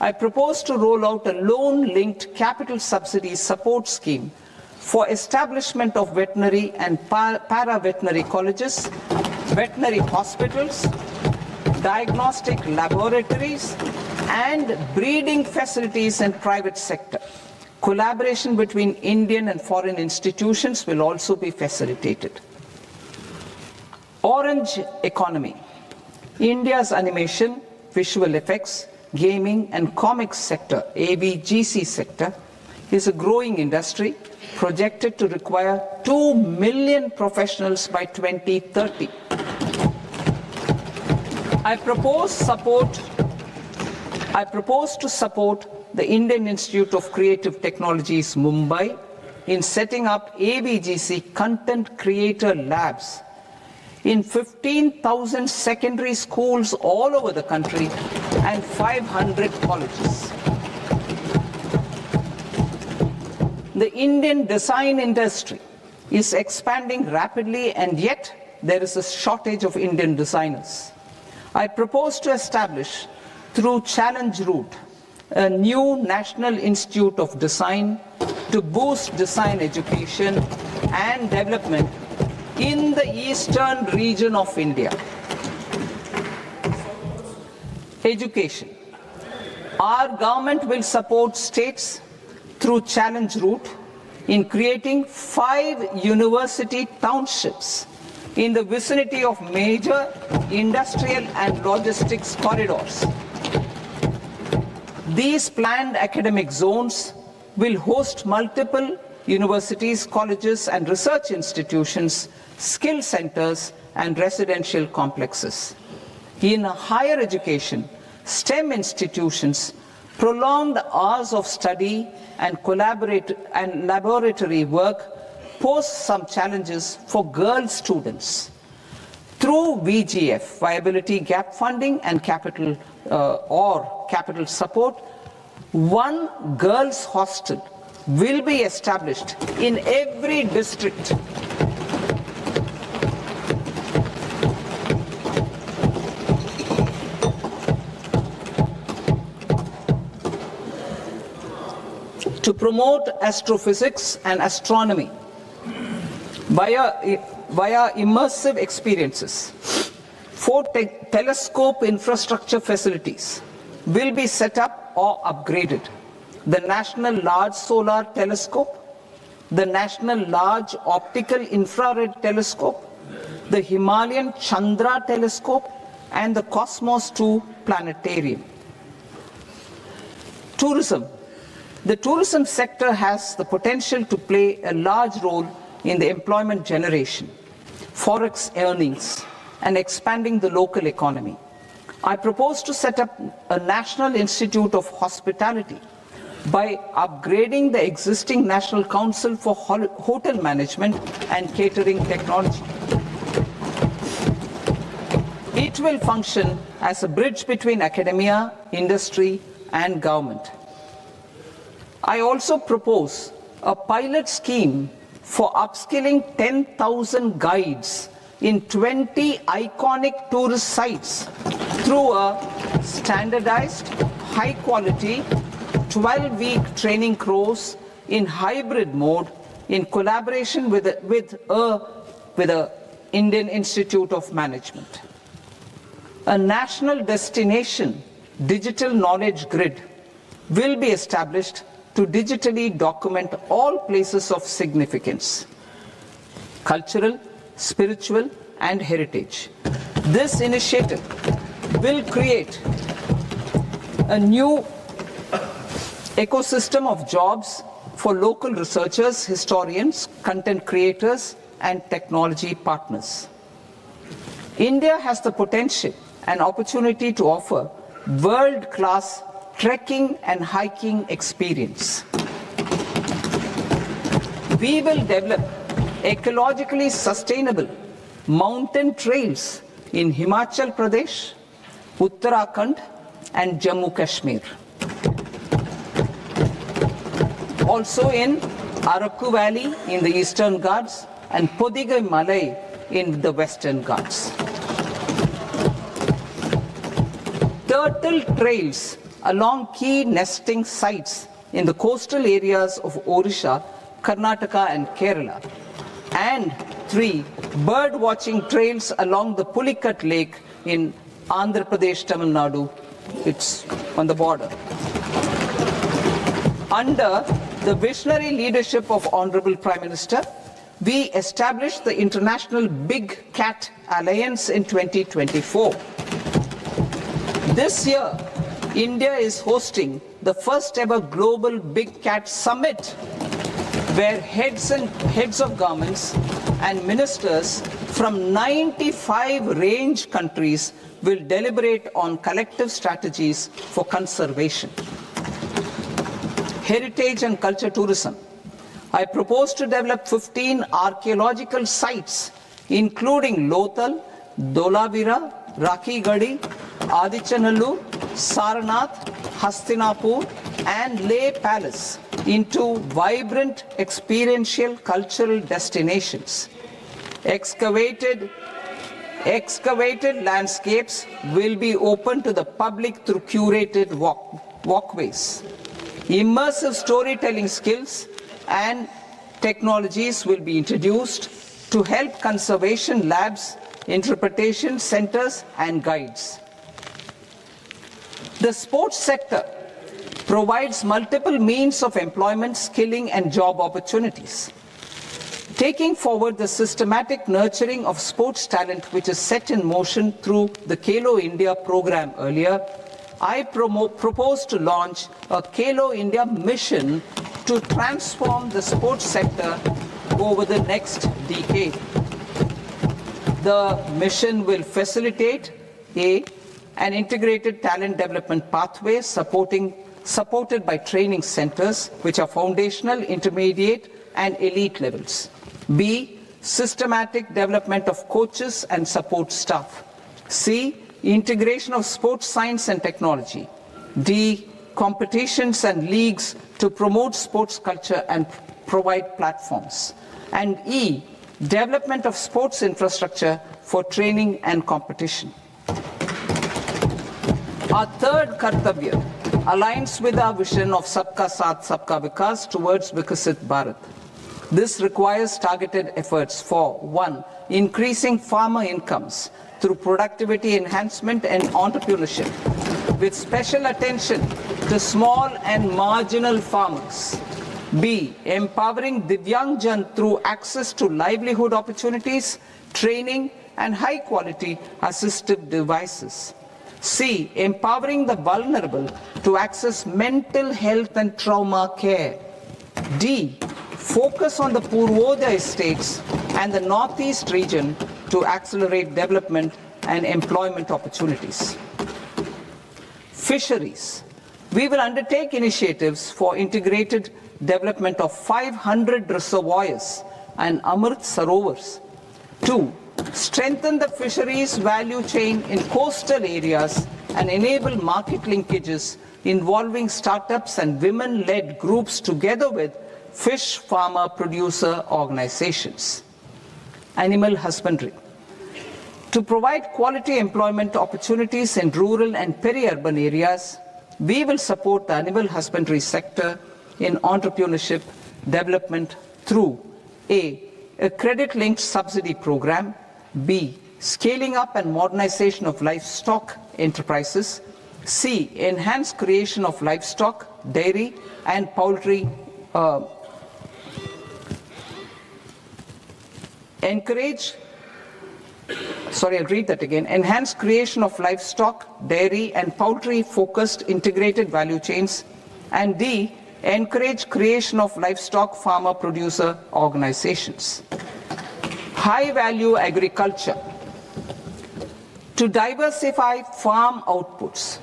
I propose to roll out a loan-linked capital subsidy support scheme for establishment of veterinary and para-veterinary colleges, veterinary hospitals, diagnostic laboratories, and breeding facilities in private sector. Collaboration between Indian and foreign institutions will also be facilitated. Orange economy. India's animation, visual effects, gaming and comics sector, AVGC sector, is a growing industry projected to require 2 million professionals by 2030. I propose support I propose to support the Indian Institute of Creative Technologies, Mumbai, in setting up ABGC content creator labs in 15,000 secondary schools all over the country and 500 colleges. The Indian design industry is expanding rapidly, and yet there is a shortage of Indian designers. I propose to establish, through Challenge Route, a new National Institute of Design to boost design education and development in the eastern region of India. Education. Our government will support states through Challenge Route in creating 5 university townships in the vicinity of major industrial and logistics corridors. These planned academic zones will host multiple universities, colleges, and research institutions, skill centers, and residential complexes. In higher education, STEM institutions, prolonged hours of study and laboratory work pose some challenges for girl students. Through VGF, Viability Gap Funding and capital support, one girls' hostel will be established in every district. To promote astrophysics and astronomy via immersive experiences. 4 telescope infrastructure facilities will be set up or upgraded. The National Large Solar Telescope, the National Large Optical Infrared Telescope, the Himalayan Chandra Telescope, and the Cosmos 2 Planetarium. Tourism. The tourism sector has the potential to play a large role in the employment generation, forex earnings, and expanding the local economy. I propose to set up a National Institute of Hospitality by upgrading the existing National Council for Hotel Management and Catering Technology. It will function as a bridge between academia, industry, and government. I also propose a pilot scheme for upskilling 10,000 guides in 20 iconic tourist sites through a standardized, high-quality, 12-week training course in hybrid mode in collaboration with the Indian Institute of Management. A national destination digital knowledge grid will be established to digitally document all places of significance, cultural, spiritual, and heritage. This initiative will create a new ecosystem of jobs for local researchers, historians, content creators, and technology partners. India has the potential and opportunity to offer world-class trekking and hiking experience. We will develop ecologically sustainable mountain trails in Himachal Pradesh, Uttarakhand, and Jammu Kashmir. Also in Araku Valley in the Eastern Ghats and Podigai Malai in the Western Ghats. Turtle trails along key nesting sites in the coastal areas of Odisha, Karnataka, and Kerala. And 3 bird watching trails along the Pulikat Lake in Andhra Pradesh, Tamil Nadu. It's on the border. Under the visionary leadership of Honorable Prime Minister, we established the International Big Cat Alliance in 2024. This year, India is hosting the first ever Global Big Cat Summit, where heads of governments and ministers from 95 range countries will deliberate on collective strategies for conservation. Heritage and culture tourism. I propose to develop 15 archaeological sites, including Lothal, Dolavira, Rakigadi, Adichanallur, Saranath, Hastinapur, and Leh Palace into vibrant experiential cultural destinations. Excavated landscapes will be open to the public through curated walkways. Immersive storytelling skills and technologies will be introduced to help conservation labs, interpretation centers, and guides. The sports sector provides multiple means of employment, skilling, and job opportunities. Taking forward the systematic nurturing of sports talent which is set in motion through the Khelo India program earlier, I propose to launch a Khelo India mission to transform the sports sector over the next decade. The mission will facilitate an integrated talent development pathway supported by training centers which are foundational, intermediate, and elite levels. B, systematic development of coaches and support staff. C, integration of sports science and technology. D, competitions and leagues to promote sports culture and provide platforms. And E, development of sports infrastructure for training and competition. Our third Kartavya aligns with our vision of Sabka Saath, Sabka Vikas towards Vikasit Bharat. This requires targeted efforts for 1. Increasing farmer incomes through productivity enhancement and entrepreneurship, with special attention to small and marginal farmers. B. Empowering Divyangjan through access to livelihood opportunities, training, and high-quality assistive devices. C. Empowering the vulnerable to access mental health and trauma care. D. Focus on the Purvodaya states and the Northeast region to accelerate development and employment opportunities. Fisheries. We will undertake initiatives for integrated development of 500 reservoirs and Amrit Sarovars. 2. Strengthen the fisheries value chain in coastal areas and enable market linkages involving startups and women-led groups together with fish farmer producer organizations. Animal husbandry. To provide quality employment opportunities in rural and peri-urban areas, we will support the animal husbandry sector in entrepreneurship development through A. A credit-linked subsidy program. B. Scaling up and modernization of livestock enterprises. C. Enhanced creation of livestock, dairy, and poultry. Enhanced creation of livestock, dairy, and poultry-focused integrated value chains. And D. Encourage creation of livestock farmer-producer organizations. High-value agriculture. To diversify farm outputs,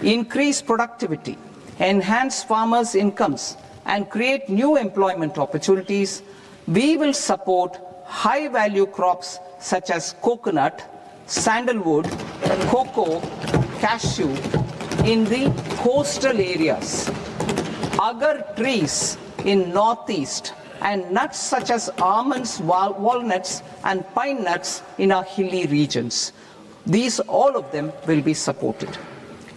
increase productivity, enhance farmers' incomes, and create new employment opportunities, we will support high-value crops such as coconut, sandalwood, cocoa, cashew in the coastal areas, agar trees in northeast, and nuts such as almonds, walnuts, and pine nuts in our hilly regions. These, all of them, will be supported.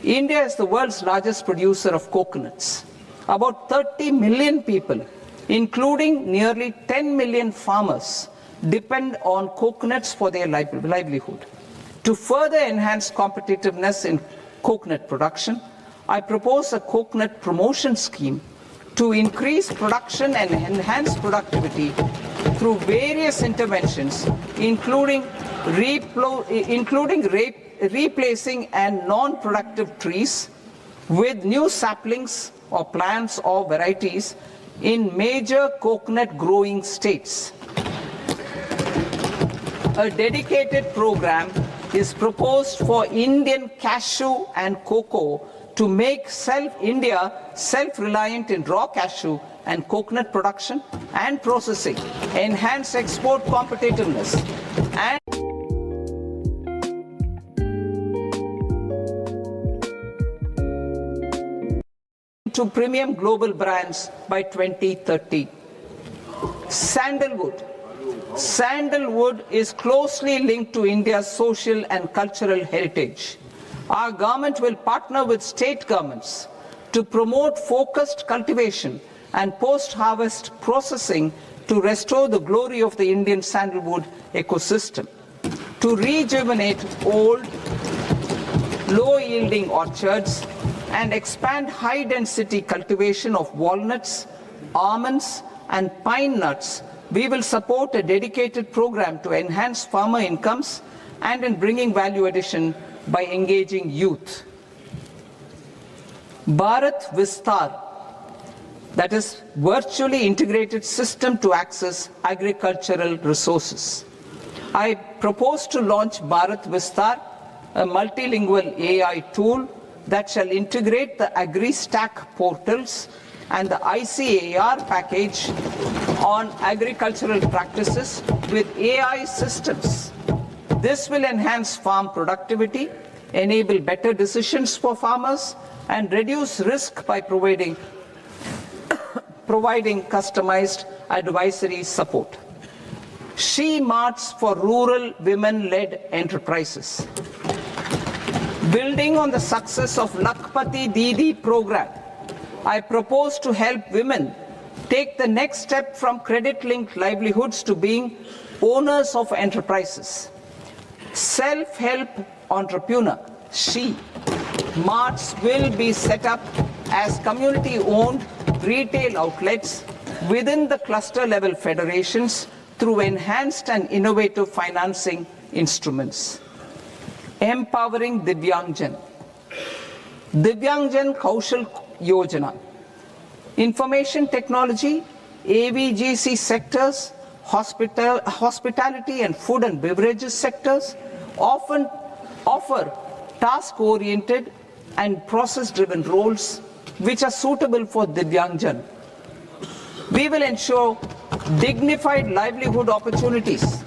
India is the world's largest producer of coconuts. About 30 million people, including nearly 10 million farmers, depend on coconuts for their livelihood. To further enhance competitiveness in coconut production, I propose a coconut promotion scheme to increase production and enhance productivity through various interventions, including replacing and non-productive trees with new saplings or plants or varieties in major coconut growing states. a dedicated program is proposed for Indian cashew and cocoa to make India self-reliant in raw cashew and coconut production and processing, enhance export competitiveness, and to premium global brands by 2030. Sandalwood. Sandalwood is closely linked to India's social and cultural heritage. Our government will partner with state governments to promote focused cultivation and post-harvest processing to restore the glory of the Indian sandalwood ecosystem, to rejuvenate old, low-yielding orchards, and expand high-density cultivation of walnuts, almonds, and pine nuts. We will support a dedicated program to enhance farmer incomes and in bringing value addition by engaging youth. Bharat Vistar, that is virtually integrated system to access agricultural resources. I propose to launch Bharat Vistar, a multilingual AI tool that shall integrate the AgriStack portals and the ICAR package on agricultural practices with AI systems. This will enhance farm productivity, enable better decisions for farmers, and reduce risk by providing customized advisory support. She Marts for rural women-led enterprises. Building on the success of Lakpati Didi program, I propose to help women take the next step from credit-linked livelihoods to being owners of enterprises. Self-help entrepreneur, She Marts will be set up as community-owned retail outlets within the cluster-level federations through enhanced and innovative financing instruments. Empowering Divyangjan. Divyangjan Kaushal Yojana. Information technology, AVGC sectors, hospitality and food and beverages sectors often offer task-oriented and process-driven roles which are suitable for Divyangjan. We will ensure dignified livelihood opportunities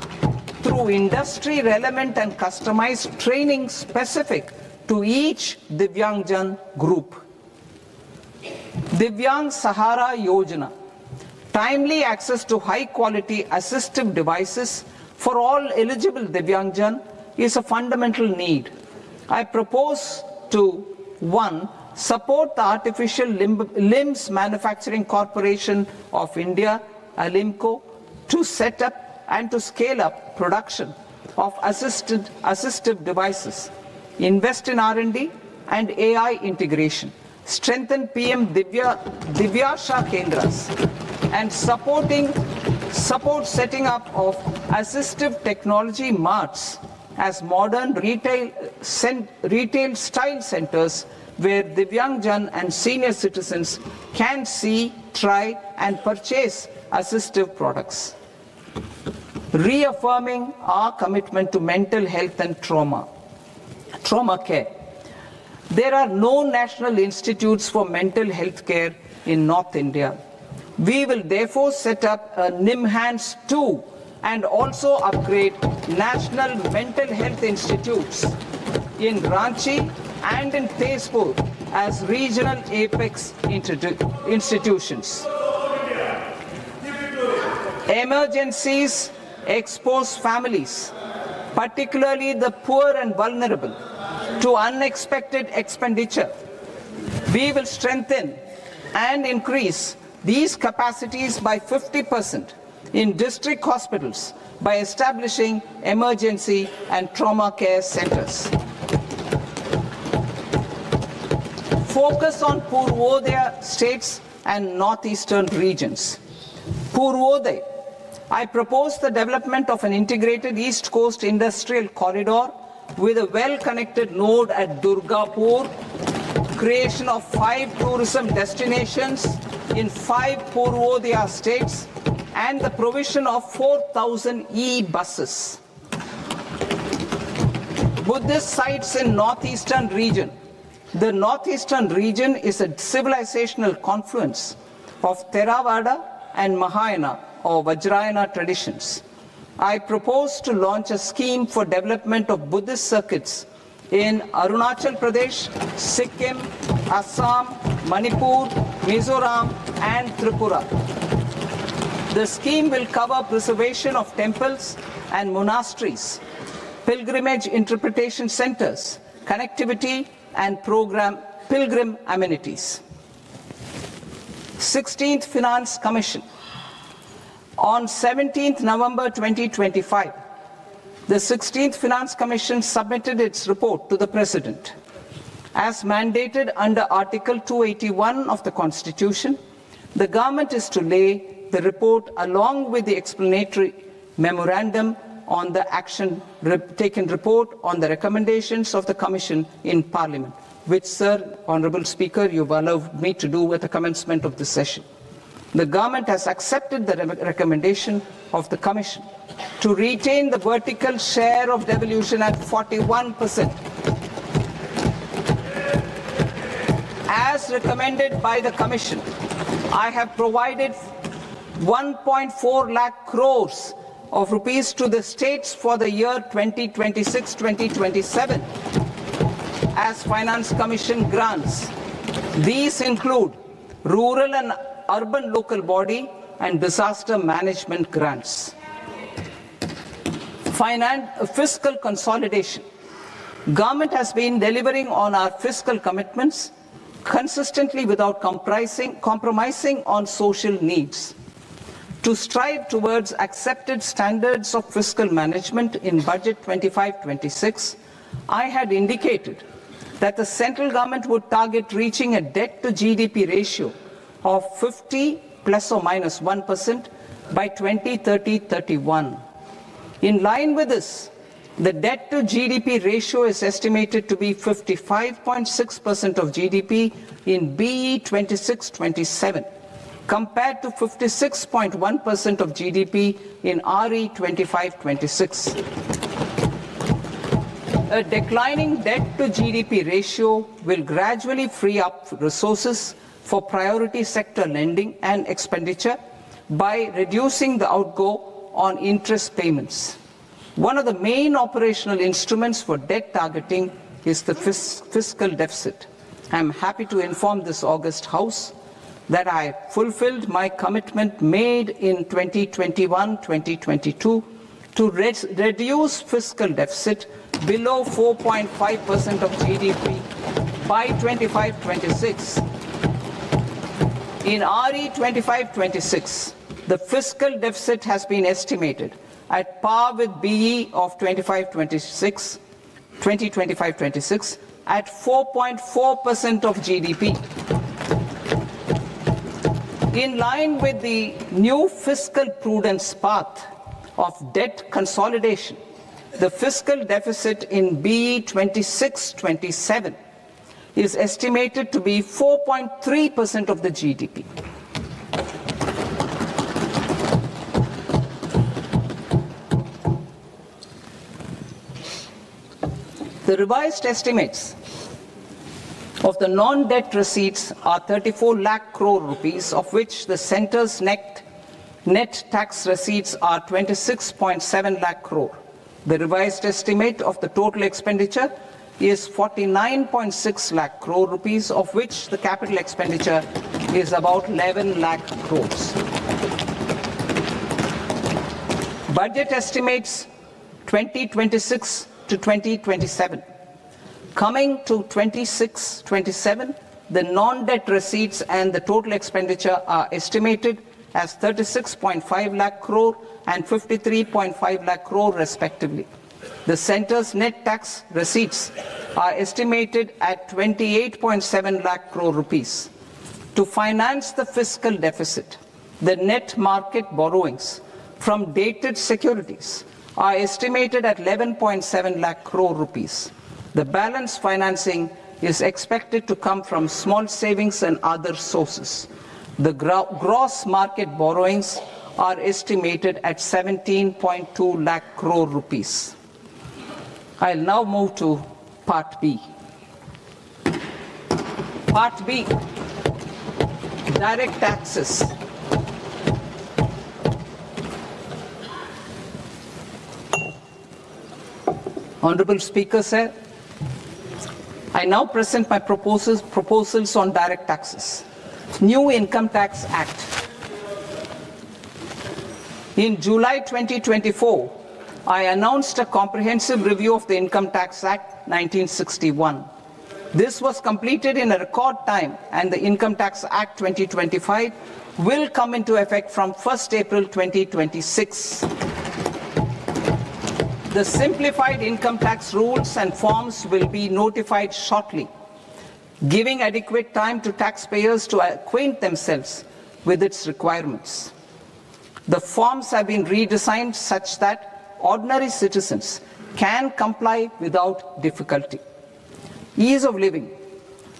through industry-relevant and customized training specific to each Divyangjan group. Divyang Sahara Yojana. Timely access to high-quality assistive devices for all eligible Divyangjan is a fundamental need. I propose to 1. Support the Artificial Limbs Manufacturing Corporation of India, Alimco, to set up and to scale up production of assistive devices, invest in R&D and AI integration, strengthen PM Divyasha Kendras, and support setting up of assistive technology marts as modern retail style centers where Divyangjan and senior citizens can see, try and purchase assistive products. Reaffirming our commitment to mental health and trauma care. There are no national institutes for mental health care in North India. We will therefore set up a NIMHANS 2 and also upgrade national mental health institutes in Ranchi and in Tezpur as regional apex institutions. Emergencies expose families, particularly the poor and vulnerable, to unexpected expenditure. We will strengthen and increase these capacities by 50% in district hospitals by establishing emergency and trauma care centers. Focus on Purvodaya states and northeastern regions. Purvodaya. I propose the development of an integrated East Coast industrial corridor with a well-connected node at Durgapur, creation of 5 tourism destinations in 5 Purvodaya states, and the provision of 4,000 e-buses. Buddhist sites in northeastern region. The northeastern region is a civilizational confluence of Theravada and Mahayana or Vajrayana traditions. I propose to launch a scheme for development of Buddhist circuits in Arunachal Pradesh, Sikkim, Assam, Manipur, Mizoram, and Tripura. The scheme will cover preservation of temples and monasteries, pilgrimage interpretation centers, connectivity, and pilgrim amenities. 16th Finance Commission. On 17th November 2025, the 16th Finance Commission submitted its report to the President. As mandated under Article 281 of the Constitution, the government is to lay the report along with the explanatory memorandum on the action taken report on the recommendations of the Commission in Parliament, which, Sir, Honourable Speaker, you've allowed me to do at the commencement of this session. The government has accepted the recommendation of the Commission to retain the vertical share of devolution at 41%. As recommended by the Commission, I have provided 1.4 lakh crores of rupees to the states for the year 2026-2027 as Finance Commission grants. These include rural and urban local body and disaster management grants. Fiscal consolidation. Government has been delivering on our fiscal commitments consistently without compromising on social needs. To strive towards accepted standards of fiscal management in Budget 25-26, I had indicated that the central government would target reaching a debt to GDP ratio of 50 plus or minus 1% by 2030-31. In line with this, the debt to GDP ratio is estimated to be 55.6% of GDP in BE 26-27, compared to 56.1% of GDP in RE 25-26. A declining debt to GDP ratio will gradually free up resources for priority sector lending and expenditure by reducing the outgo on interest payments. One of the main operational instruments for debt targeting is the fiscal deficit. I am happy to inform this august House that I fulfilled my commitment made in 2021-2022 to reduce fiscal deficit below 4.5% of GDP by 25-26. In RE 25-26, the fiscal deficit has been estimated at par with BE of 2025-26 at 4.4% of GDP. In line with the new fiscal prudence path of debt consolidation, the fiscal deficit in BE 26-27 is estimated to be 4.3% of the GDP. The revised estimates of the non-debt receipts are 34 lakh crore rupees, of which the centre's net tax receipts are 26.7 lakh crore. The revised estimate of the total expenditure is 49.6 lakh crore rupees, of which the capital expenditure is about 11 lakh crores. Budget estimates 2026 to 2027. Coming to 26-27, the non-debt receipts and the total expenditure are estimated as 36.5 lakh crore and 53.5 lakh crore respectively. The centre's net tax receipts are estimated at 28.7 lakh crore rupees. To finance the fiscal deficit, the net market borrowings from dated securities are estimated at 11.7 lakh crore rupees. The balance financing is expected to come from small savings and other sources. The gross market borrowings are estimated at 17.2 lakh crore rupees. I'll now move to Part B. Part B, direct taxes. Honorable Speaker, sir, I now present my proposals on direct taxes. New Income Tax Act. In July 2024, I announced a comprehensive review of the Income Tax Act 1961. This was completed in a record time, and the Income Tax Act 2025 will come into effect from 1st April 2026. The simplified income tax rules and forms will be notified shortly, giving adequate time to taxpayers to acquaint themselves with its requirements. The forms have been redesigned such that ordinary citizens can comply without difficulty. Ease of living.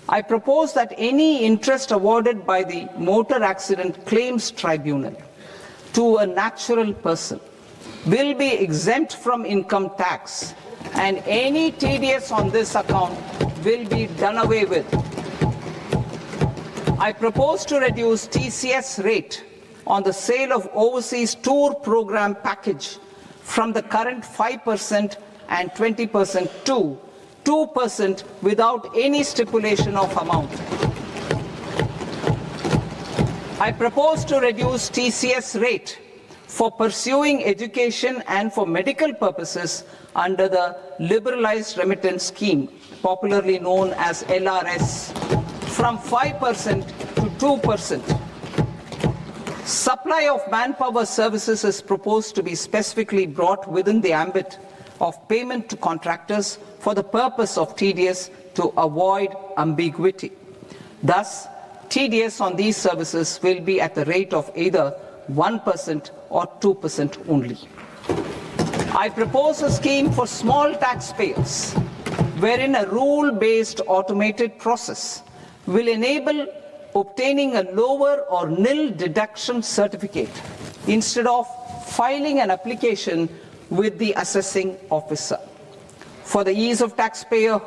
I propose that any interest awarded by the Motor Accident Claims Tribunal to a natural person will be exempt from income tax, and any TDS on this account will be done away with. I propose to reduce TCS rate on the sale of overseas tour program package from the current 5% and 20% to 2% without any stipulation of amount. I propose to reduce TCS rate for pursuing education and for medical purposes under the Liberalized Remittance Scheme, popularly known as LRS, from 5% to 2%. Supply of manpower services is proposed to be specifically brought within the ambit of payment to contractors for the purpose of TDS to avoid ambiguity. Thus, TDS on these services will be at the rate of either 1% or 2% only. I propose a scheme for small taxpayers, wherein a rule-based automated process will enable obtaining a lower or nil deduction certificate instead of filing an application with the assessing officer. For the ease of taxpayer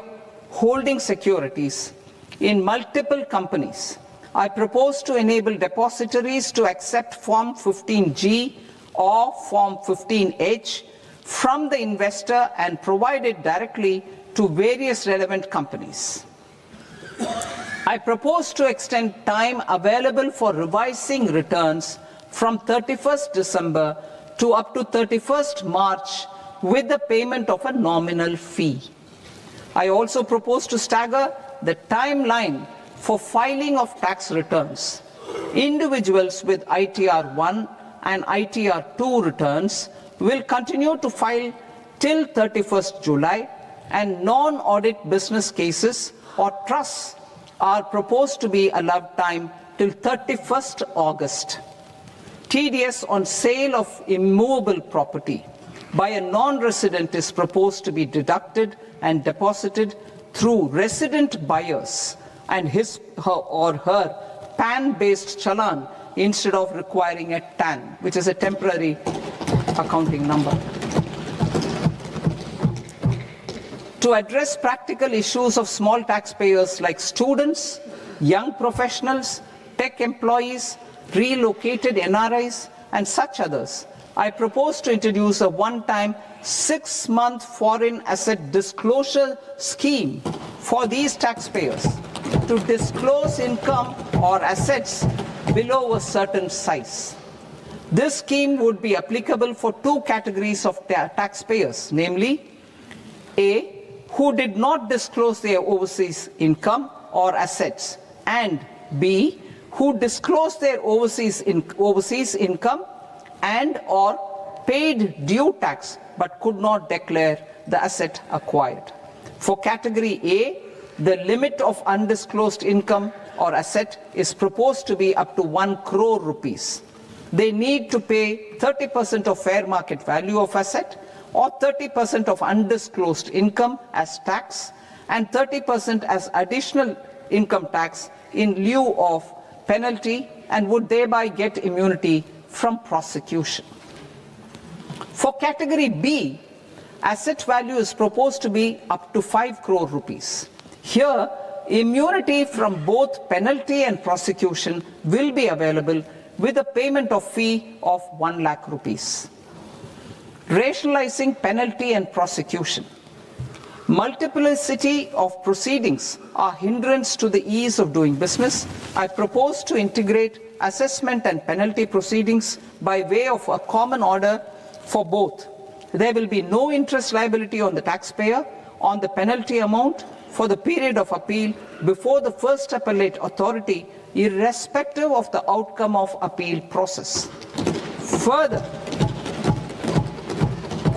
holding securities in multiple companies, I propose to enable depositories to accept Form 15G or Form 15H from the investor and provide it directly to various relevant companies. I propose to extend time available for revising returns from 31st December to up to 31st March with the payment of a nominal fee. I also propose to stagger the timeline for filing of tax returns. Individuals with ITR 1 and ITR 2 returns will continue to file till 31st July, and non-audit business cases or trusts are proposed to be allowed time till 31st August. TDS on sale of immovable property by a non-resident is proposed to be deducted and deposited through resident buyers and his or her PAN-based challan instead of requiring a TAN, which is a temporary accounting number. To address practical issues of small taxpayers like students, young professionals, tech employees, relocated NRIs, and such others, I propose to introduce a one-time 6-month foreign asset disclosure scheme for these taxpayers to disclose income or assets below a certain size. This scheme would be applicable for two categories of taxpayers, namely A, who did not disclose their overseas income or assets, and B, who disclosed their overseas income and or paid due tax but could not declare the asset acquired. For category A, the limit of undisclosed income or asset is proposed to be up to 1 crore rupees. They need to pay 30% of fair market value of asset or 30% of undisclosed income as tax and 30% as additional income tax in lieu of penalty, and would thereby get immunity from prosecution. For category B, asset value is proposed to be up to 5 crore rupees. Here, immunity from both penalty and prosecution will be available with a payment of fee of 1 lakh rupees. Rationalizing penalty and prosecution. Multiplicity of proceedings are hindrance to the ease of doing business. I propose to integrate assessment and penalty proceedings by way of a common order for both. There will be no interest liability on the taxpayer on the penalty amount for the period of appeal before the first appellate authority, irrespective of the outcome of appeal process. Further,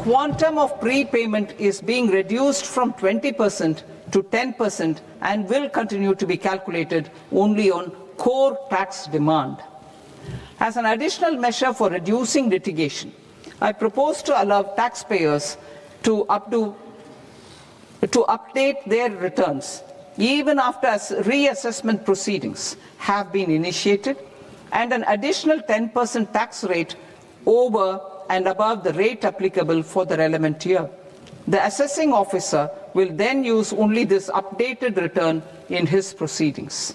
quantum of prepayment is being reduced from 20% to 10% and will continue to be calculated only on core tax demand. As an additional measure for reducing litigation, I propose to allow taxpayers to update their returns even after reassessment proceedings have been initiated, and an additional 10% tax rate over and above the rate applicable for the relevant year. The assessing officer will then use only this updated return in his proceedings.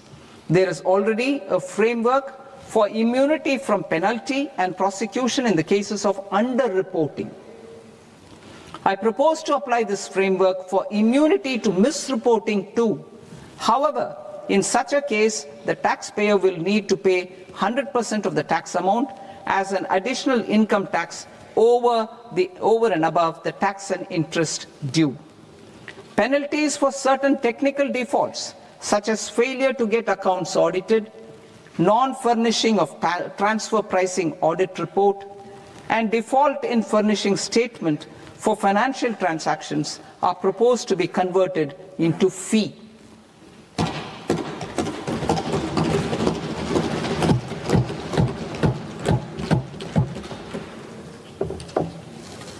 There is already a framework for immunity from penalty and prosecution in the cases of underreporting. I propose to apply this framework for immunity to misreporting too. However, in such a case, the taxpayer will need to pay 100% of the tax amount as an additional income tax over and above the tax and interest due. Penalties for certain technical defaults, such as failure to get accounts audited, non-furnishing of transfer pricing audit report, and default in furnishing statement for financial transactions are proposed to be converted into fee.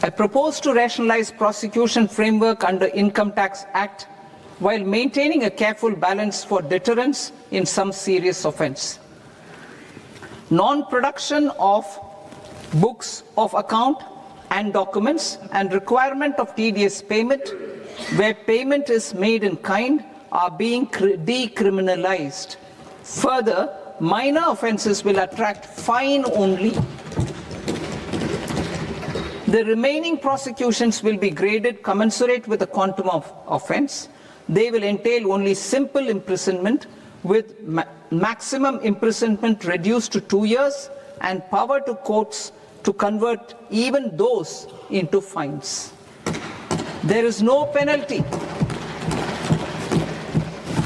I propose to rationalize prosecution framework under Income Tax Act while maintaining a careful balance for deterrence in some serious offence. Non-production of books of account and documents and requirement of TDS payment where payment is made in kind are being decriminalized. Further, minor offences will attract fine only. The remaining prosecutions will be graded commensurate with the quantum of offence. They will entail only simple imprisonment with maximum imprisonment reduced to 2 years and power to courts to convert even those into fines. There is no penalty.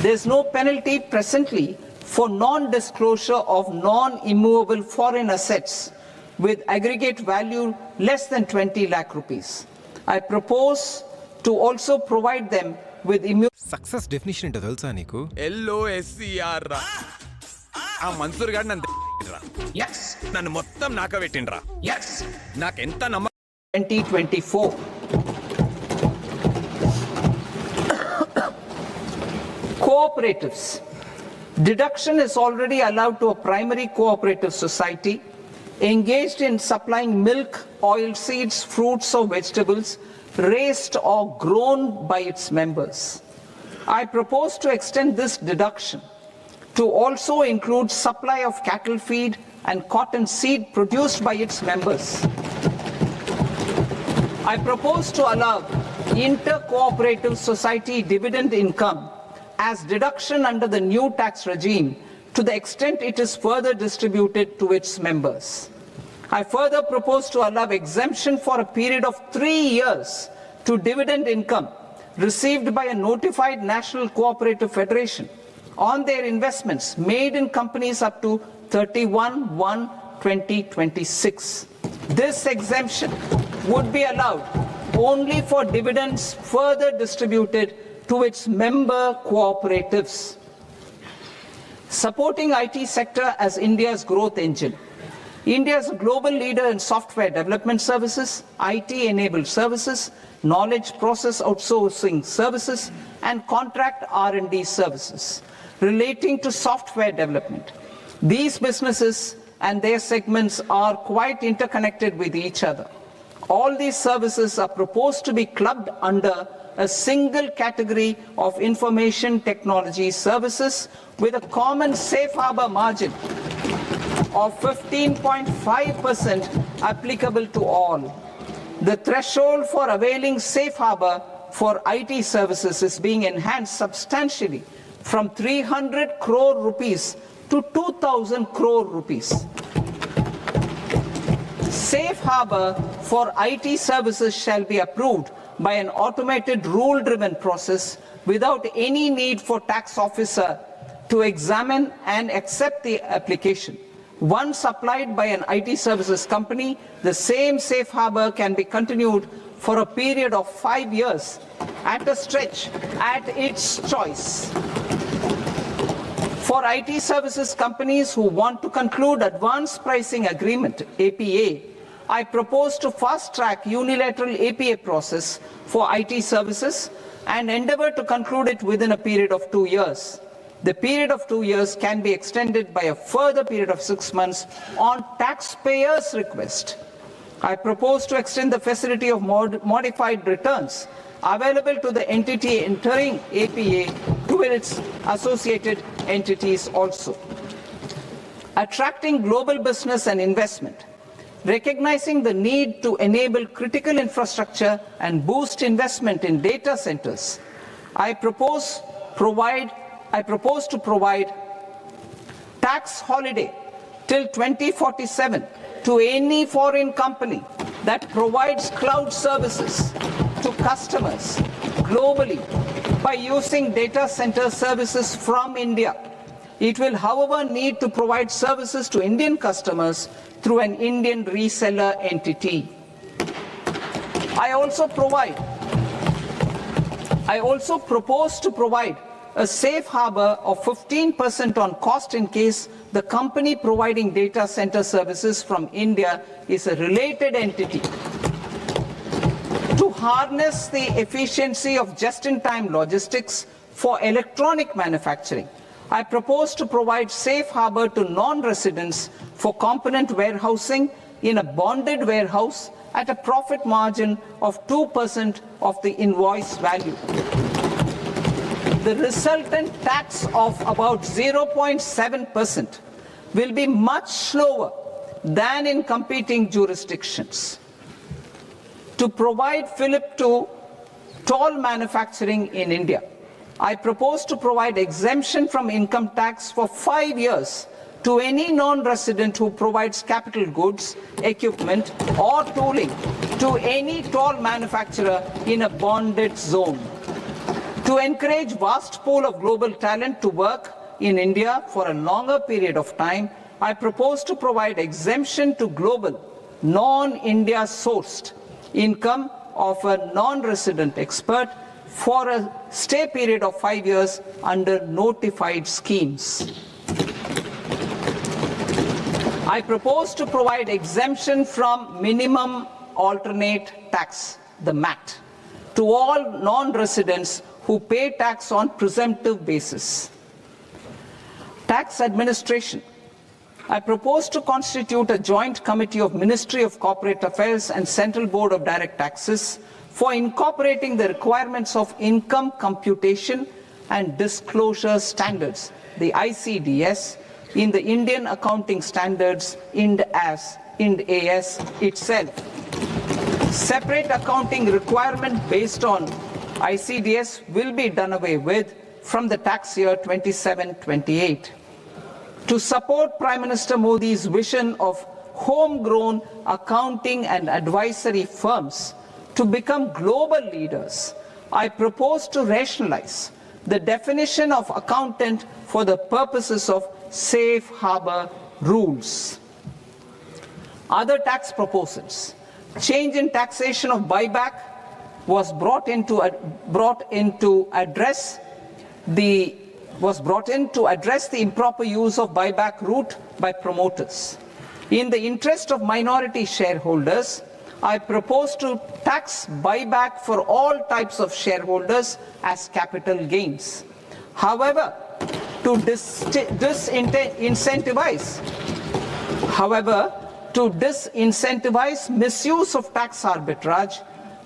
There is no penalty presently for non-disclosure of non-immovable foreign assets with aggregate value less than 20 lakh rupees. I propose to also provide them with success definition ఏంటో తెలుసా నీకు? LOSCR రా. ఆ మన్సూర్ గారు నన్ను మొత్తం నాకబెట్టిండ్రా. నాకెంత 2024. Cooperatives. Deduction is already allowed to a primary cooperative society engaged in supplying milk, oil seeds, fruits or vegetables raised or grown by its members. I propose to extend this deduction to also include supply of cattle feed and cotton seed produced by its members. I propose to allow inter-cooperative society dividend income as deduction under the new tax regime to the extent it is further distributed to its members. I further propose to allow exemption for a period of 3 years to dividend income received by a notified national cooperative federation on their investments made in companies up to 31/1/2026. This exemption would be allowed only for dividends further distributed to its member cooperatives. Supporting IT sector as India's growth engine. India is a global leader in software development services, IT-enabled services, knowledge process outsourcing services, and contract R&D services relating to software development. These businesses and their segments are quite interconnected with each other. All these services are proposed to be clubbed under a single category of information technology services with a common safe harbor margin of 15.5% applicable to all. The threshold for availing safe harbor for IT services is being enhanced substantially from 300 crore rupees to 2,000 crore rupees. Safe harbor for IT services shall be approved by an automated rule-driven process without any need for tax officer to examine and accept the application. Once applied by an IT services company, the same safe harbor can be continued for a period of 5 years at a stretch at its choice. For IT services companies who want to conclude advanced pricing agreement, APA, I propose to fast-track unilateral APA process for IT services and endeavor to conclude it within a period of 2 years. The period of 2 years can be extended by a further period of 6 months on taxpayers' request. I propose to extend the facility of modified returns available to the entity entering APA to its associated entities also. Attracting global business and investment. Recognizing the need to enable critical infrastructure and boost investment in data centers, I propose to provide tax holiday till 2047 to any foreign company that provides cloud services to customers globally by using data center services from India. It will, however, need to provide services to Indian customers through an Indian reseller entity. I also propose to provide a safe harbor of 15% on cost in case the company providing data center services from India is a related entity. To harness the efficiency of just-in-time logistics for electronic manufacturing, I propose to provide safe harbor to non-residents for component warehousing in a bonded warehouse at a profit margin of 2% of the invoice value. The resultant tax of about 0.7% will be much lower than in competing jurisdictions. To provide fillip to toll manufacturing in India, I propose to provide exemption from income tax for 5 years to any non-resident who provides capital goods, equipment, or tooling to any toll manufacturer in a bonded zone. To encourage vast pool of global talent to work in India for a longer period of time, I propose to provide exemption to global, non-India sourced income of a non-resident expert for a stay period of 5 years under notified schemes. I propose to provide exemption from minimum alternate tax, the MAT, to all non-residents who pay tax on presumptive basis. Tax administration. I propose to constitute a joint committee of Ministry of Corporate Affairs and Central Board of Direct Taxes for incorporating the requirements of income computation and disclosure standards, the ICDS, in the Indian Accounting Standards, IND AS itself. Separate accounting requirement based on ICDS will be done away with from the tax year 27-28. To support Prime Minister Modi's vision of homegrown accounting and advisory firms to become global leaders, I propose to rationalize the definition of accountant for the purposes of safe harbor rules. Other tax proposals. Change in taxation of buyback was brought in to address the improper use of buyback route by promoters. In the interest of minority shareholders, I propose to tax buyback for all types of shareholders as capital gains. However, to to disincentivize misuse of tax arbitrage,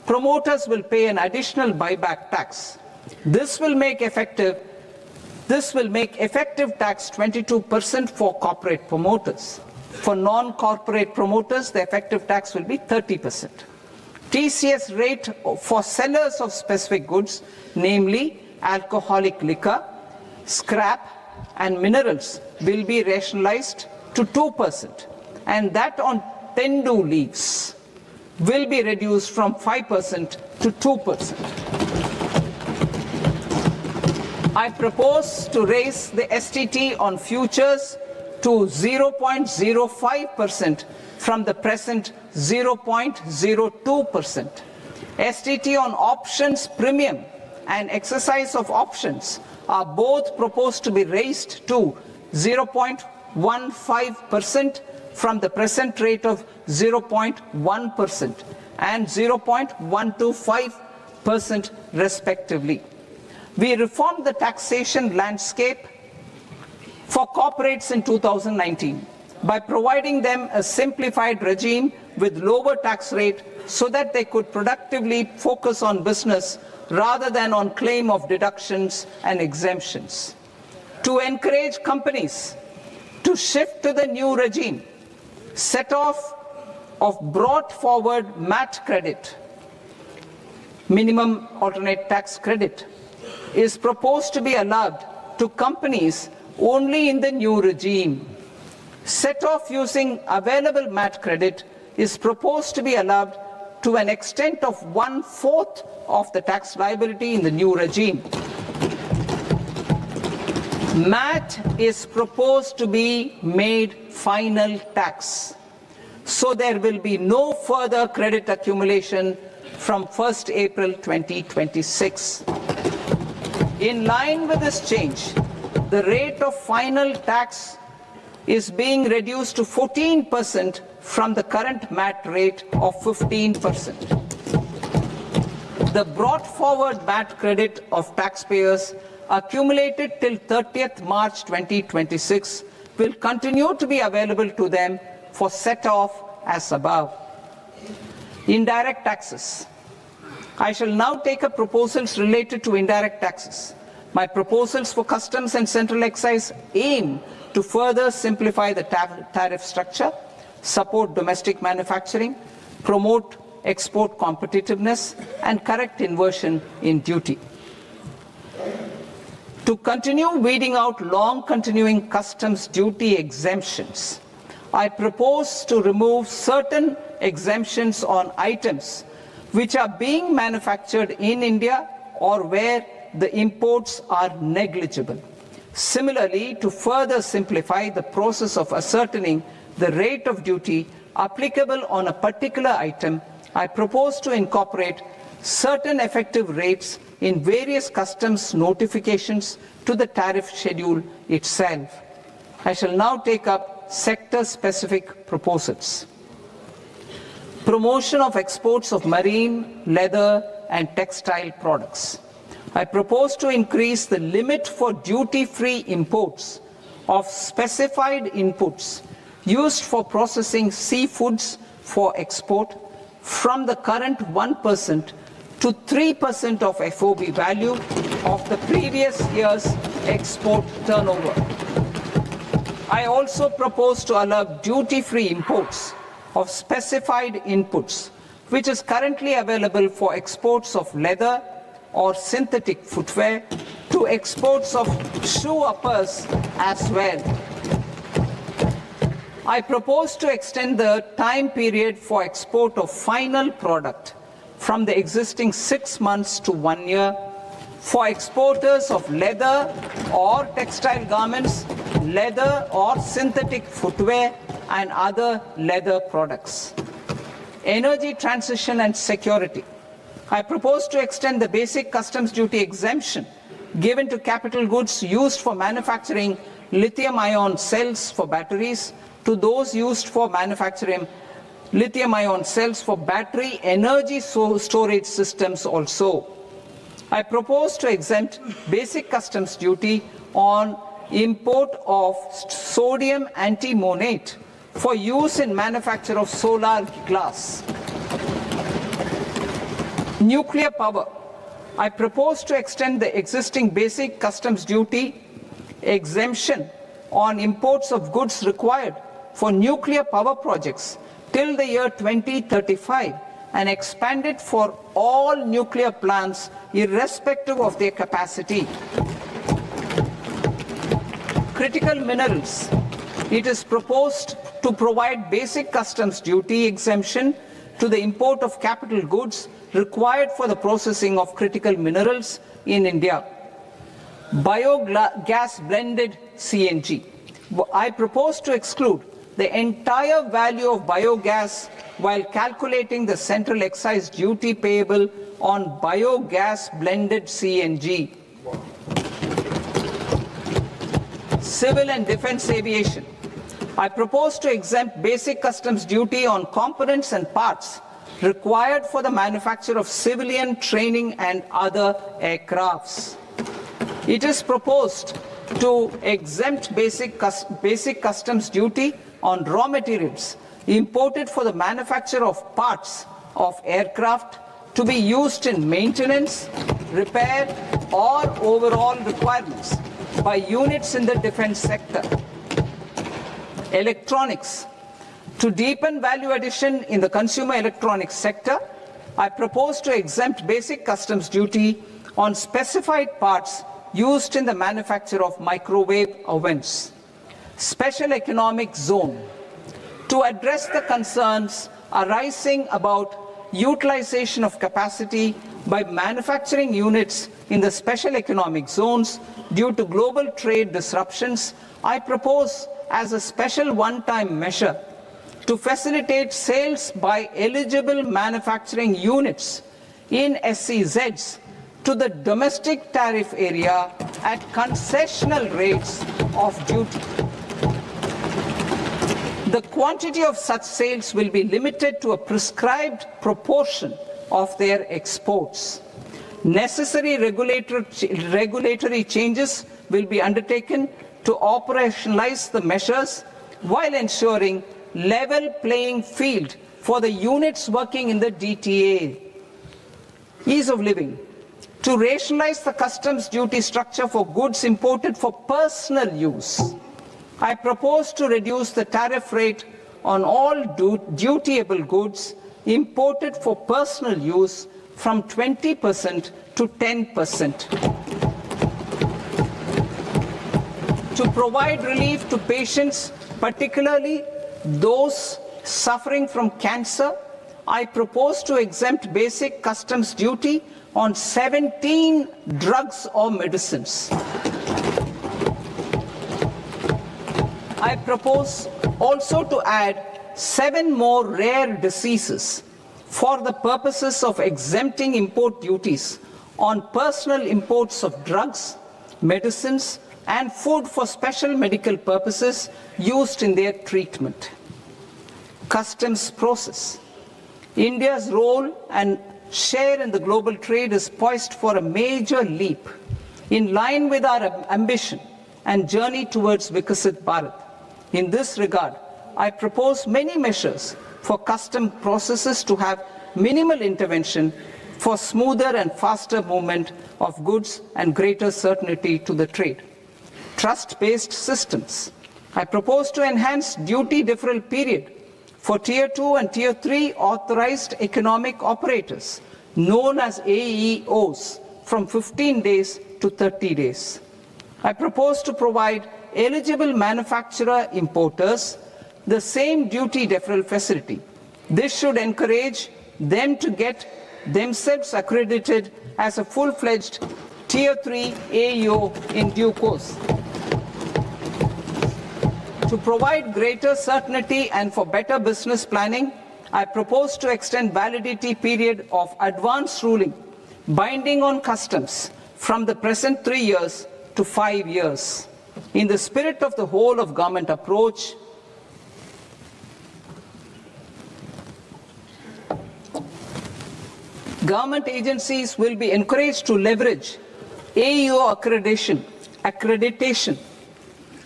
promoters will pay an additional buyback tax. This will make effective tax 22% for corporate promoters. For non-corporate promoters, the effective tax will be 30%. TCS rate for sellers of specific goods, namely alcoholic liquor, scrap, and minerals, will be rationalized to 2%, and that on tendu leaves will be reduced from 5% to 2%. I propose to raise the STT on futures to 0.05% from the present 0.02%. STT on options premium and exercise of options are both proposed to be raised to 0.15% from the present rate of 0.1% and 0.125% respectively. We reformed the taxation landscape for corporates in 2019 by providing them a simplified regime with lower tax rate so that they could productively focus on business rather than on claim of deductions and exemptions. To encourage companies to shift to the new regime, set off of brought forward MAT credit, minimum alternate tax credit, is proposed to be allowed to companies only in the new regime. Set off using available MAT credit is proposed to be allowed to an extent of 1/4 of the tax liability in the new regime. MAT is proposed to be made final tax, so there will be no further credit accumulation from 1st April 2026. In line with this change, the rate of final tax is being reduced to 14% from the current MAT rate of 15%. The brought forward MAT credit of taxpayers accumulated till 30th March 2026 will continue to be available to them for set off as above. Indirect taxes. I shall now take up proposals related to indirect taxes. My proposals for customs and central excise aim to further simplify the tariff structure, support domestic manufacturing, promote export competitiveness, and correct inversion in duty. To continue weeding out long continuing customs duty exemptions, I propose to remove certain exemptions on items which are being manufactured in India or where the imports are negligible. Similarly, to further simplify the process of ascertaining the rate of duty applicable on a particular item, I propose to incorporate certain effective rates in various customs notifications to the tariff schedule itself. I shall now take up sector-specific proposals. Promotion of exports of marine, leather, and textile products. I propose to increase the limit for duty-free imports of specified inputs used for processing seafoods for export from the current 1% to 3% of FOB value of the previous year's export turnover. I also propose to allow duty-free imports of specified inputs, which is currently available for exports of leather or synthetic footwear, to exports of shoe uppers as well. I propose to extend the time period for export of final product from the existing 6 months to 1 year for exporters of leather or textile garments, leather or synthetic footwear, and other leather products. Energy transition and security. I propose to extend the basic customs duty exemption given to capital goods used for manufacturing lithium-ion cells for batteries to those used for manufacturing lithium-ion cells for battery energy storage systems also. I propose to exempt basic customs duty on import of sodium antimonate for use in manufacture of solar glass. Nuclear power. I propose to extend the existing basic customs duty exemption on imports of goods required for nuclear power projects till the year 2035 and expand it for all nuclear plants irrespective of their capacity. Critical minerals. It is proposed to provide basic customs duty exemption to the import of capital goods required for the processing of critical minerals in India. Biogas blended CNG. I propose to exclude the entire value of biogas while calculating the central excise duty payable on biogas blended CNG. Civil and defense aviation. I propose to exempt basic customs duty on components and parts required for the manufacture of civilian training and other aircrafts. It is proposed to exempt basic customs duty on raw materials imported for the manufacture of parts of aircraft to be used in maintenance, repair, or overall requirements by units in the defense sector. Electronics. To deepen value addition in the consumer electronics sector, I propose to exempt basic customs duty on specified parts used in the manufacture of microwave ovens. Special economic zone. To address the concerns arising about utilization of capacity by manufacturing units in the special economic zones due to global trade disruptions, I propose as a special one-time measure to facilitate sales by eligible manufacturing units in SEZs to the domestic tariff area at concessional rates of duty. The quantity of such sales will be limited to a prescribed proportion of their exports. Necessary regulatory changes will be undertaken to operationalize the measures while ensuring level playing field for the units working in the DTA. Ease of living. To rationalize the customs duty structure for goods imported for personal use, I propose to reduce the tariff rate on all dutiable goods imported for personal use from 20% to 10%. To provide relief to patients, particularly those suffering from cancer, I propose to exempt basic customs duty on 17 drugs or medicines. I propose also to add 7 more rare diseases for the purposes of exempting import duties on personal imports of drugs, medicines, and food for special medical purposes used in their treatment. Customs process. India's role and share in the global trade is poised for a major leap in line with our ambition and journey towards Viksit Bharat. In this regard, I propose many measures for custom processes to have minimal intervention for smoother and faster movement of goods and greater certainty to the trade. Trust-based systems. I propose to enhance duty deferral period for Tier 2 and Tier 3 authorized economic operators, known as AEOs, from 15 days to 30 days. I propose to provide eligible manufacturer importers the same duty deferral facility. This should encourage them to get themselves accredited as a full-fledged Tier 3 AEO in due course. To provide greater certainty and for better business planning, I propose to extend validity period of advance ruling binding on customs from the present 3 years to 5 years. In the spirit of the whole of government approach, government agencies will be encouraged to leverage AEO accreditation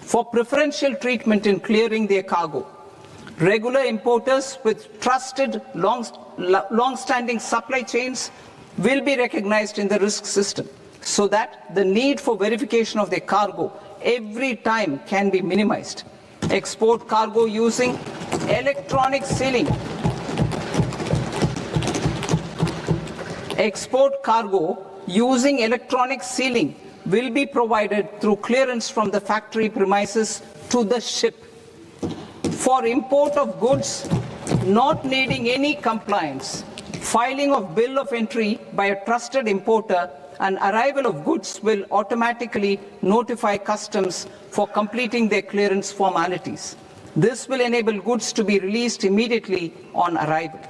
for preferential treatment in clearing their cargo. Regular importers with trusted long-standing supply chains will be recognized in the risk system so that the need for verification of their cargo every time can be minimized. Export cargo using electronic sealing. Export cargo using electronic sealing will be provided through clearance from the factory premises to the ship. For import of goods not needing any compliance, filing of bill of entry by a trusted importer and arrival of goods will automatically notify customs for completing their clearance formalities. This will enable goods to be released immediately on arrival.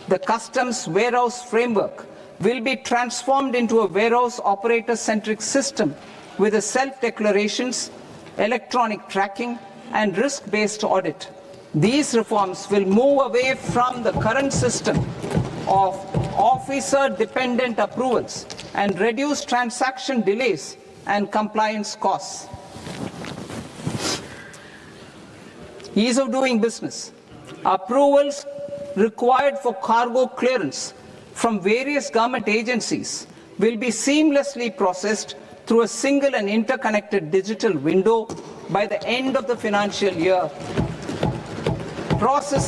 The customs warehouse framework will be transformed into a warehouse operator-centric system with a self-declarations, electronic tracking, and risk-based audit. These reforms will move away from the current system of officer-dependent approvals and reduce transaction delays and compliance costs. Ease of doing business. Approvals required for cargo clearance from various government agencies will be seamlessly processed through a single and interconnected digital window by the end of the financial year. Process